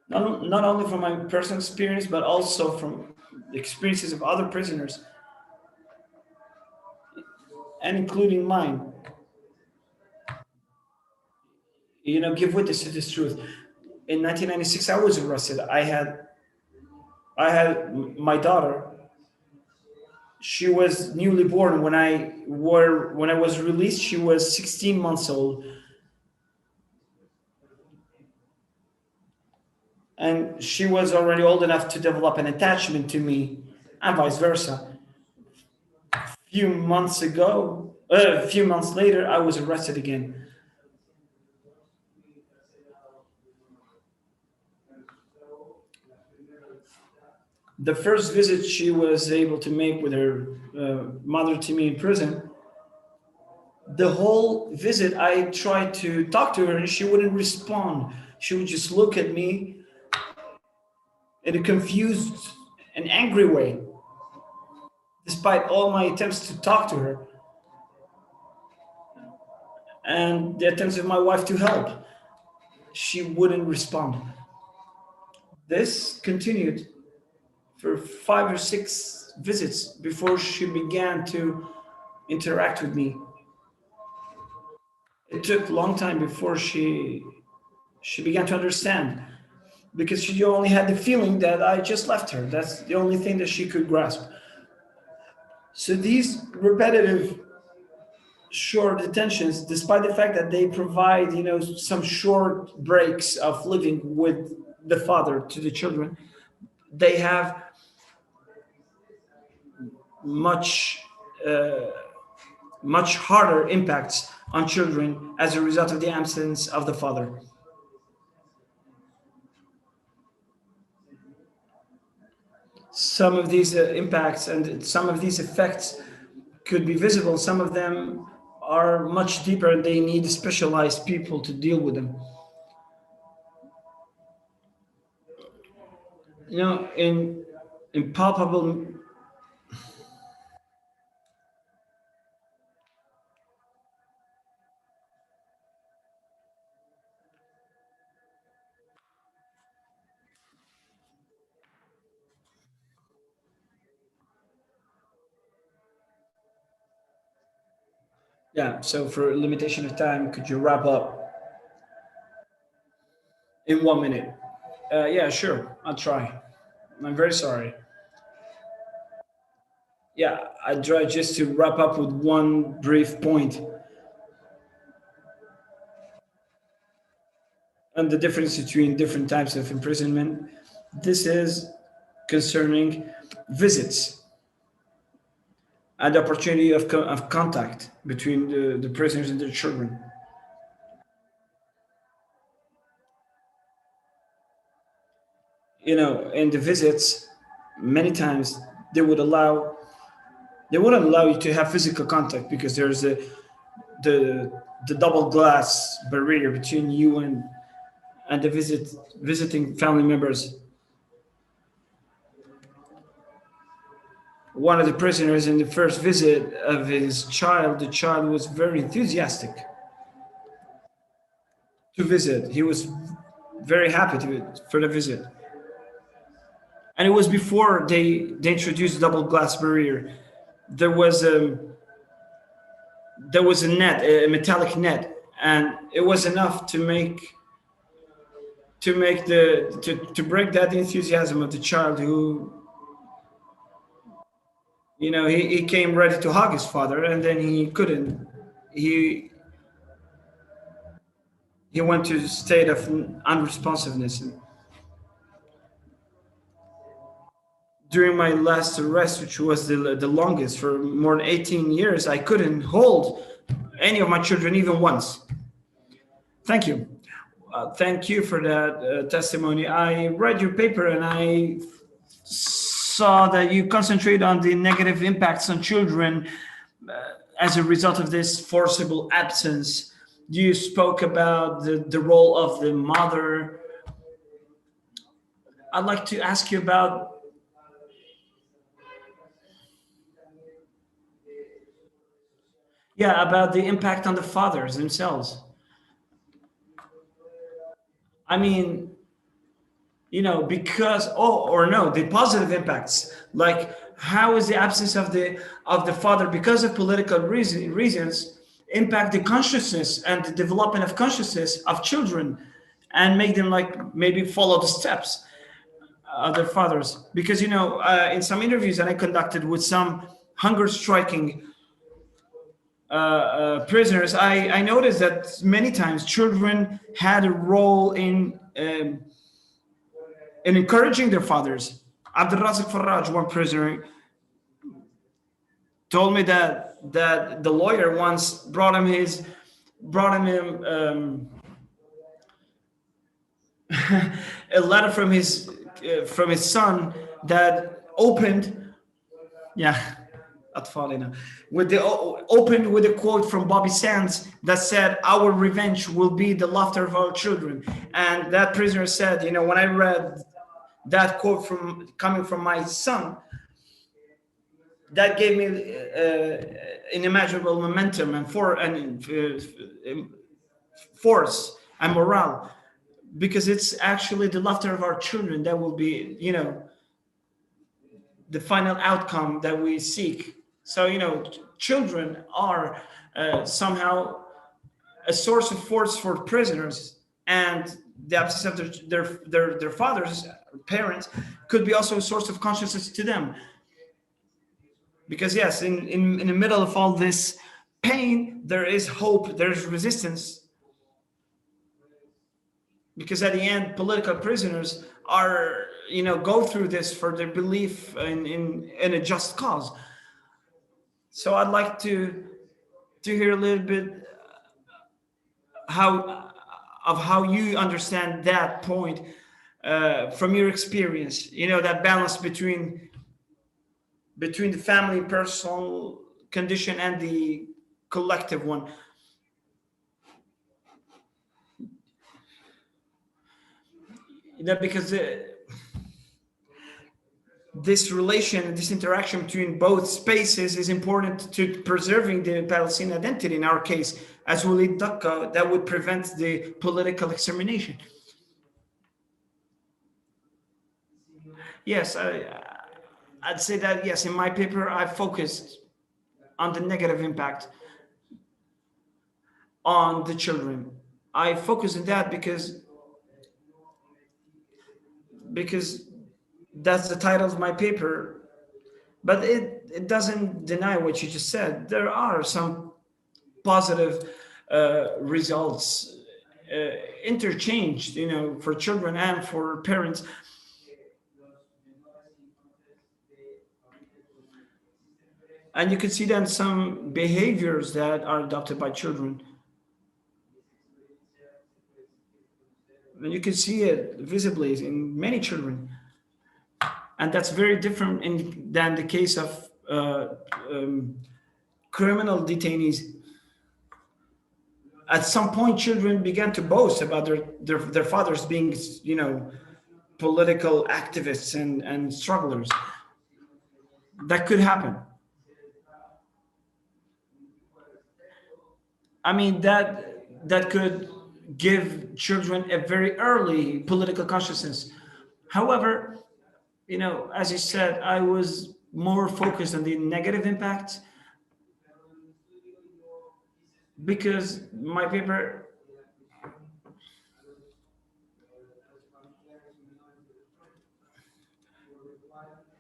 Not only from my personal experience, but also from the experiences of other prisoners, and including mine. Give witness to this truth. In 1996, I was arrested. I had my daughter. She was newly born when I was released. She was 16 months old, and she was already old enough to develop an attachment to me, and vice versa. A few months later, I was arrested again. The first visit she was able to make with her mother to me in prison, the whole visit I tried to talk to her and she wouldn't respond. She would just look at me in a confused and angry way, despite all my attempts to talk to her and the attempts of my wife to help. She wouldn't respond. This continued for 5 or 6 visits before she began to interact with me. It took a long time before she began to understand. because she only had the feeling that I just left her. That's the only thing that she could grasp. So these repetitive short detentions, despite the fact that they provide, some short breaks of living with the father to the children, they have much harder impacts on children as a result of the absence of the father. Some of these impacts and some of these effects could be visible. Some of them are much deeper and they need specialized people to deal with them. In impalpable. Yeah, so for a limitation of time, could you wrap up in 1 minute? Yeah, sure, I'll try. I'm very sorry. Yeah, I try just to wrap up with one brief point. And the difference between different types of imprisonment. This is concerning visits and the opportunity of contact between the prisoners and their children. In the visits, many times they wouldn't allow you to have physical contact because there's the double glass barrier between you and the visiting family members. One of the prisoners, in the first visit of his child, the child was very enthusiastic to visit. He was very happy for the visit. And it was before they introduced double glass barrier. There was a net, a metallic net, and it was enough to break that enthusiasm of the child who, he came ready to hug his father, and then he couldn't. He went to a state of unresponsiveness. During my last arrest, which was the longest for more than 18 years, I couldn't hold any of my children even once. Thank you. Thank you for that testimony. I read your paper and I saw that you concentrate on the negative impacts on children as a result of this forcible absence. You spoke about the role of the mother. I'd like to ask you about the impact on the fathers themselves. I mean, because the positive impacts, like how is the absence of the father because of political reasons impact the consciousness and the development of consciousness of children and make them maybe follow the steps of their fathers? Because in some interviews that I conducted with some hunger striking prisoners, I noticed that many times children had a role in encouraging their fathers. Abdelrazak Faraj, one prisoner, told me that the lawyer once brought him a letter from his son that opened, opened with a quote from Bobby Sands that said, "Our revenge will be the laughter of our children." And that prisoner said, when I read that quote coming from my son, that gave me unimaginable momentum and force and morale, because it's actually the laughter of our children that will be, the final outcome that we seek. So, children are somehow a source of force for prisoners, and the absence of their fathers, parents, could be also a source of consciousness to them. Because yes, in the middle of all this pain, there is hope, there's resistance. Because at the end, political prisoners are, go through this for their belief in a just cause. So I'd like to hear a little bit how you understand that point from your experience. That balance between the family personal condition and the collective one. Because this relation, this interaction between both spaces is important to preserving the Palestinian identity. In our case, as Walid Daqqa, that would prevent the political extermination. Yes, I'd say that, yes, in my paper, I focused on the negative impact on the children. I focus on that because that's the title of my paper, but it doesn't deny what you just said. There are some positive results interchanged, for children and for parents. And you can see then some behaviors that are adopted by children. And you can see it visibly in many children. And that's very different than the case of criminal detainees. At some point, children began to boast about their fathers being, political activists and strugglers. That could happen. I mean, that could give children a very early political consciousness. However, as you said, I was more focused on the negative impact because my paper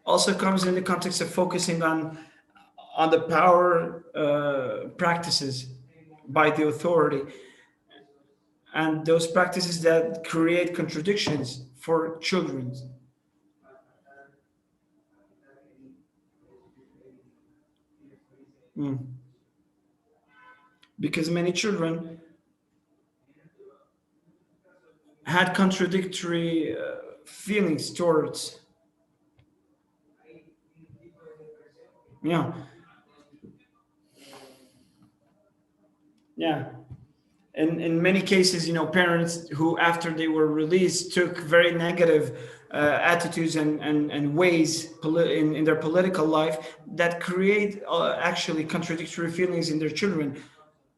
also comes in the context of focusing on the power practices by the authority and those practices that create contradictions for children. Because many children had contradictory feelings towards. Yeah. In many cases, parents who, after they were released, took very negative attitudes and ways in their political life that create actually contradictory feelings in their children,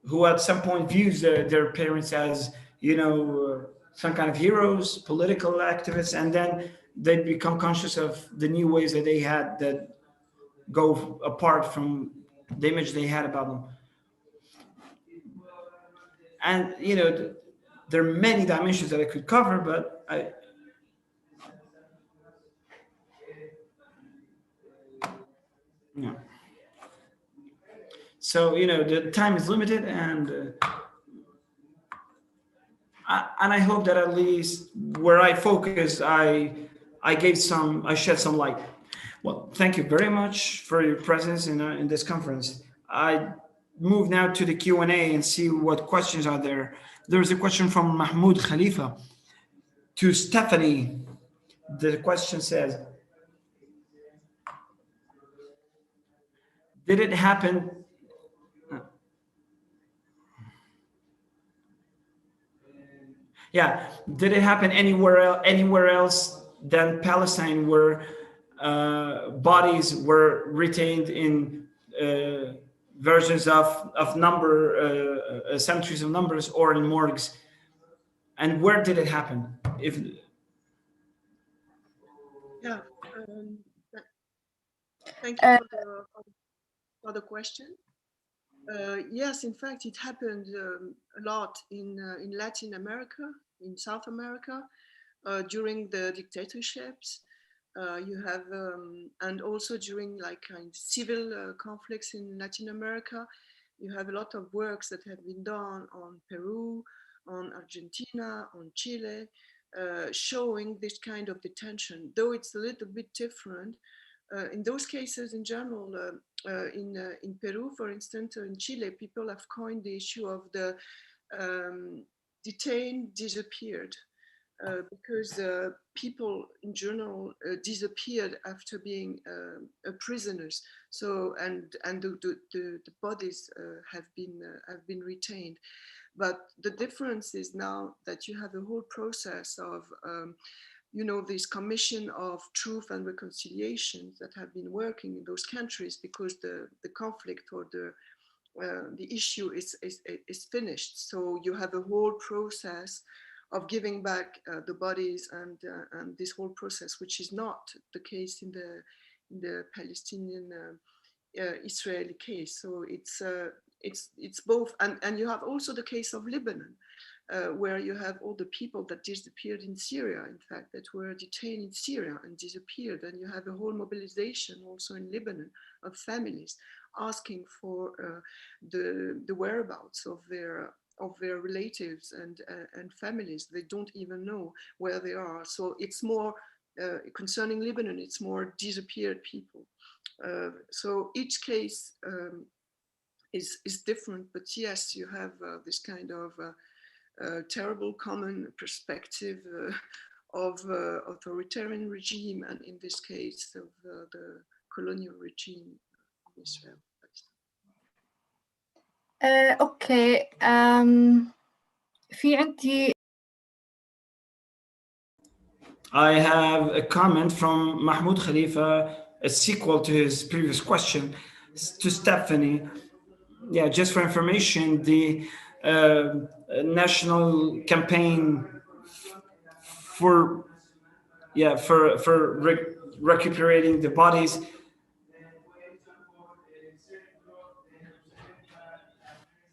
who at some point views their parents as, some kind of heroes, political activists, and then they become conscious of the new ways that they had that go apart from the image they had about them. And, there are many dimensions that I could cover, but So, the time is limited, and I hope that at least where I focus, I shed some light. Well, thank you very much for your presence in this conference. I move now to the Q&A and see what questions are there. There's a question from Mahmoud Khalifa to Stephanie. The question says, did it happen? Yeah, did it happen anywhere else than Palestine, where bodies were retained in versions of number cemeteries of numbers or in morgues? And where did it happen? Thank you for the question. Yes, in fact, it happened a lot in Latin America, in South America during the dictatorships. You have, and also during like kind of civil conflicts in Latin America, you have a lot of works that have been done on Peru, on Argentina, on Chile, showing this kind of detention, though it's a little bit different. In those cases, in general, in Peru, for instance, or in Chile, people have coined the issue of the detained disappeared. Because people in general disappeared after being prisoners. So and the bodies have been retained. But the difference is now that you have a whole process of this commission of truth and reconciliation that have been working in those countries, because the conflict or the issue is finished. So you have a whole process of giving back the bodies and this whole process, which is not the case in the Palestinian Israeli case. So it's both, and you have also the case of Lebanon, where you have all the people that disappeared in Syria, in fact, that were detained in Syria and disappeared, and you have a whole mobilization also in Lebanon of families asking for the whereabouts of their relatives and families. They don't even know where they are. So it's more concerning Lebanon, it's more disappeared people. So each case is different, but yes, you have this kind of terrible common perspective of authoritarian regime, and in this case of the colonial regime in Israel. اوكي في عندي I have a comment from Mahmoud Khalifa, a sequel to his previous question to Stephanie. Yeah, just for information, the national campaign for recuperating the bodies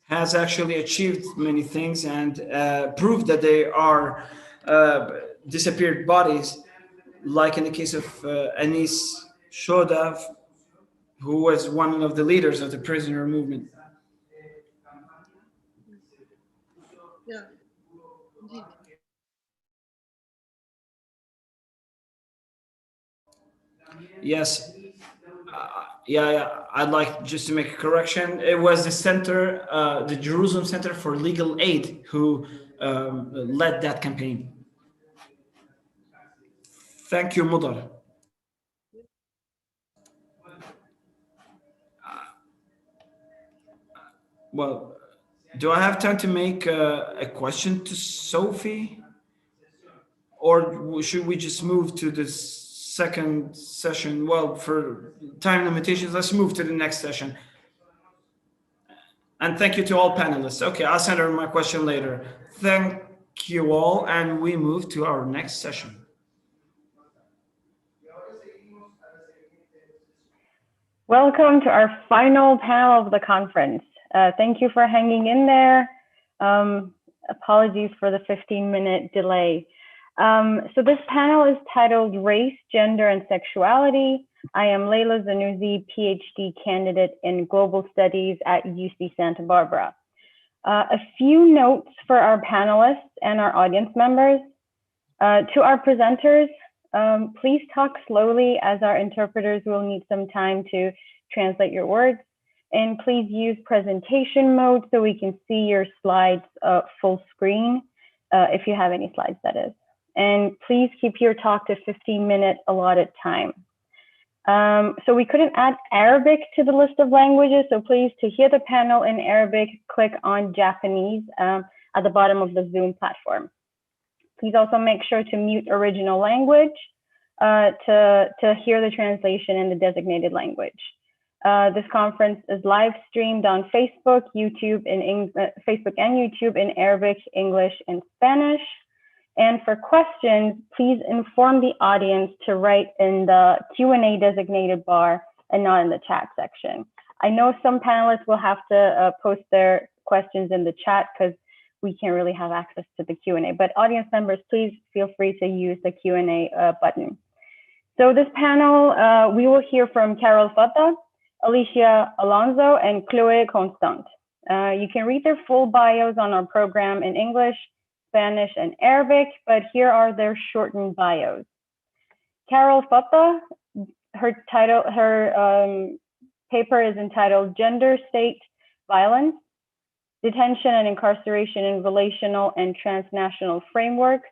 has actually achieved many things and proved that they are disappeared bodies, like in the case of Anis Shodav, who was one of the leaders of the prisoner movement. Yeah, indeed. Yes. I'd like just to make a correction. It was the center, the Jerusalem Center for Legal Aid, who led that campaign. Thank you, Mudar. Well, do I have time to make a question to Sophie? Or should we just move to the second session? Well, for time limitations, let's move to the next session. And thank you to all panelists. Okay, I'll send her my question later. Thank you all, and we move to our next session. Welcome to our final panel of the conference. Thank you for hanging in there. Apologies for the 15-minute delay. So this panel is titled Race, Gender, and Sexuality. I am Leila Zanouzi, PhD candidate in Global Studies at UC Santa Barbara. A few notes for our panelists and our audience members. To our presenters, please talk slowly as our interpreters will need some time to translate your words. And please use presentation mode so we can see your slides full screen, if you have any slides, that is. And please keep your talk to 15-minute allotted time. So we couldn't add Arabic to the list of languages, so please, to hear the panel in Arabic, click on Japanese at the bottom of the Zoom platform. Please also make sure to mute original language to hear the translation in the designated language. This conference is live streamed on Facebook, YouTube, Facebook and YouTube in Arabic, English, and Spanish. And for questions, please inform the audience to write in the Q&A designated bar and not in the chat section. I know some panelists will have to post their questions in the chat because we can't really have access to the Q&A. But audience members, please feel free to use the Q&A button. So this panel, we will hear from Carol Fata, Alicia Alonso, and Chloe Constant. You can read their full bios on our program in English, Spanish, and Arabic, but here are their shortened bios. Carol Fata, her paper is entitled Gender, State, Violence, Detention and Incarceration in Relational and Transnational Frameworks.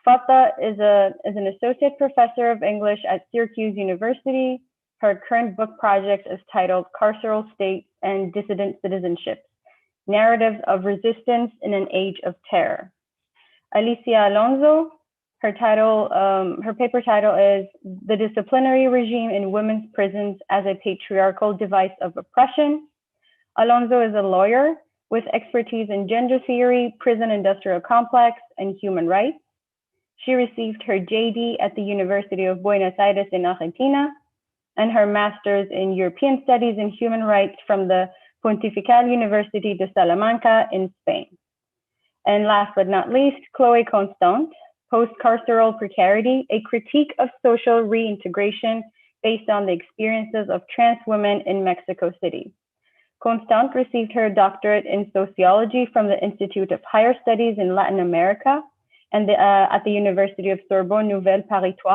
Fata is an associate professor of English at Syracuse University. Her current book project is titled Carceral States and Dissident Citizenships, Narratives of Resistance in an Age of Terror. Alicia Alonso, her paper title is The Disciplinary Regime in Women's Prisons as a Patriarchal Device of Oppression. Alonso is a lawyer with expertise in gender theory, prison industrial complex, and human rights. She received her JD at the University of Buenos Aires in Argentina, and her master's in European Studies and Human Rights from the Pontifical University de Salamanca in Spain. And last but not least, Chloe Constant, Post-Carceral Precarity, a Critique of Social Reintegration based on the experiences of trans women in Mexico City. Constant received her doctorate in sociology from the Institute of Higher Studies in Latin America and at the University of Sorbonne Nouvelle Paris 3.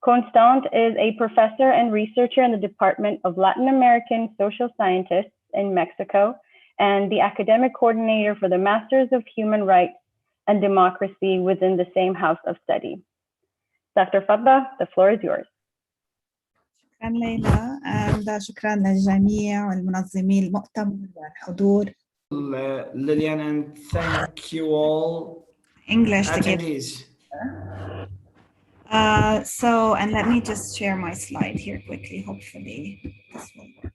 Constant is a professor and researcher in the Department of Latin American Social Scientists in Mexico and the academic coordinator for the Masters of Human Rights and Democracy within the same house of study. Dr. Fata, the floor is yours. شكرا ليلى وشكرا للجميع والمنظمين المؤتمر والحضور. Lillian, and thank you all. English attendees. And let me just share my slide here quickly. Hopefully this will work.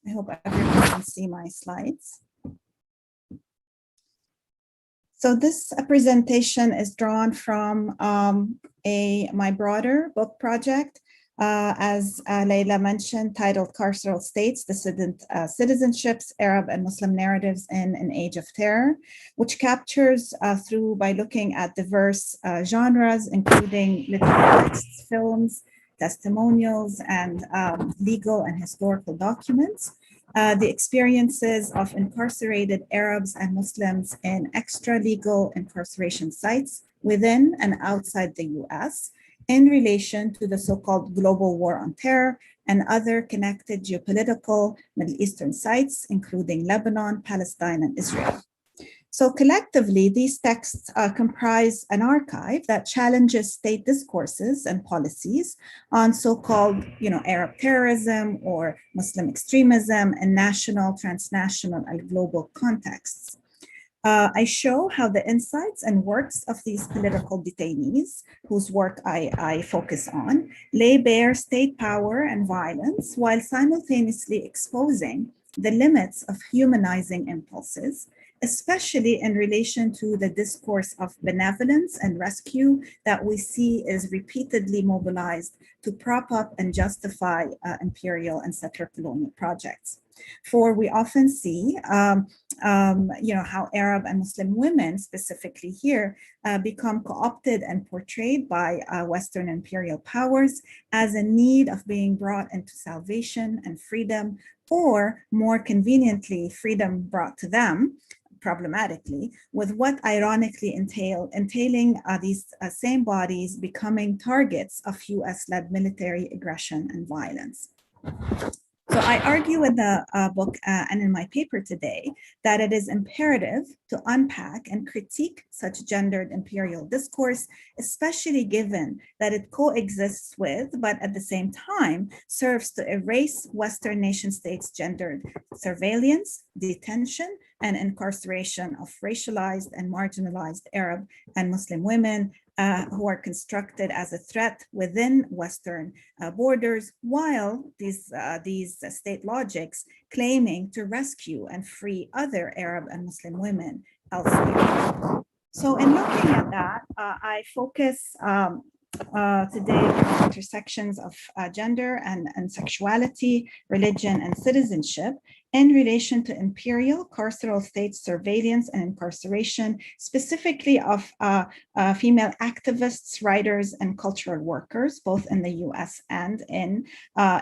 I hope everyone can see my slides. So this presentation is drawn from my broader book project, as Leila mentioned, titled Carceral States, Dissident Citizenships, Arab and Muslim Narratives in an Age of Terror, which captures by looking at diverse genres, including literary texts, films, testimonials, and legal and historical documents, the experiences of incarcerated Arabs and Muslims in extra-legal incarceration sites within and outside the US in relation to the so-called global war on terror and other connected geopolitical Middle Eastern sites, including Lebanon, Palestine, and Israel. So collectively, these texts comprise an archive that challenges state discourses and policies on so-called, Arab terrorism or Muslim extremism in national, transnational, and global contexts. I show how the insights and works of these political detainees, whose work I focus on, lay bare state power and violence while simultaneously exposing the limits of humanizing impulses, especially in relation to the discourse of benevolence and rescue that we see is repeatedly mobilized to prop up and justify imperial and settler colonial projects. For we often see, how Arab and Muslim women, specifically here, become co-opted and portrayed by Western imperial powers as in need of being brought into salvation and freedom, or more conveniently, freedom brought to them, problematically, with what ironically entailing these same bodies becoming targets of US-led military aggression and violence. So I argue in the book and in my paper today that it is imperative to unpack and critique such gendered imperial discourse, especially given that it coexists with, but at the same time serves to erase Western nation states' gendered surveillance, detention, and incarceration of racialized and marginalized Arab and Muslim women who are constructed as a threat within Western borders, while these state logics claiming to rescue and free other Arab and Muslim women elsewhere. So in looking at that, I focus today on intersections of gender and sexuality, religion, and citizenship in relation to imperial carceral state surveillance and incarceration, specifically of female activists, writers, and cultural workers, both in the US and in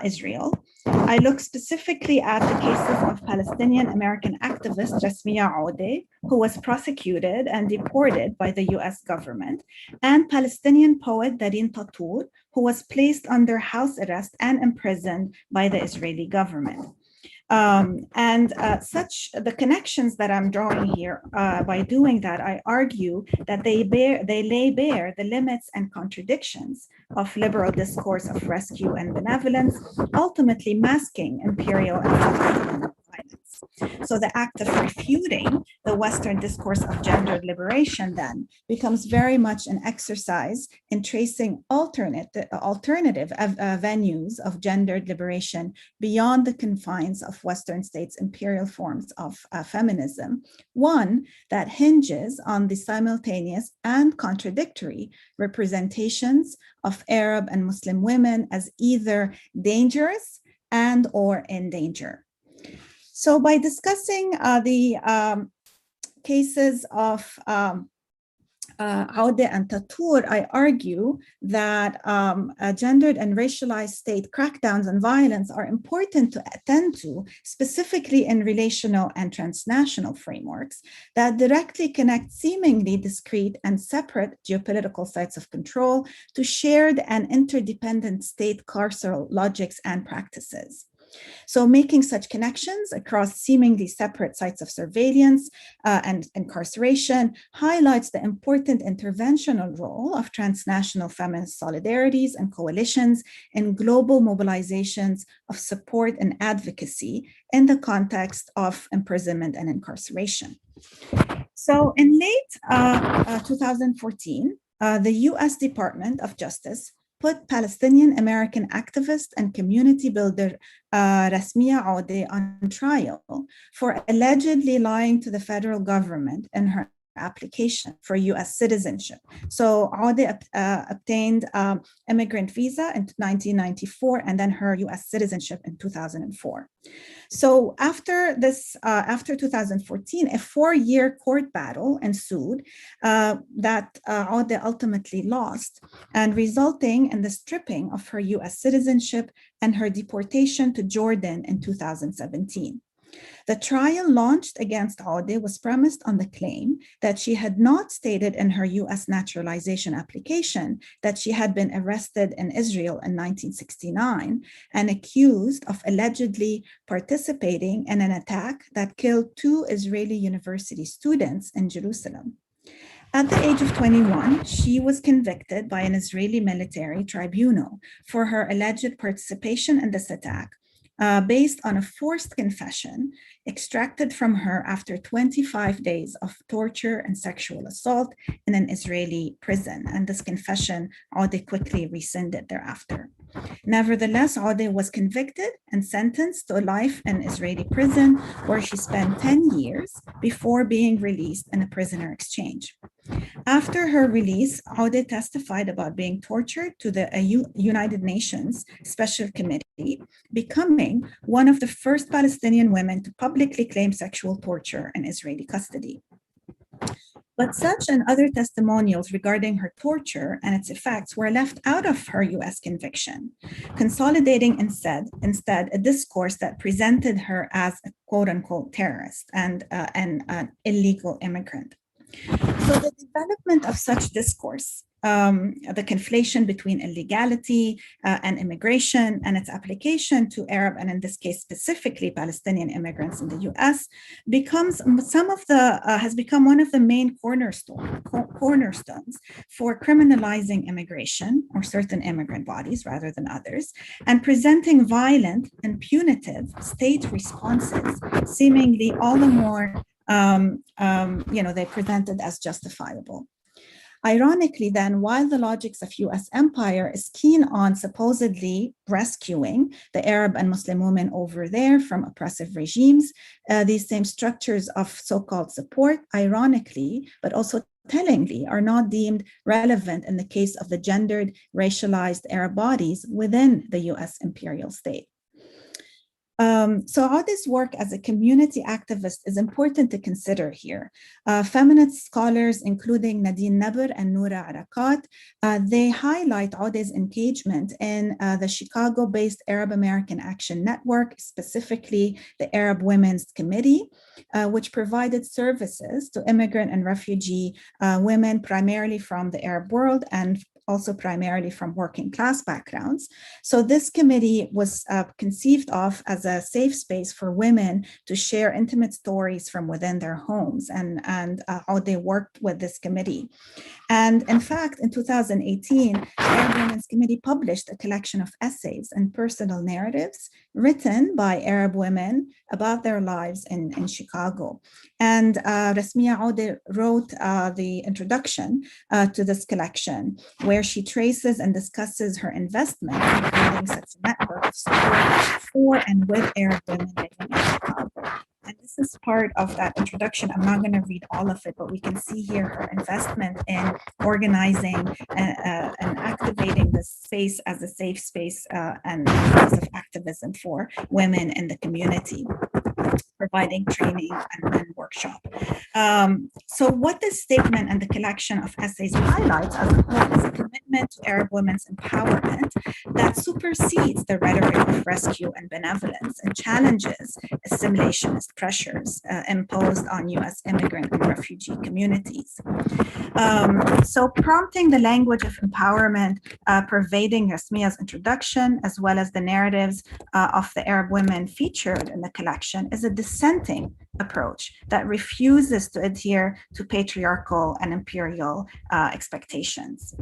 Israel. I look specifically at the cases of Palestinian American activist Rasmia Aoudeh, who was prosecuted and deported by the US government, and Palestinian poet Darin Tatour, who was placed under house arrest and imprisoned by the Israeli government. The connections that I'm drawing here, by doing that, I argue that they lay bare the limits and contradictions of liberal discourse of rescue and benevolence, ultimately masking imperial and violence. So the act of refuting the Western discourse of gendered liberation then becomes very much an exercise in tracing alternative venues of gendered liberation beyond the confines of Western states' imperial forms of feminism, one that hinges on the simultaneous and contradictory representations of Arab and Muslim women as either dangerous and or in danger. So by discussing the cases of Aoudeh and Tatour, I argue that gendered and racialized state crackdowns and violence are important to attend to, specifically in relational and transnational frameworks that directly connect seemingly discrete and separate geopolitical sites of control to shared and interdependent state carceral logics and practices. So making such connections across seemingly separate sites of surveillance and incarceration highlights the important interventional role of transnational feminist solidarities and coalitions in global mobilizations of support and advocacy in the context of imprisonment and incarceration. So in late 2014, the US Department of Justice put Palestinian American activist and community builder Rasmia Aoudeh on trial for allegedly lying to the federal government in her application for US citizenship. So Aoudeh obtained immigrant visa in 1994 and then her US citizenship in 2004. So after 2014, a 4-year court battle ensued that Aoudeh ultimately lost, and resulting in the stripping of her US citizenship and her deportation to Jordan in 2017. The trial launched against Aoudeh was premised on the claim that she had not stated in her US naturalization application that she had been arrested in Israel in 1969 and accused of allegedly participating in an attack that killed 2 Israeli university students in Jerusalem. At the age of 21, she was convicted by an Israeli military tribunal for her alleged participation in this attack, based on a forced confession extracted from her after 25 days of torture and sexual assault in an Israeli prison. And this confession, Aoudeh quickly rescinded thereafter. Nevertheless, Aoudeh was convicted and sentenced to life in Israeli prison, where she spent 10 years before being released in a prisoner exchange. After her release, Aoudeh testified about being tortured to the United Nations Special Committee, becoming one of the first Palestinian women to publicly claim sexual torture in Israeli custody. But such and other testimonials regarding her torture and its effects were left out of her US conviction, consolidating instead a discourse that presented her as a quote-unquote terrorist and an illegal immigrant. So the development of such discourse, the conflation between illegality and immigration and its application to Arab, and in this case specifically Palestinian immigrants in the US, has become one of the main cornerstones for criminalizing immigration, or certain immigrant bodies rather than others, and presenting violent and punitive state responses, seemingly all the more they presented as justifiable. Ironically, then, while the logics of US empire is keen on supposedly rescuing the Arab and Muslim women over there from oppressive regimes, these same structures of so-called support, ironically, but also tellingly, are not deemed relevant in the case of the gendered, racialized Arab bodies within the US imperial state. So Aude's work as a community activist is important to consider here. Feminist scholars, including Nadine Naber and Noura Arakat, they highlight Aude's engagement in the Chicago-based Arab American Action Network, specifically the Arab Women's Committee, which provided services to immigrant and refugee women, primarily from the Arab world and also primarily from working class backgrounds. So this committee was conceived of as a safe space for women to share intimate stories from within their homes, and how they worked with this committee. And in fact, in 2018, the Arab Women's Committee published a collection of essays and personal narratives written by Arab women about their lives in Chicago. And Rasmia Aude wrote the introduction to this collection, where she traces and discusses her investment in building such a network of support for and with Arab women living in Chicago. And this is part of that introduction. I'm not going to read all of it, but we can see here her investment in organizing and activating this space as a safe space and place of activism for women in the community, providing training and workshop. So what this statement and the collection of essays highlights as a whole is a commitment to Arab women's empowerment that supersedes the rhetoric of rescue and benevolence and challenges assimilationist pressures imposed on US immigrant and refugee communities. So prompting the language of empowerment pervading Rasmia's introduction, as well as the narratives of the Arab women featured in the collection, is a dissenting approach that refuses to adhere to patriarchal and imperial expectations.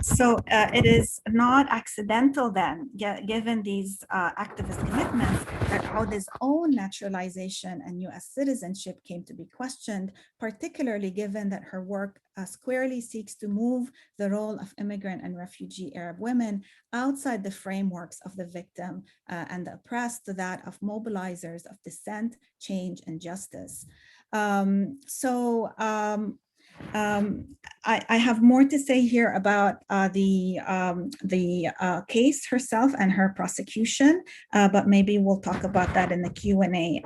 So it is not accidental then, given these activist commitments, that Aude's own naturalization and US citizenship came to be questioned, particularly given that her work squarely seeks to move the role of immigrant and refugee Arab women outside the frameworks of the victim and the oppressed to that of mobilizers of dissent, change, and justice. I have more to say here about the case herself and her prosecution, but maybe we'll talk about that in the Q&A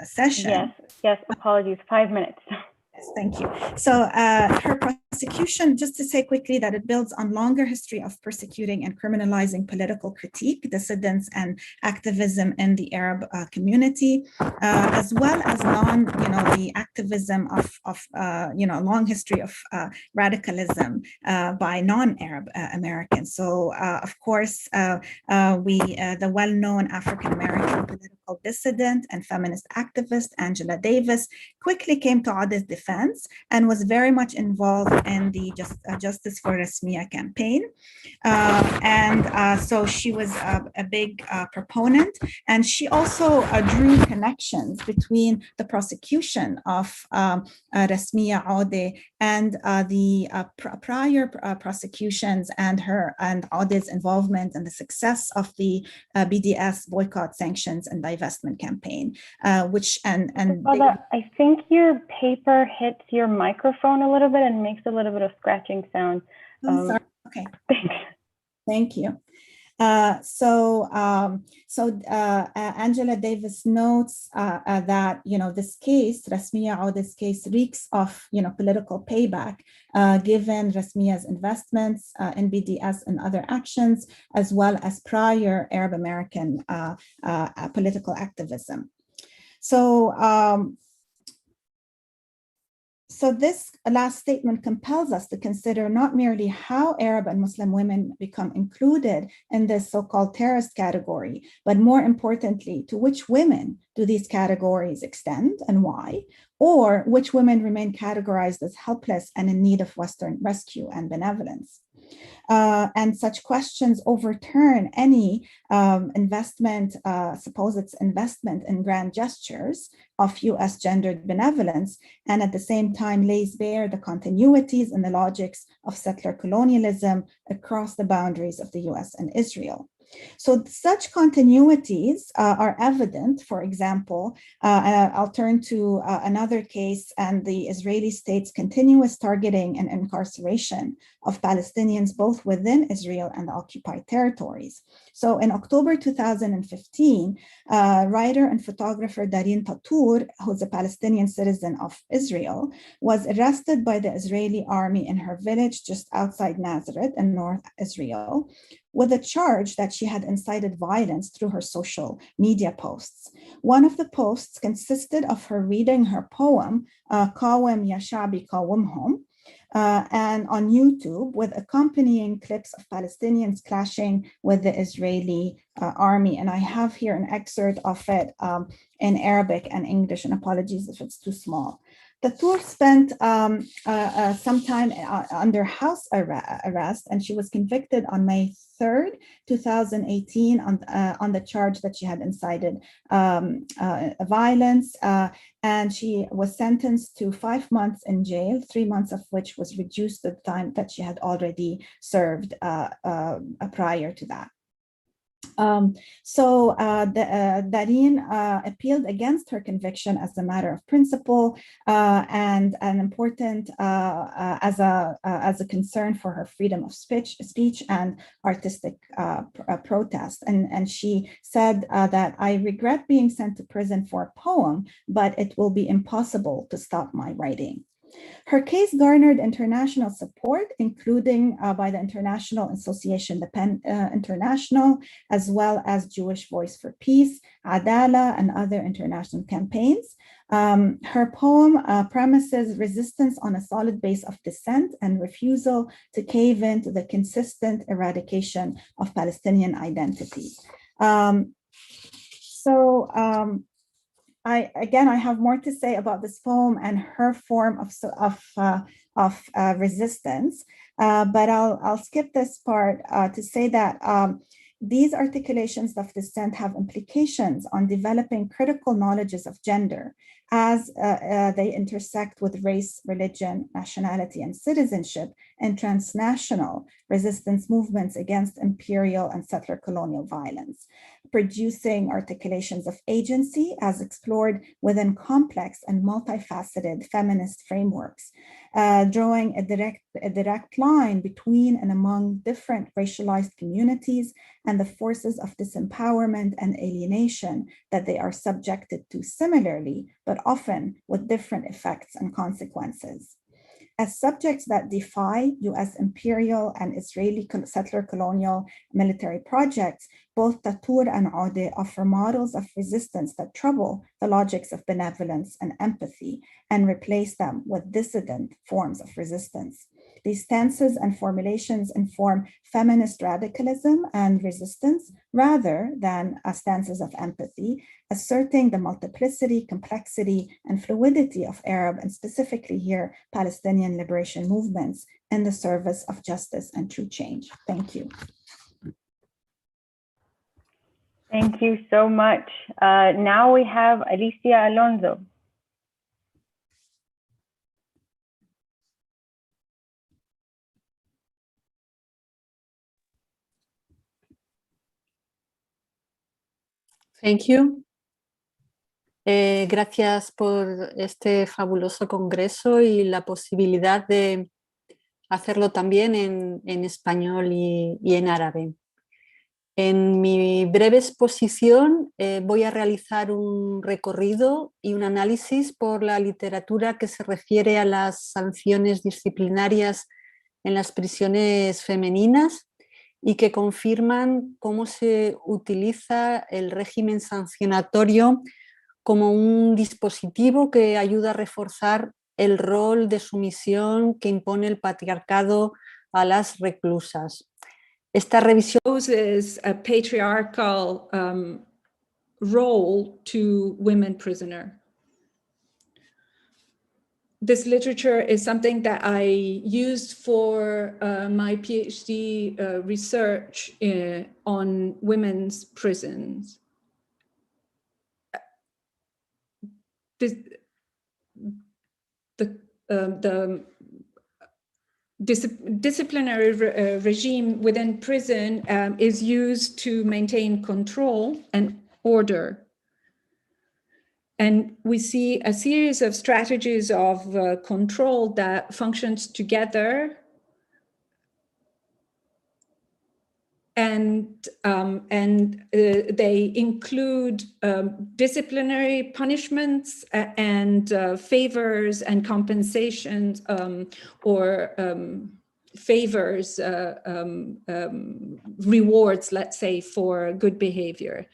session. Yes, apologies, 5 minutes. Yes, thank you. So her prosecution, just to say quickly that it builds on longer history of persecuting and criminalizing political critique, dissidents, and activism in the Arab community, as well as the activism of long history of radicalism by non-Arab Americans. So of course, the well-known African-American political dissident and feminist activist Angela Davis quickly came to Aude's defense and was very much involved in the Justice for Rasmia campaign. So she was a big proponent, and she also drew connections between the prosecution of Rasmia Aude and the prior prosecutions and Aude's involvement in the success of the BDS boycott, sanctions, and divestment campaign, I think your paper hits your microphone a little bit and makes a little bit of scratching sound. Sorry. Okay. Thanks. Thank you. Angela Davis notes that this case, Rasmia Aude's case, reeks of political payback, given Rasmia's investments in BDS and other actions, as well as prior Arab American political activism. So this last statement compels us to consider not merely how Arab and Muslim women become included in this so-called terrorist category, but more importantly, to which women do these categories extend and why, or which women remain categorized as helpless and in need of Western rescue and benevolence. And such questions overturn any supposed investment in grand gestures of US gendered benevolence, and at the same time lays bare the continuities and the logics of settler colonialism across the boundaries of the US and Israel. So such continuities are evident, for example, and I'll turn to another case and the Israeli state's continuous targeting and incarceration of Palestinians both within Israel and occupied territories. So in October 2015, writer and photographer Darine Tatour, who's a Palestinian citizen of Israel, was arrested by the Israeli army in her village just outside Nazareth in North Israel, with a charge that she had incited violence through her social media posts. One of the posts consisted of her reading her poem, Qawem Ya Sha'bi Qawemhum, and on YouTube with accompanying clips of Palestinians clashing with the Israeli army. And I have here an excerpt of it in Arabic and English, and apologies if it's too small. Tatour spent some time under house arrest, and she was convicted on May 3rd, 2018 on the charge that she had incited violence, and she was sentenced to 5 months in jail, 3 months of which was reduced to the time that she had already served prior to that. Darine appealed against her conviction as a matter of principle and an important as a concern for her freedom of speech and artistic protest. And she said that I regret being sent to prison for a poem, but it will be impossible to stop my writing. Her case garnered international support, including by the International Association International, as well as Jewish Voice for Peace, Adala, and other international campaigns. Her poem premises resistance on a solid base of dissent and refusal to cave into the consistent eradication of Palestinian identity. I have more to say about this poem and her form of resistance, but I'll skip this part to say that these articulations of dissent have implications on developing critical knowledges of gender as they intersect with race, religion, nationality, and citizenship and transnational resistance movements against imperial and settler colonial violence, producing articulations of agency as explored within complex and multifaceted feminist frameworks, drawing a direct line between and among different racialized communities and the forces of disempowerment and alienation that they are subjected to similarly, but often with different effects and consequences. As subjects that defy US imperial and Israeli settler colonial military projects, both Tatour and Ode offer models of resistance that trouble the logics of benevolence and empathy and replace them with dissident forms of resistance. These stances and formulations inform feminist radicalism and resistance rather than stances of empathy, asserting the multiplicity, complexity, and fluidity of Arab and specifically here Palestinian liberation movements in the service of justice and true change. Thank you. Thank you so much. Now we have Alicia Alonso. Thank you. Gracias por este fabuloso congreso y la posibilidad de hacerlo también en español y en árabe. En mi breve exposición voy a realizar un recorrido y un análisis por la literatura que se refiere a las sanciones disciplinarias en las prisiones femeninas y que confirman cómo se utiliza el régimen sancionatorio como un dispositivo que ayuda a reforzar el rol de sumisión que impone el patriarcado a las reclusas. Esta revisión poses a patriarchal role to women prisoners. This literature is something that I used for my PhD research on women's prisons. The disciplinary regime within prison is used to maintain control and order. And we see a series of strategies of control that functions together, and they include disciplinary punishments and favors and compensations, or favors, rewards, let's say, for good behavior.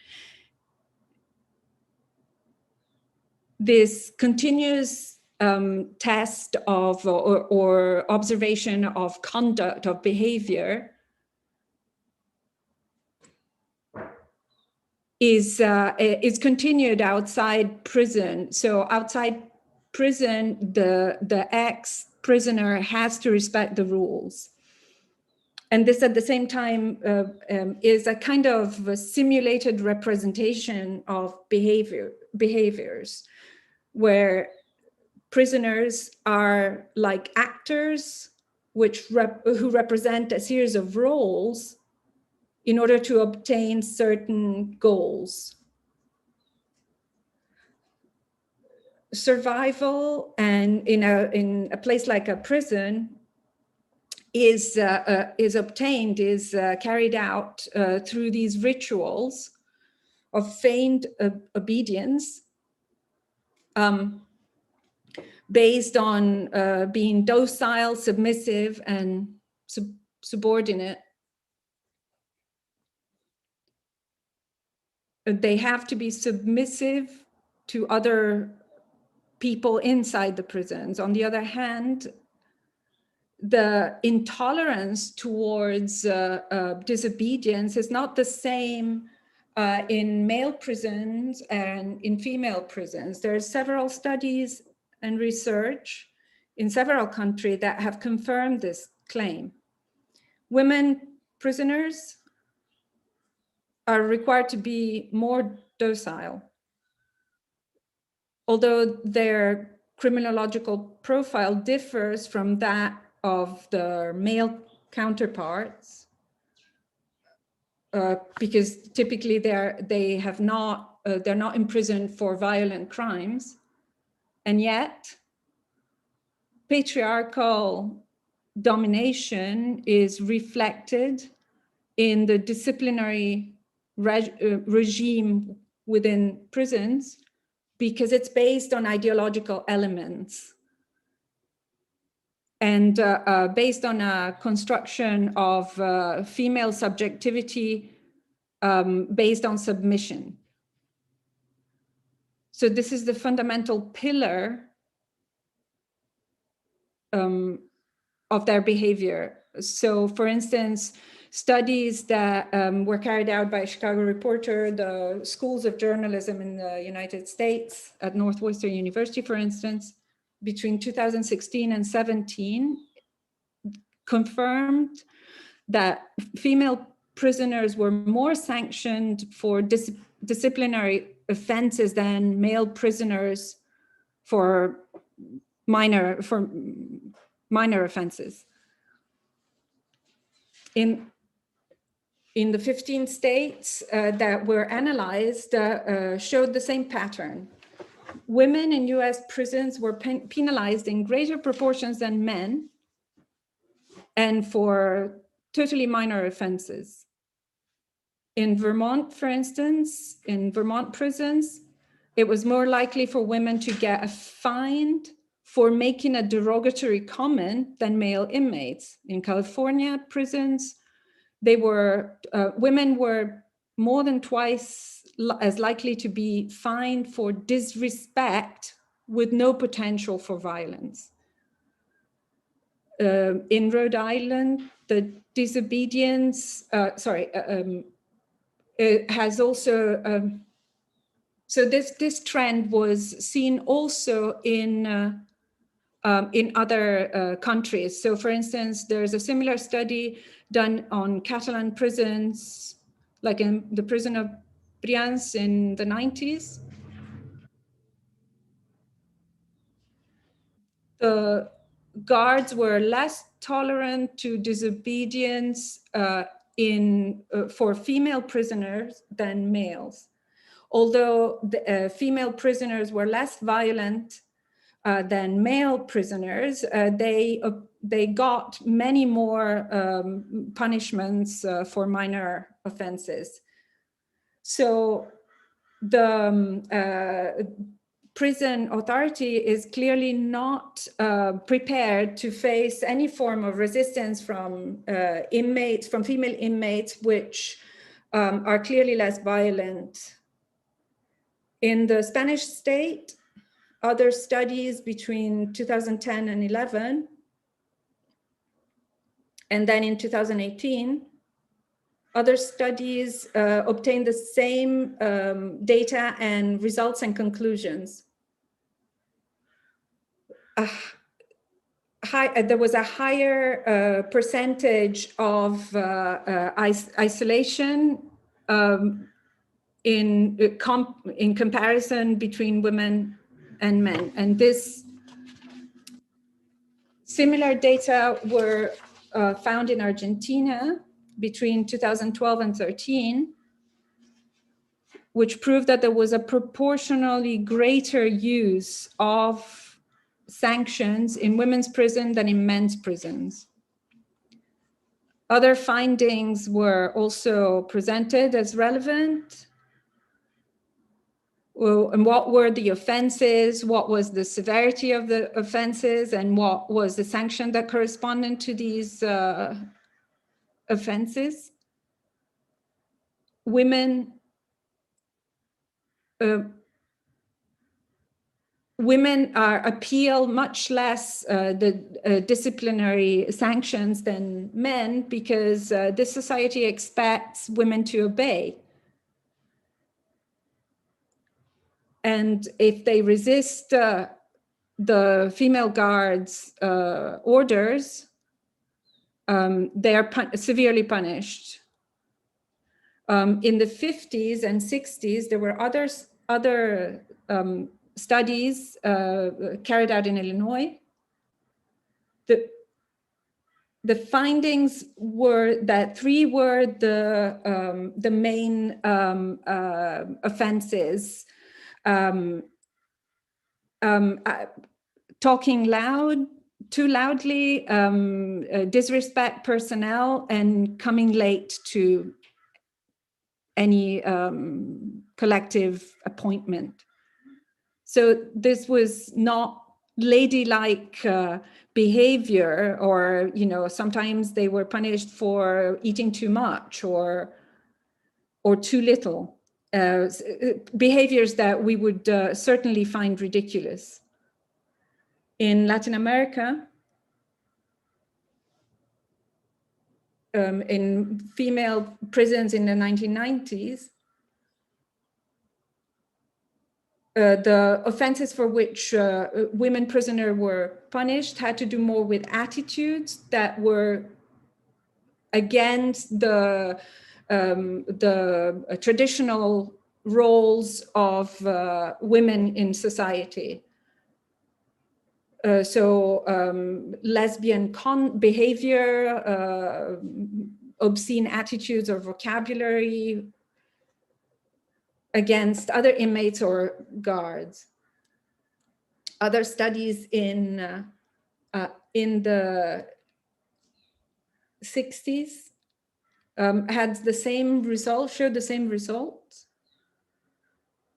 This continuous test of or observation of conduct, of behavior, is continued outside prison. So outside prison, the ex-prisoner has to respect the rules. And this at the same time is a kind of a simulated representation of behaviors, where prisoners are like actors who represent a series of roles in order to obtain certain goals. Survival and in a place like a prison is carried out through these rituals of feigned obedience, based on being docile, submissive, and subordinate. They have to be submissive to other people inside the prisons. On the other hand, the intolerance towards disobedience is not the same in male prisons and in female prisons. There are several studies and research in several countries that have confirmed this claim. Women prisoners are required to be more docile, although their criminological profile differs from that of the male counterparts, because typically they're not imprisoned for violent crimes, and yet patriarchal domination is reflected in the disciplinary regime within prisons, because it's based on ideological elements and based on a construction of female subjectivity based on submission. So this is the fundamental pillar of their behavior. So for instance, studies that were carried out by a Chicago reporter, the schools of journalism in the United States at Northwestern University, for instance, between 2016 and 17, confirmed that female prisoners were more sanctioned for disciplinary offenses than male prisoners for minor offenses. In the 15 states that were analyzed showed the same pattern. Women in US prisons were penalized in greater proportions than men, and for totally minor offenses. In Vermont, for instance, in Vermont prisons, it was more likely for women to get a fine for making a derogatory comment than male inmates. In California prisons, women were more than twice as likely to be fined for disrespect with no potential for violence. In Rhode Island, the disobedience, it has also, so this trend was seen also in other countries. So for instance, there's a similar study done on Catalan prisons, like in the prison of Brians in the 90s. guards were less tolerant to disobedience for female prisoners than males. Although the female prisoners were less violent than male prisoners, they got many more punishments for minor offenses. So the prison authority is clearly not prepared to face any form of resistance from inmates, from female inmates, which are clearly less violent. In the Spanish state, other studies between 2010 and 11, and then in 2018, other studies obtained the same data and results and conclusions. There was a higher percentage of isolation in comparison between women and men. And this similar data were found in Argentina between 2012 and 13, which proved that there was a proportionally greater use of sanctions in women's prison than in men's prisons. Other findings were also presented as relevant. Well, and what were the offenses? What was the severity of the offenses? And what was the sanction that corresponded to these offenses? Women appeal much less the disciplinary sanctions than men because this society expects women to obey. And if they resist the female guards' orders, they are severely punished. In the 50s and 60s, there were other studies carried out in Illinois. The findings were that 3 were the main offenses: talking too loudly, disrespect personnel, and coming late to any collective appointment. So this was not ladylike behavior, or sometimes they were punished for eating too much or too little. Behaviors that we would certainly find ridiculous. In Latin America, in female prisons in the 1990s, the offenses for which women prisoners were punished had to do more with attitudes that were against the traditional roles of women in society. Lesbian behavior, obscene attitudes or vocabulary against other inmates or guards. Other studies in the 60s had the same result, showed the same results,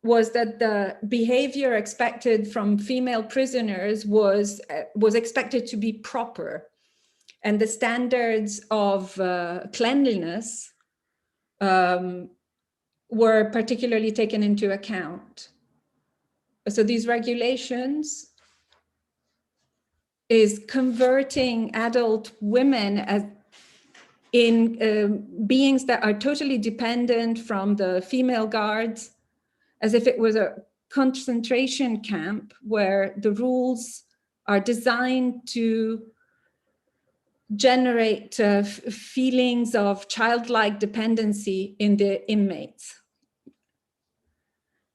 was that the behavior expected from female prisoners was expected to be proper, and the standards of cleanliness were particularly taken into account. So these regulations is converting adult women as in beings that are totally dependent from the female guards, as if it was a concentration camp where the rules are designed to generate feelings of childlike dependency in the inmates.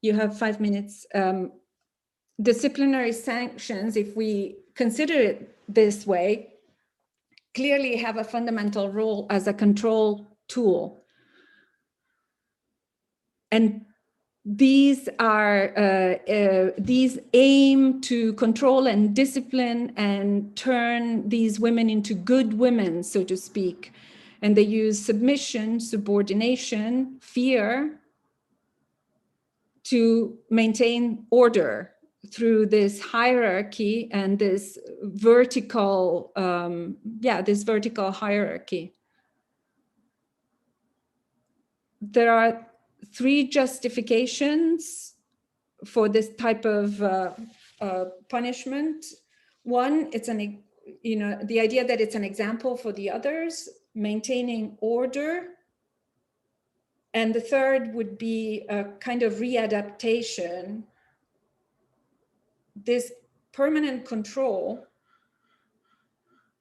You have 5 minutes. Disciplinary sanctions, if we consider it this way clearly have a fundamental role as a control tool. And these aim to control and discipline and turn these women into good women, so to speak. And they use submission, subordination, fear to maintain order through this hierarchy and this vertical, this vertical hierarchy. There are three justifications for this type of punishment. One, it's the idea that it's an example for the others, maintaining order. And the third would be a kind of readaptation. This permanent control,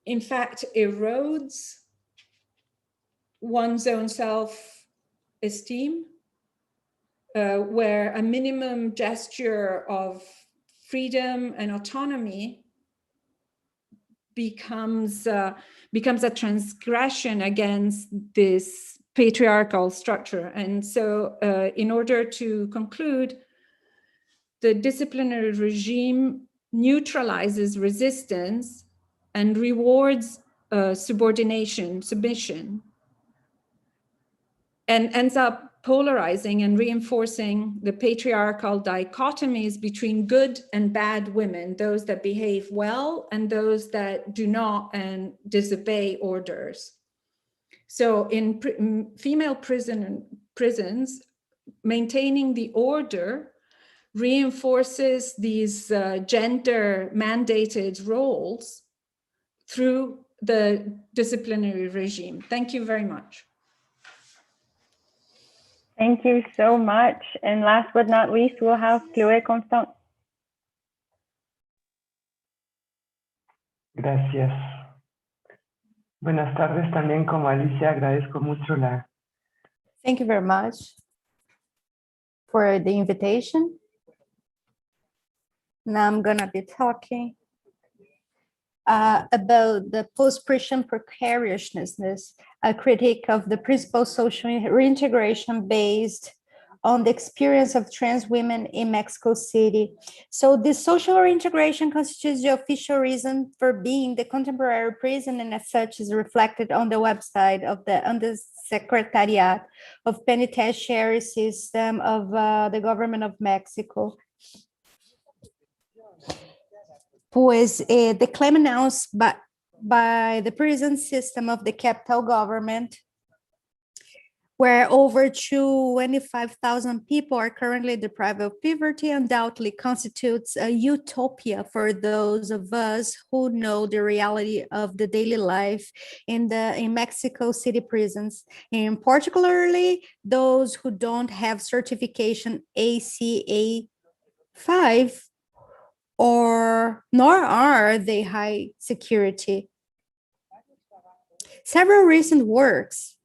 in fact, erodes one's own self-esteem, where a minimum gesture of freedom and autonomy becomes a transgression against this patriarchal structure. And so in order to conclude, the disciplinary regime neutralizes resistance and rewards subordination, submission, and ends up polarizing and reinforcing the patriarchal dichotomies between good and bad women, those that behave well and those that do not and disobey orders. So in female prisons, maintaining the order reinforces these gender mandated roles through the disciplinary regime. Thank you very much. Thank you so much. And last but not least, we'll have Chloé Constant. Gracias. Buenas tardes también, como Alicia, agradezco mucho la... Thank you very much for the invitation. Now I'm gonna be talking about the post-prison precariousness, a critique of the principal social reintegration based on the experience of trans women in Mexico City. So this social reintegration constitutes the official reason for being the contemporary prison, and as such is reflected on the website of the Undersecretariat of Penitentiary System of the Government of Mexico. Pues the claim announced by the prison system of the capital government, where over 25,000 people are currently deprived of poverty, undoubtedly constitutes a utopia for those of us who know the reality of the daily life in Mexico City prisons, and particularly those who don't have certification ACA 5, nor are they high security. Several recent works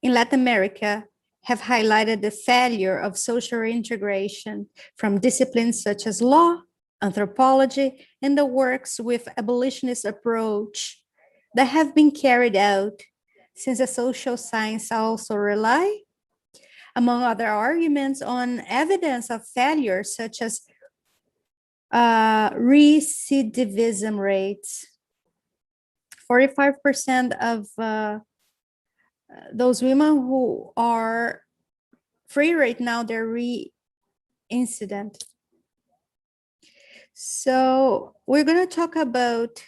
in Latin America have highlighted the failure of social reintegration from disciplines such as law, anthropology, and the works with abolitionist approach that have been carried out, since the social science also rely, among other arguments, on evidence of failure such as recidivism rates. 45% of those women who are free right now, they're reincident. So we're going to talk about,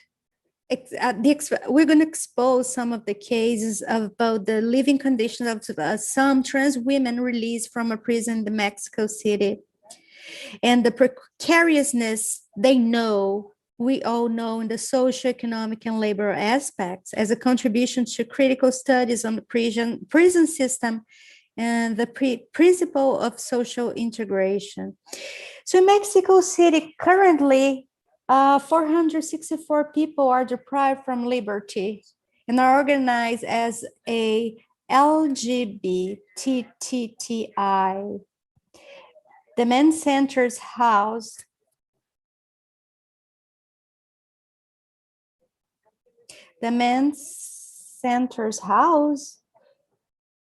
we're going to expose some of the cases about the living conditions of some trans women released from a prison in Mexico City, and the precariousness we all know in the social, economic, and labor aspects as a contribution to critical studies on the prison system and the principle of social integration. So in Mexico City, currently, 464 people are deprived from liberty and are organized as a LGBTTI. The men's centers house The men's center's house,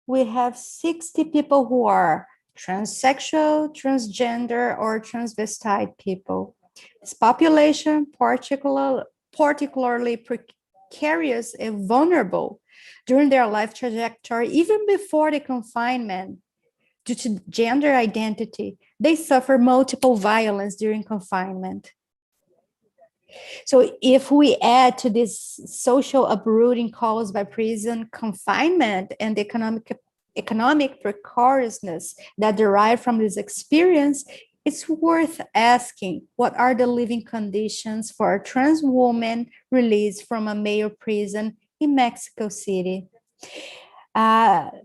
we have 60 people who are transsexual, transgender, or transvestite people. This population, particularly precarious and vulnerable during their life trajectory, even before the confinement, due to gender identity, they suffer multiple violence during confinement. So if we add to this social uprooting caused by prison confinement and the economic precariousness that derive from this experience, it's worth asking, what are the living conditions for a trans woman released from a male prison in Mexico City?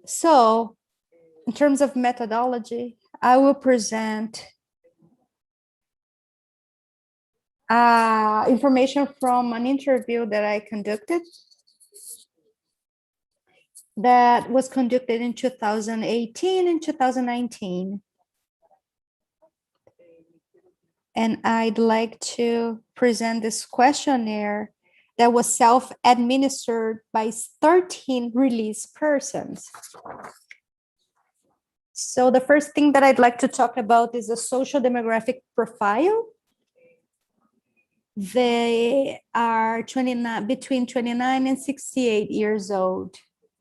So in terms of methodology, I will present information from an interview that I conducted that was conducted in 2018 and 2019. And I'd like to present this questionnaire that was self-administered by 13 released persons. So the first thing that I'd like to talk about is the social demographic profile. They are between 29 and 68 years old.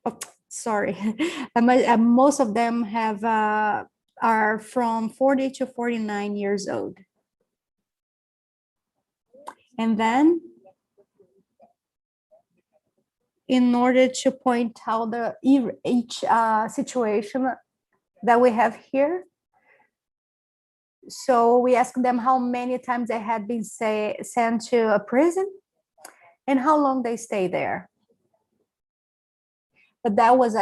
Oh, sorry, most of them are from 40 to 49 years old. And then, in order to point out each situation that we have here, so we asked them how many times they had been sent to a prison and how long they stay there. But that was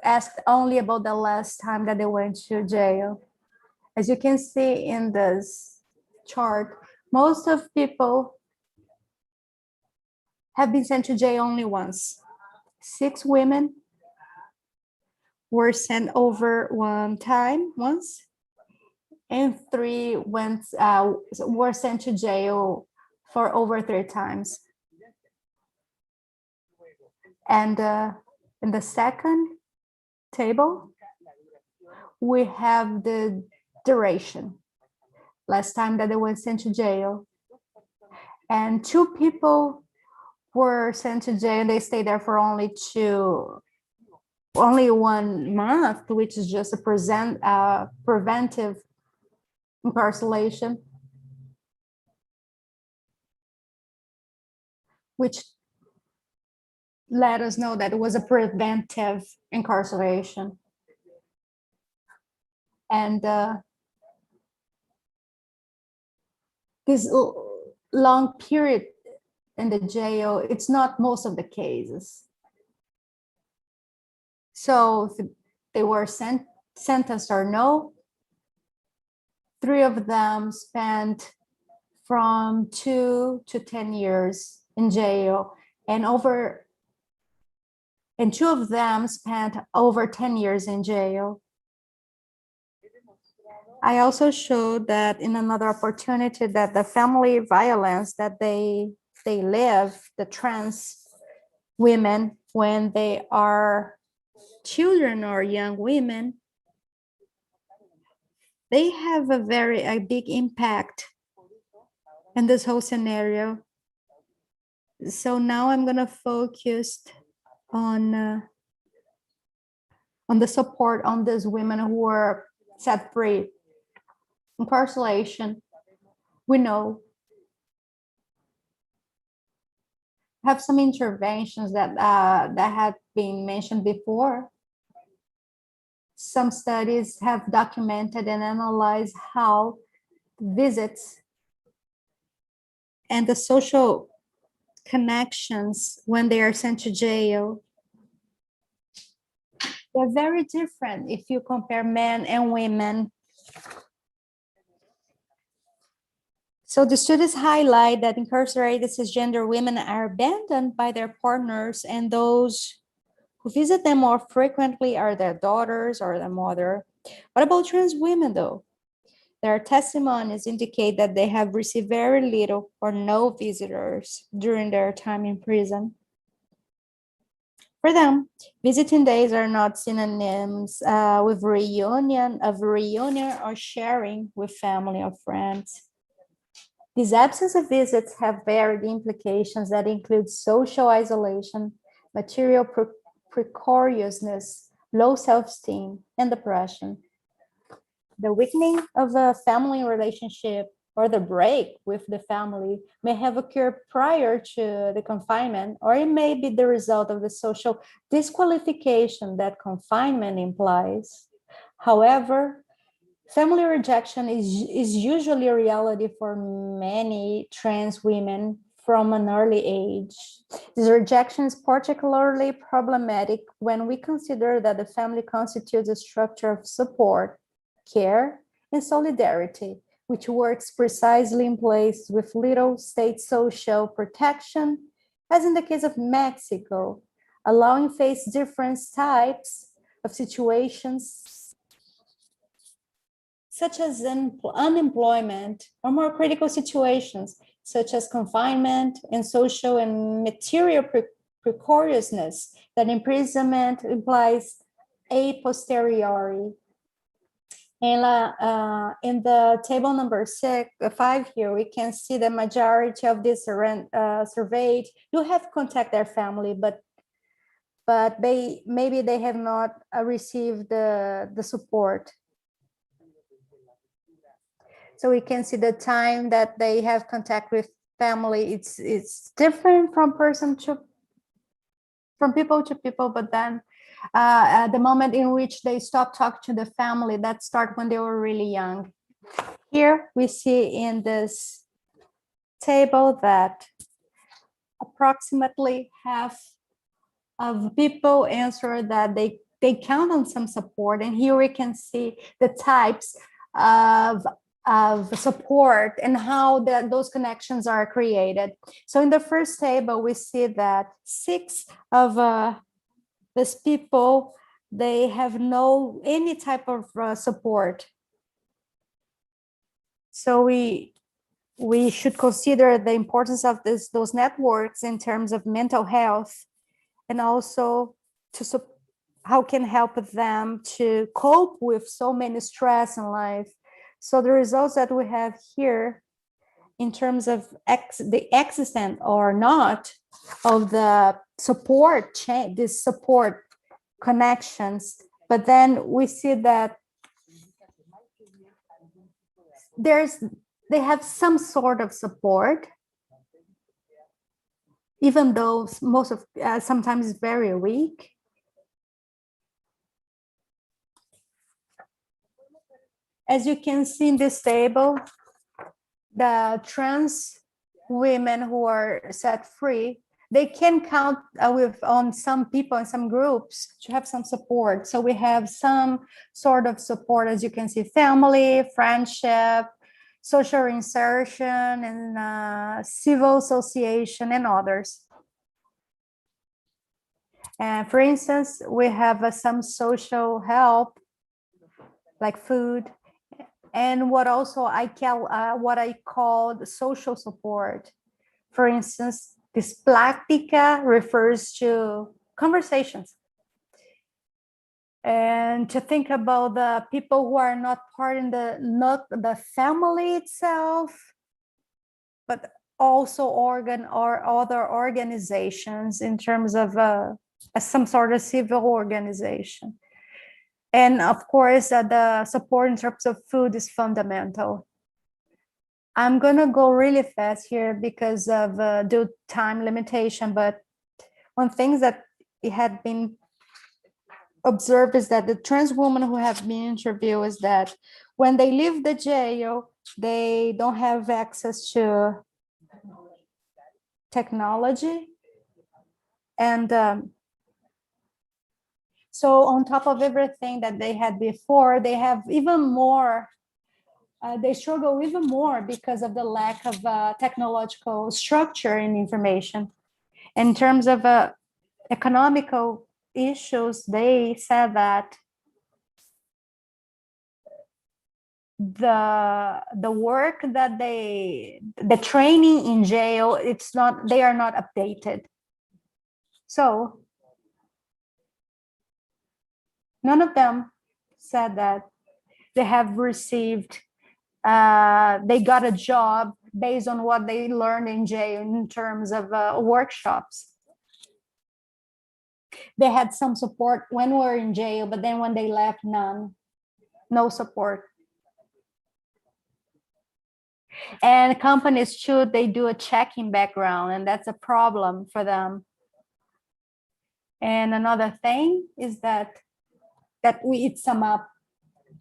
asked only about the last time that they went to jail. As you can see in this chart, most of people have been sent to jail only once. 6 women were sent over once, and 3 were sent to jail for over 3 times. And in the second table, we have the duration, last time that they were sent to jail. And 2 people were sent to jail and they stayed there for only 1 month, which is just a preventive incarceration, which let us know that it was a preventive incarceration. And this long period in the jail, it's not most of the cases. So if they were sentenced or no, 3 of them spent from 2 to 10 years in jail, and 2 of them spent over 10 years in jail. I also showed that in another opportunity that the family violence that they live, the trans women, when they are children or young women, they have a big impact in this whole scenario. So now I'm going to focus on the support on these women who were set free. Incarceration, we know, have some interventions that had been mentioned before. Some studies have documented and analyzed how visits and the social connections when they are sent to jail, they're very different if you compare men and women. So the studies highlight that incarcerated cisgender women are abandoned by their partners, and those who visit them more frequently are their daughters or their mother. What about trans women though? Their testimonies indicate that they have received very little or no visitors during their time in prison. For them, visiting days are not synonyms with reunion or sharing with family or friends. This absence of visits have varied implications that include social isolation, material precariousness, low self-esteem, and depression. The weakening of the family relationship or the break with the family may have occurred prior to the confinement, or it may be the result of the social disqualification that confinement implies. However, family rejection is usually a reality for many trans women from an early age. This rejection is particularly problematic when we consider that the family constitutes a structure of support, care, and solidarity, which works precisely in place with little state social protection, as in the case of Mexico, allowing face different types of situations, such as unemployment, or more critical situations, such as confinement and social and material precariousness that imprisonment implies a posteriori. And in the table number 5 here, we can see the majority of these surveyed do have contact their family, but maybe they have not received the support. So we can see the time that they have contact with family. It's different from people to people, but then at the moment in which they stop talking to the family, that started when they were really young. Here we see in this table that approximately half of people answer that they count on some support. And here we can see the types of support and how those connections are created. So in the first table, we see that 6 of these people, they have any type of support. So we should consider the importance of those networks in terms of mental health, and also how can help them to cope with so many stress in life. So the results that we have here in terms of the existence or not of the support chain, this support connections, but then we see that they have some sort of support, even though sometimes it's very weak. As you can see in this table, the trans women who are set free, they can count on some people and some groups to have some support. So we have some sort of support, as you can see, family, friendship, social insertion, and civil association, and others. And for instance, we have some social help, like food, and what I call the social support. For instance, this plática refers to conversations, and to think about the people who are not not the family itself, but also other organizations in terms of some sort of civil organization. And of course, the support in terms of food is fundamental. I'm gonna go really fast here because of due time limitation, but one thing that it had been observed is that the trans women who have been interviewed is that when they leave the jail, they don't have access to technology. And so on top of everything that they had before, they have even more, they struggle even more because of the lack of technological structure and information. In terms of economical issues, they said that the work that the training in jail, they are not updated. So none of them said that they have received, they got a job based on what they learned in jail in terms of workshops. They had some support when we were in jail, but then when they left, no support. And companies too, they do a checking background, and that's a problem for them. And another thing is that we sum up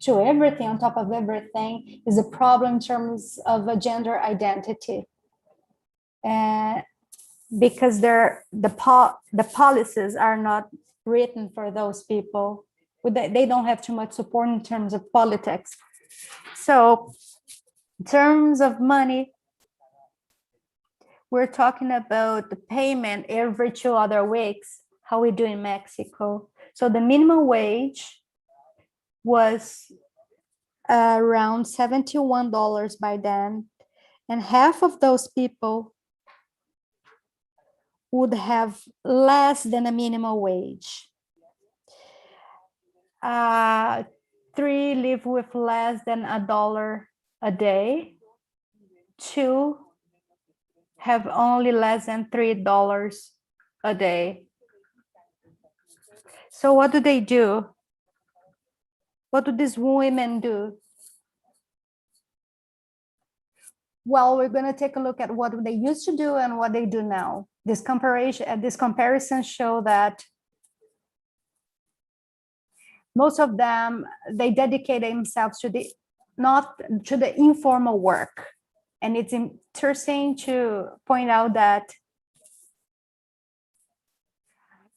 to everything, on top of everything, is a problem in terms of a gender identity. Because the policies are not written for those people. They don't have too much support in terms of politics. So in terms of money, we're talking about the payment every 2 other weeks, how we do in Mexico. So the minimum wage was around $71 by then, and half of those people would have less than a minimum wage. 3 live with less than $1 a day. 2 have only less than $3 a day. So what do they do? What do these women do? Well, we're going to take a look at what they used to do and what they do now. This comparison show that most of them, they dedicate themselves to the informal work. And it's interesting to point out that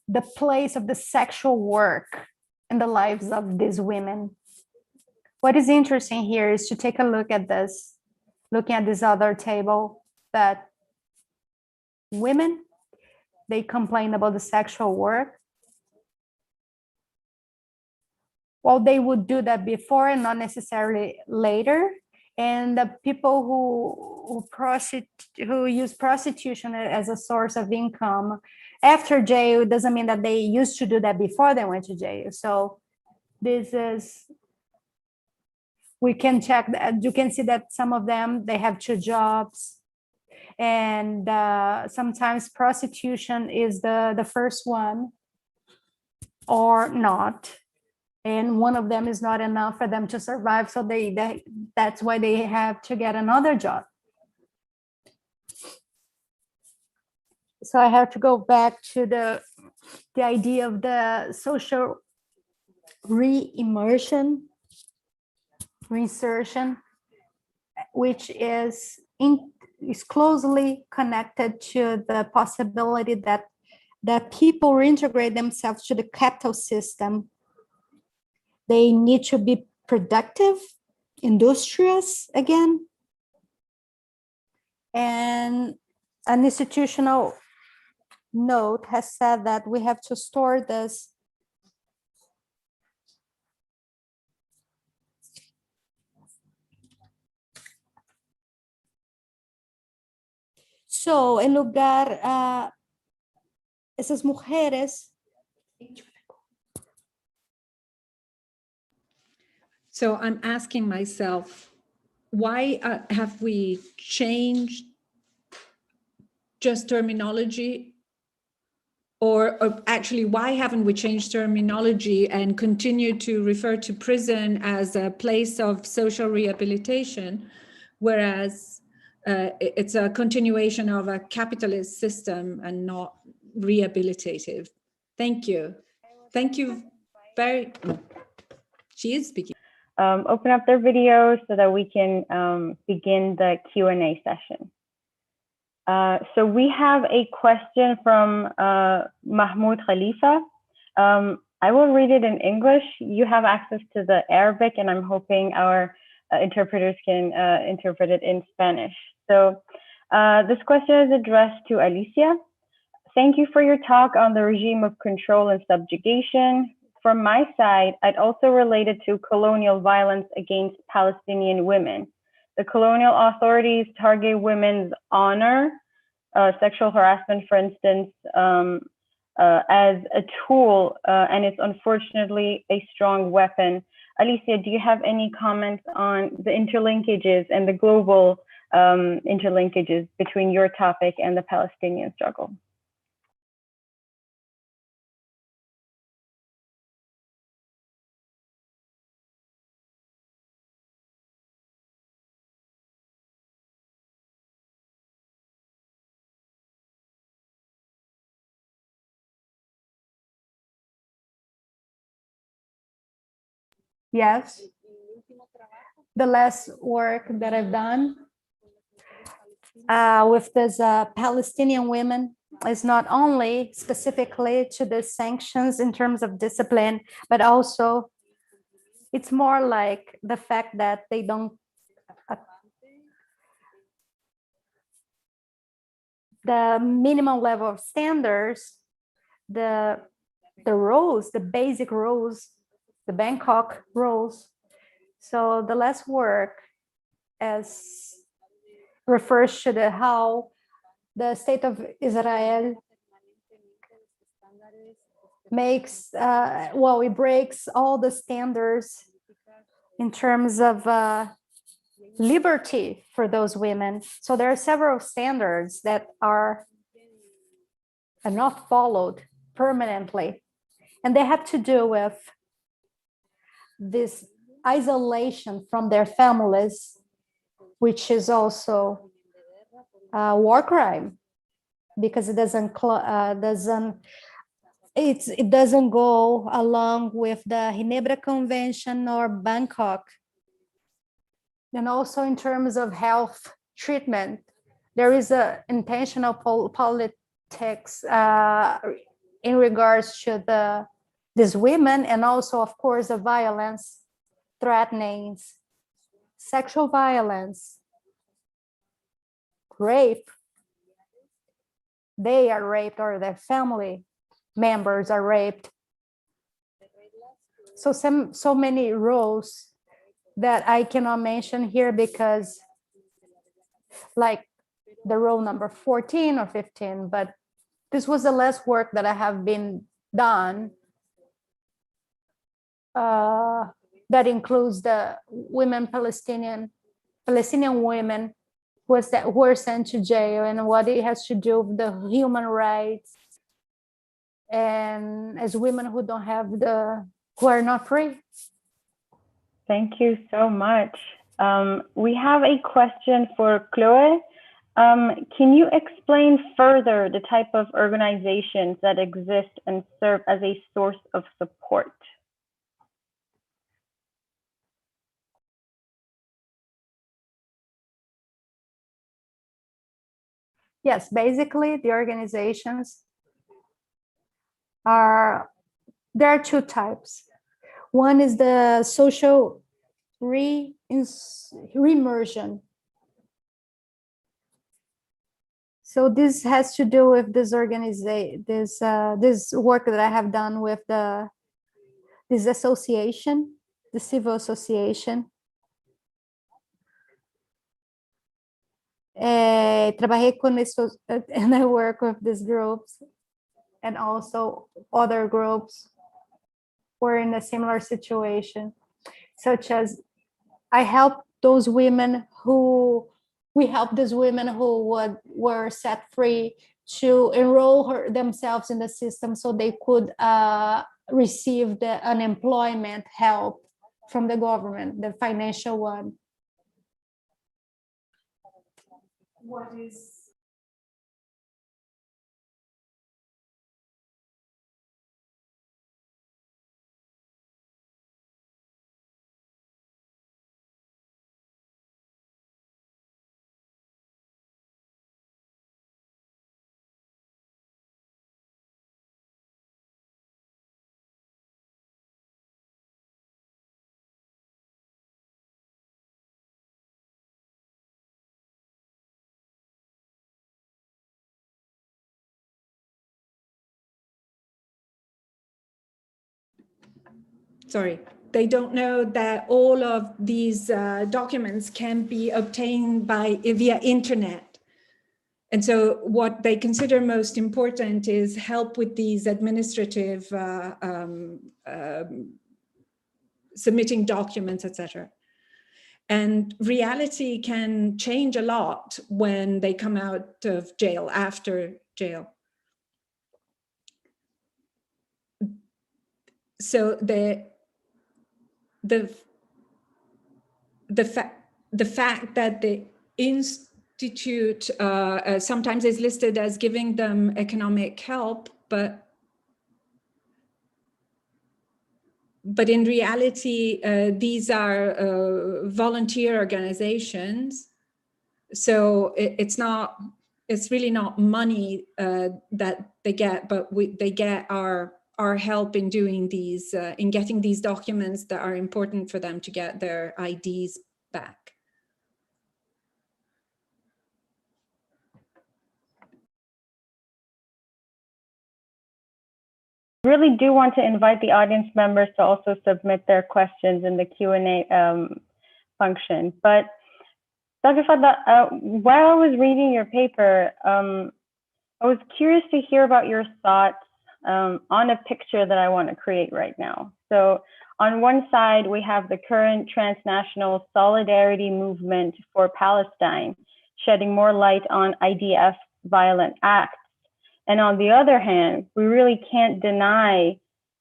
the place of the sexual work in the lives of these women. What is interesting here is to take a look at this, looking at this other table, that women, they complain about the sexual work. Well, they would do that before and not necessarily later. And the people who use prostitution as a source of income after jail doesn't mean that they used to do that before they went to jail. So this is, we can check that. You can see that some of them, they have 2 jobs, and sometimes prostitution is the first one or not. And one of them is not enough for them to survive. So that's why they have to get another job. So I have to go back to the idea of the social reinsertion, which is closely connected to the possibility that people reintegrate themselves to the capital system. They need to be productive, industrious again. And an institutional note has said that we have to store this so en lugar esas mujeres. So I'm asking myself, why have we changed just terminology? Or actually, why haven't we changed terminology and continue to refer to prison as a place of social rehabilitation, whereas it's a continuation of a capitalist system and not rehabilitative? Thank you. Thank you very much. She is speaking. Open up their videos so that we can begin the Q&A session. So we have a question from Mahmoud Khalifa. I will read it in English. You have access to the Arabic, and I'm hoping our interpreters can interpret it in Spanish. So this question is addressed to Alicia. Thank you for your talk on the regime of control and subjugation. from my side, I'd also relate it to colonial violence against Palestinian women. The colonial authorities target women's honor, sexual harassment, for instance, as a tool, and it's unfortunately a strong weapon. Alicia, do you have any comments on the interlinkages and the global interlinkages between your topic and the Palestinian struggle? Yes. The last work that I've done with this Palestinian women is not only specifically to the sanctions in terms of discipline, but also it's more like the fact that they don't the minimum level of standards, the rules, the basic rules, the Bangkok rules. So the last work as refers to how the state of Israel makes, it breaks all the standards in terms of liberty for those women. So there are several standards that are not followed permanently, and they have to do with this isolation from their families, which is also a war crime because it doesn't go along with the Ginebra Convention or Bangkok. And also in terms of health treatment, there is a intentional politics in regards to these women, and also, of course, the violence, threatenings, sexual violence, rape. They are raped or their family members are raped. So many rules that I cannot mention here because like the rule number 14 or 15, but this was the last work that I have been done that includes the Palestinian women who were sent to jail, and what it has to do with the human rights, and as women who are not free. Thank you so much. We have a question for Chloe. Can you explain further the type of organizations that exist and serve as a source of support? Yes, basically the organizations there are two types. One is the social reimmersion. So this has to do with this work that I have done with this association, the civil association. Trabajé con estos, and I work with these groups, and also other groups were in a similar situation, such as we helped these women who were set free to enroll themselves in the system so they could receive the unemployment help from the government, the financial one. What is They don't know that all of these documents can be obtained via internet. And so what they consider most important is help with these administrative submitting documents, etc. And reality can change a lot when they come out of jail, after jail. So the fact that the institute sometimes is listed as giving them economic help, but in reality, these are volunteer organizations. So it's really not money that they get, but they get our help in doing these, in getting these documents that are important for them to get their IDs back. I really do want to invite the audience members to also submit their questions in the Q&A function. But Dr. Fadla, while I was reading your paper, I was curious to hear about your thoughts on a picture that I want to create right now. So on one side, we have the current transnational solidarity movement for Palestine, shedding more light on IDF violent acts. And on the other hand, we really can't deny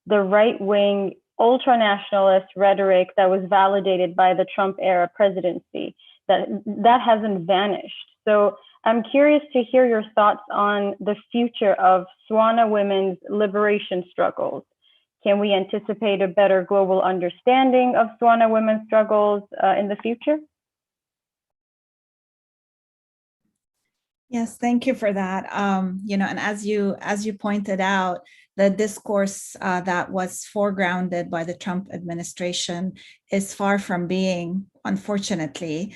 the right-wing ultranationalist rhetoric that was validated by the Trump-era presidency, that hasn't vanished. So I'm curious to hear your thoughts on the future of Swana women's liberation struggles. Can we anticipate a better global understanding of Swana women's struggles in the future? Yes, thank you for that. And as you pointed out, the discourse that was foregrounded by the Trump administration is far from being, unfortunately,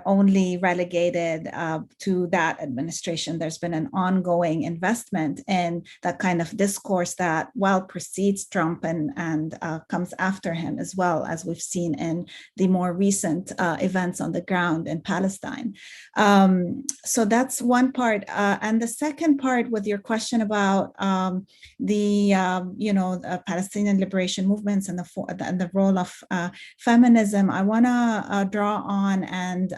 only relegated to that administration. There's been an ongoing investment in that kind of discourse that precedes Trump and comes after him, as well, as we've seen in the more recent events on the ground in Palestine. So that's one part. And the second part, with your question about the Palestinian liberation movements and the role of feminism, I want to draw on and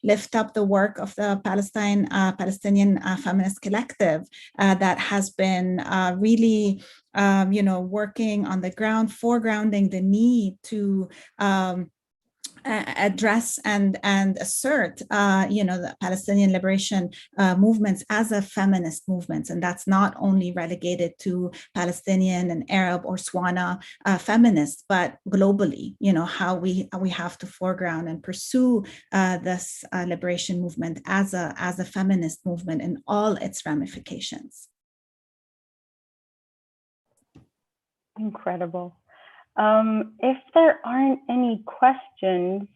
lift up the work of the Palestinian Feminist Collective that has been really, working on the ground, foregrounding the need to address and assert, the Palestinian liberation movements as a feminist movement, and that's not only relegated to Palestinian and Arab or Swana feminists, but globally. How we have to foreground and pursue this liberation movement as a feminist movement in all its ramifications. Incredible. If there aren't any questions,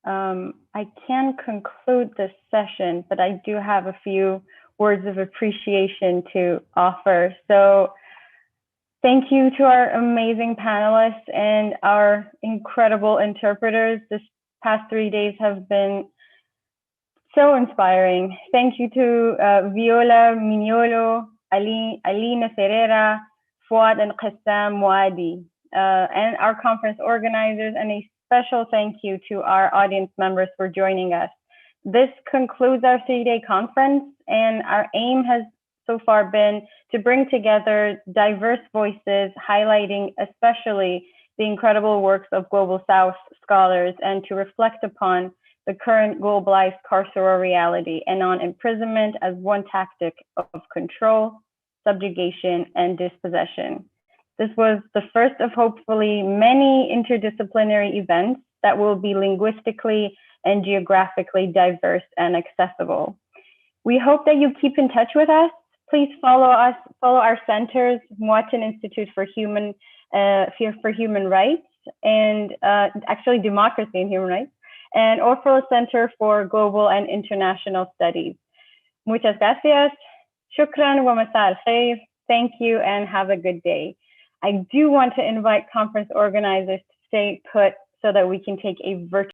I can conclude this session, but I do have a few words of appreciation to offer. So thank you to our amazing panelists and our incredible interpreters. This past 3 days have been so inspiring. Thank you to Viola Mignolo, Alina Ferreira, Fuad and Qassam Wadi. And our conference organizers, and a special thank you to our audience members for joining us. This concludes our 3-day conference, and our aim has so far been to bring together diverse voices, highlighting especially the incredible works of Global South scholars, and to reflect upon the current globalized carceral reality and on imprisonment as one tactic of control, subjugation, and dispossession. This was the first of hopefully many interdisciplinary events that will be linguistically and geographically diverse and accessible. We hope that you keep in touch with us. Please follow our centers, Muatin Institute for Human Rights, and actually Democracy and Human Rights, and Orfeo Center for Global and International Studies. Muchas gracias. Shukran wa masa al khair. Thank you and have a good day. I do want to invite conference organizers to stay put so that we can take a virtual